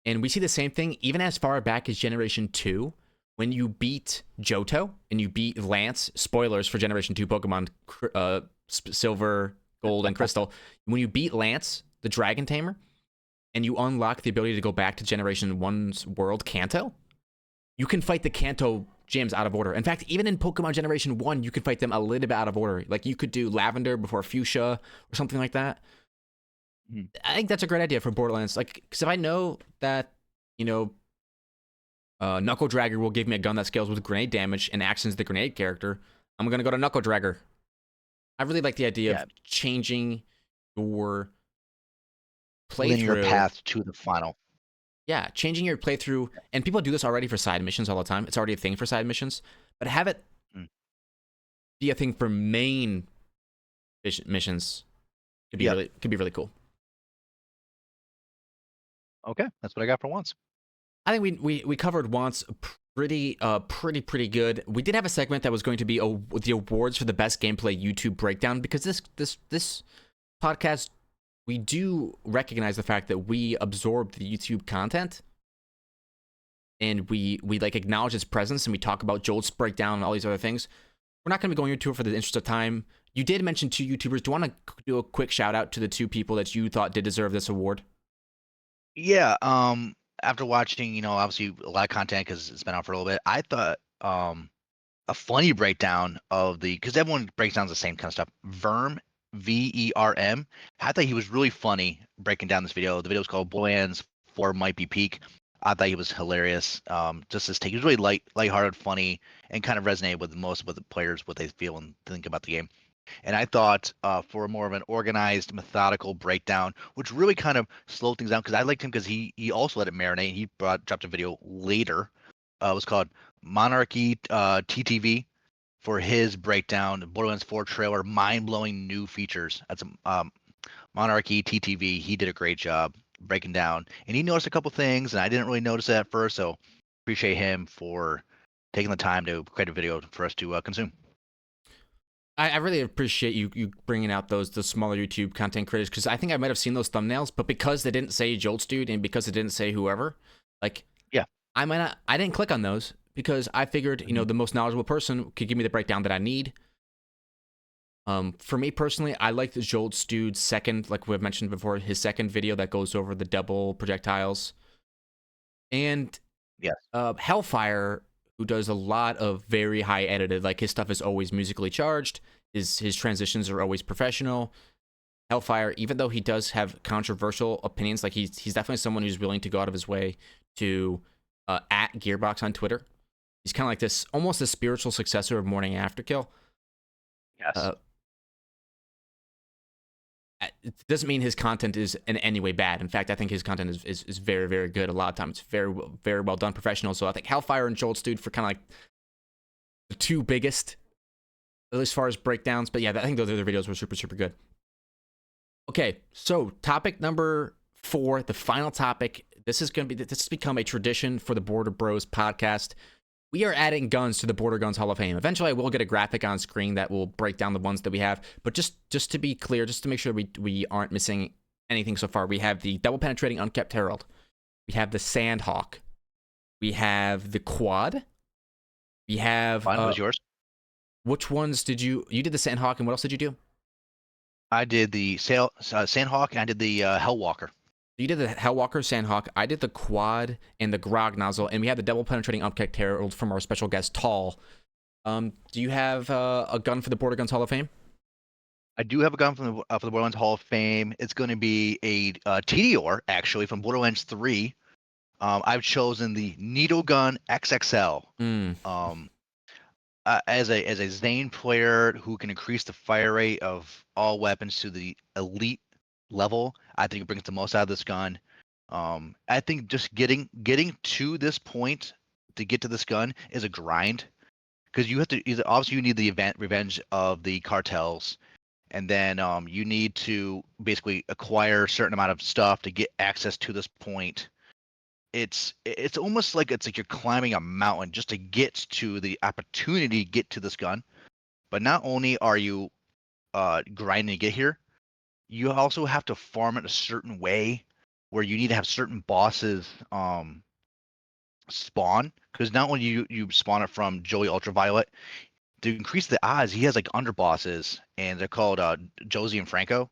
And we see the same thing even as far back as Generation 2. When you beat Johto and you beat Lance, spoilers for Generation 2 Pokemon, Silver, Gold, and Crystal. When you beat Lance, the Dragon Tamer, and you unlock the ability to go back to Generation 1's world, Kanto, you can fight the Kanto gyms out of order. In fact, even in Pokemon Generation 1, you could fight them a little bit out of order. Like you could do Lavender before Fuchsia or something like that. I think that's a great idea for Borderlands. Like, because if I know that, Knuckle Dragger will give me a gun that scales with grenade damage and acts as the grenade character, I'm going to go to Knuckle Dragger. I really like the idea of changing your playthrough. Linear path to the final. Yeah, changing your playthrough. And people do this already for side missions all the time. It's already a thing for side missions. But have it be a thing for main missions could be really cool. Okay, that's what I got for once. I think we covered once pretty good. We did have a segment that was going to be the awards for the best gameplay YouTube breakdown, because this podcast, we do recognize the fact that we absorb the YouTube content and we like acknowledge its presence, and we talk about Jolt's breakdown and all these other things. We're not going to be going into it for the interest of time. You did mention 2 YouTubers. Do you want to do a quick shout out to the 2 people that you thought did deserve this award? Yeah. After watching, obviously a lot of content because it's been out for a little bit, I thought a funny breakdown of because everyone breaks down the same kind of stuff. VERM. I thought he was really funny breaking down this video. The video was called Borderlands 4 Might Be Peak. I thought he was hilarious. Just his take. He was really lighthearted, funny, and kind of resonated with most of the players, what they feel and think about the game. And I thought for more of an organized, methodical breakdown, which really kind of slowed things down, because I liked him because he also let it marinate. He dropped a video later. It was called Monarchy TTV for his breakdown. Borderlands 4 trailer, mind-blowing new features. That's Monarchy TTV. He did a great job breaking down, and he noticed a couple things, and I didn't really notice it at first. So appreciate him for taking the time to create a video for us to consume. I really appreciate you bringing out the smaller YouTube content creators, because I think I might have seen those thumbnails, but because they didn't say Jolts Dude and because it didn't say whoever, I didn't click on those because I figured the most knowledgeable person could give me the breakdown that I need. For me personally, I like the Jolts Dude's second, like we've mentioned before, his second video that goes over the double projectiles, and Hellfire, who does a lot of very high edited, like his stuff is always musically charged. His transitions are always professional. Hellfire, even though he does have controversial opinions, like he's definitely someone who's willing to go out of his way to at Gearbox on Twitter. He's kind of like this, almost a spiritual successor of Morning After Kill. Yes. It doesn't mean his content is in any way bad. In fact, I think his content is very, very good. A lot of times, it's very, very well done, professional. So I think Hellfire and Jolts Dude for kind of like the 2 biggest, at least as far as breakdowns. But yeah, I think those other videos were super, super good. Okay, so topic number 4, the final topic. This has become a tradition for the Border Bros podcast. We are adding guns to the Border Guns Hall of Fame. Eventually, I will get a graphic on screen that will break down the ones that we have. But just to be clear, just to make sure we aren't missing anything so far, we have the double penetrating unkept herald. We have the Sandhawk. We have the quad. We have Fine, what was yours? which ones did you did the Sandhawk, and what else did you do? I did the Sandhawk, and I did the Hellwalker. You did the Hellwalker Sandhawk. I did the quad and the Grog nozzle, and we had the double penetrating unkept herald from our special guest Tall. Do you have a gun for the Border Guns Hall of Fame? I do have a gun from the for the Borderlands Hall of Fame. It's going to be a Tediore, actually, from Borderlands 3. I've chosen the Needle Gun XXL. Mm, As a Zane player who can increase the fire rate of all weapons to the elite level, I think it brings the most out of this gun. I think just getting to this point to get to this gun is a grind, because you have to obviously you need the revenge of the cartels, and then you need to basically acquire a certain amount of stuff to get access to this point. It's almost like it's like you're climbing a mountain just to get to the opportunity to get to this gun. But not only are you grinding to get here, you also have to farm it a certain way where you need to have certain bosses spawn, because not only you spawn it from Joey Ultraviolet, to increase the odds he has like underbosses, and they're called Josie and Franco.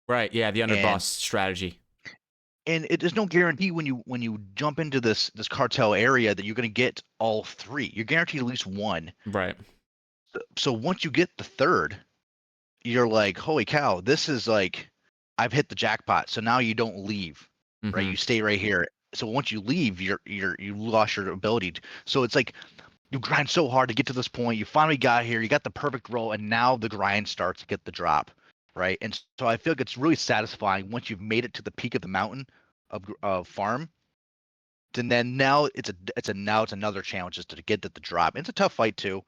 right, yeah, the and underboss strategy. there's no guarantee when you jump into this cartel area that you're going to get all three. You're guaranteed at least one. Right. So once you get the third, you're like, holy cow, this is like, I've hit the jackpot. So now you don't leave, right? Mm-hmm. You stay right here. So once you leave, you lost your ability. So it's like you grind so hard to get to this point. You finally got here. You got the perfect roll, and now the grind starts to get the drop, right? And so I feel like it's really satisfying once you've made it to the peak of the mountain of farm. And then now it's another challenge just to get to the drop. It's a tough fight too.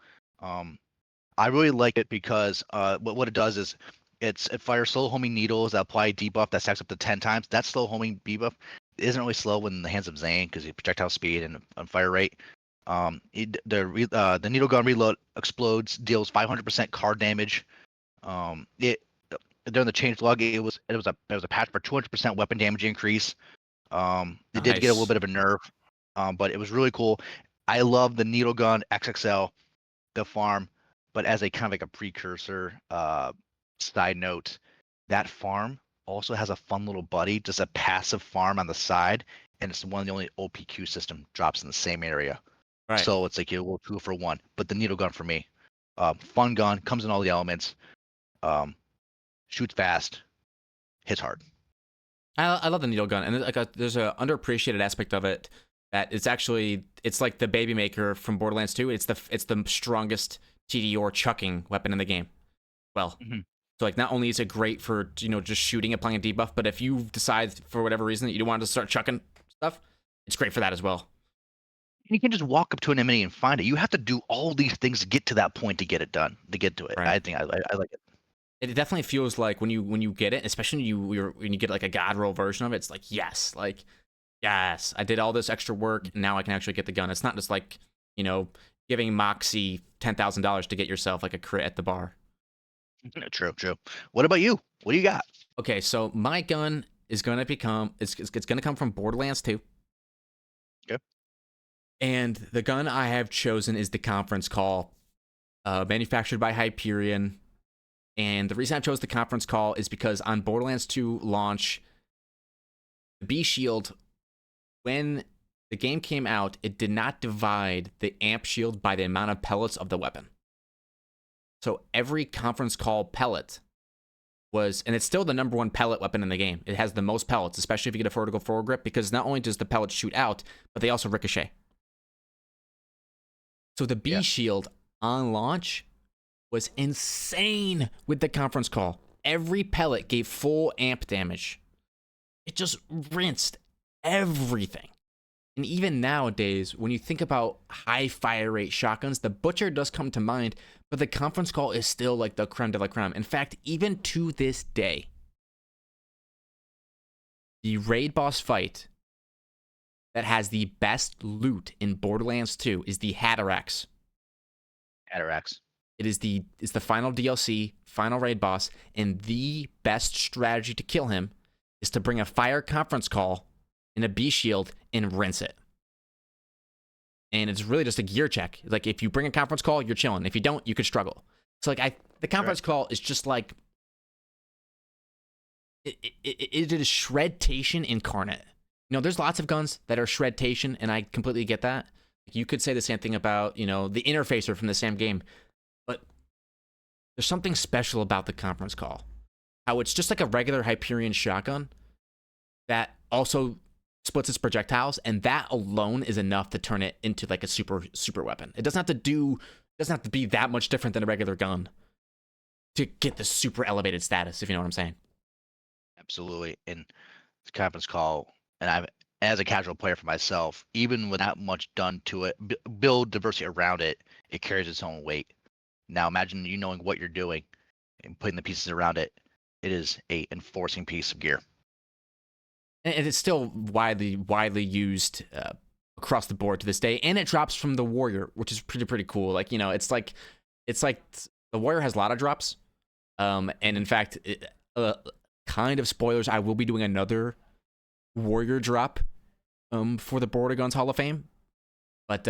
I really like it because what it does is it fires slow homing needles that apply a debuff that stacks up to 10 times. That slow homing debuff isn't really slow in the hands of Zane because you projectile speed and fire rate. The needle gun reload explodes, deals 500% card damage. It During the change log, it was a patch for 200% weapon damage increase. It did get a little Nice. bit of a nerf, but it was really cool. I love the needle gun XXL, the farm, but as a kind of like a precursor side note, that farm also has a fun little buddy, just a passive farm on the side, and it's one of the only OPQ system drops in the same area. Right. So it's like a little 2 for 1. But the needle gun for me, fun gun, comes in all the elements, shoots fast, hits hard. I love the needle gun, and there's a underappreciated aspect of it that it's like the baby maker from Borderlands 2. It's the strongest TDR chucking weapon in the game. Well, Mm-hmm. so like not only is it great for just shooting, applying a debuff, but if you decide for whatever reason that you don't want to start chucking stuff, it's great for that as well. You can just walk up to an enemy and find it. You have to do all these things to get to that point to get it done, to get to it. Right. I think I like it. It definitely feels like when you get it, especially when you get like a god roll version of it, it's like yes, I did all this extra work, and now I can actually get the gun. It's not just like giving Moxie $10,000 to get yourself like a crit at the bar. True. What about you? What do you got? Okay, so my gun is gonna it's gonna come from Borderlands 2. Okay. And the gun I have chosen is the Conference Call, manufactured by Hyperion. And the reason I chose the Conference Call is because on Borderlands 2 launch, the B Shield, when the game came out, it did not divide the amp shield by the amount of pellets of the weapon. So every Conference Call pellet and it's still the number 1 pellet weapon in the game. It has the most pellets, especially if you get a vertical foregrip, because not only does the pellet shoot out, but they also ricochet. So the B Shield on launch was insane with the Conference Call. Every pellet gave full amp damage. It just rinsed everything. And even nowadays, when you think about high fire rate shotguns, the Butcher does come to mind, but the Conference Call is still like the creme de la creme. In fact, even to this day, the raid boss fight that has the best loot in Borderlands 2 is the Hatterax. Atarax. It's the final DLC, final raid boss, and the best strategy to kill him is to bring a fire conference call in a B shield and rinse it. And it's really just a gear check. Like, if you bring a conference call, you're chilling. If you don't, you could struggle. So, like, the conference call is just like, it is shredtation incarnate. You know, there's lots of guns that are shredtation, and I completely get that. You could say the same thing about, you know, the interfacer from the same game. But there's something special about the conference call. How it's just like a regular Hyperion shotgun that also splits its projectiles, and that alone is enough to turn it into like a super weapon. It doesn't have to be that much different than a regular gun to get the super elevated status, if you know what I'm saying. Absolutely. And this conference call, and I've as a casual player for myself, even without much done to it, build diversity around it, it carries its own weight. Now imagine you knowing what you're doing and putting the pieces around it. It is a enforcing piece of gear. And it's still widely used across the board to this day, and it drops from the Warrior, which is pretty cool. Like, you know, it's like the Warrior has a lot of drops, and in fact, kind of spoilers, I will be doing another Warrior drop for the Border Guns Hall of Fame, but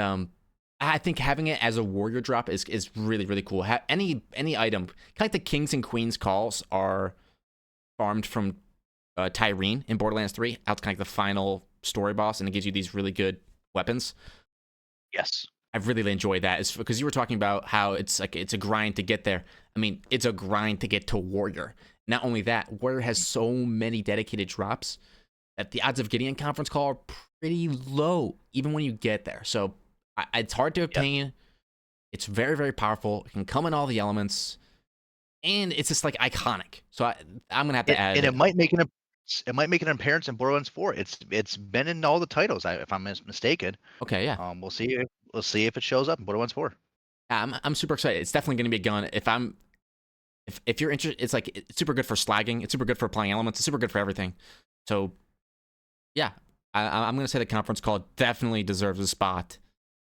I think having it as a Warrior drop is really cool. Any item, kind of like the Kings and Queens calls are farmed from Tyrene in Borderlands 3 out to kind of like the final story boss, and it gives you these really good weapons. Yes. I've really enjoyed that. It's because you were talking about how it's a grind to get there. I mean, it's a grind to get to Warrior. Not only that, Warrior has so many dedicated drops that the odds of getting a conference call are pretty low, even when you get there. So it's hard to obtain. Yep. It's very powerful. It can come in all the elements, and it's just like iconic. So I'm gonna have to add. And it might make an appearance in Borderlands 4. It's been in all the titles, if I'm mistaken. Okay, yeah. We'll see if it shows up in Borderlands 4. I'm super excited. It's definitely gonna be a gun. If you're interested, it's super good for slagging. It's super good for applying elements. It's super good for everything. So, yeah, I'm going to say the conference call definitely deserves a spot.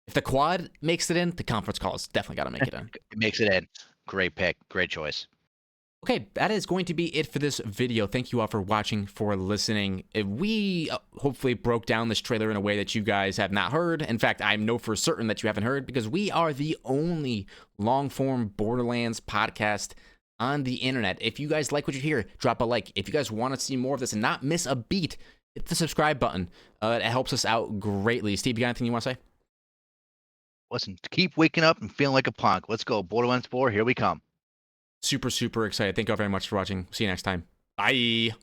If the quad makes it in, the conference call has definitely got to make it in. It makes it in. Great pick. Great choice. Okay, that is going to be it for this video. Thank you all for watching, for listening. We hopefully broke down this trailer in a way that you guys have not heard. In fact, I know for certain that you haven't heard, because we are the only long-form Borderlands podcast on the internet. If you guys like what you hear, drop a like. If you guys want to see more of this and not miss a beat, hit the subscribe button. It helps us out greatly. Steve, you got anything you want to say? Listen, keep waking up and feeling like a punk. Let's go. Borderlands 4, here we come. Super excited. Thank you all very much for watching. See you next time. Bye.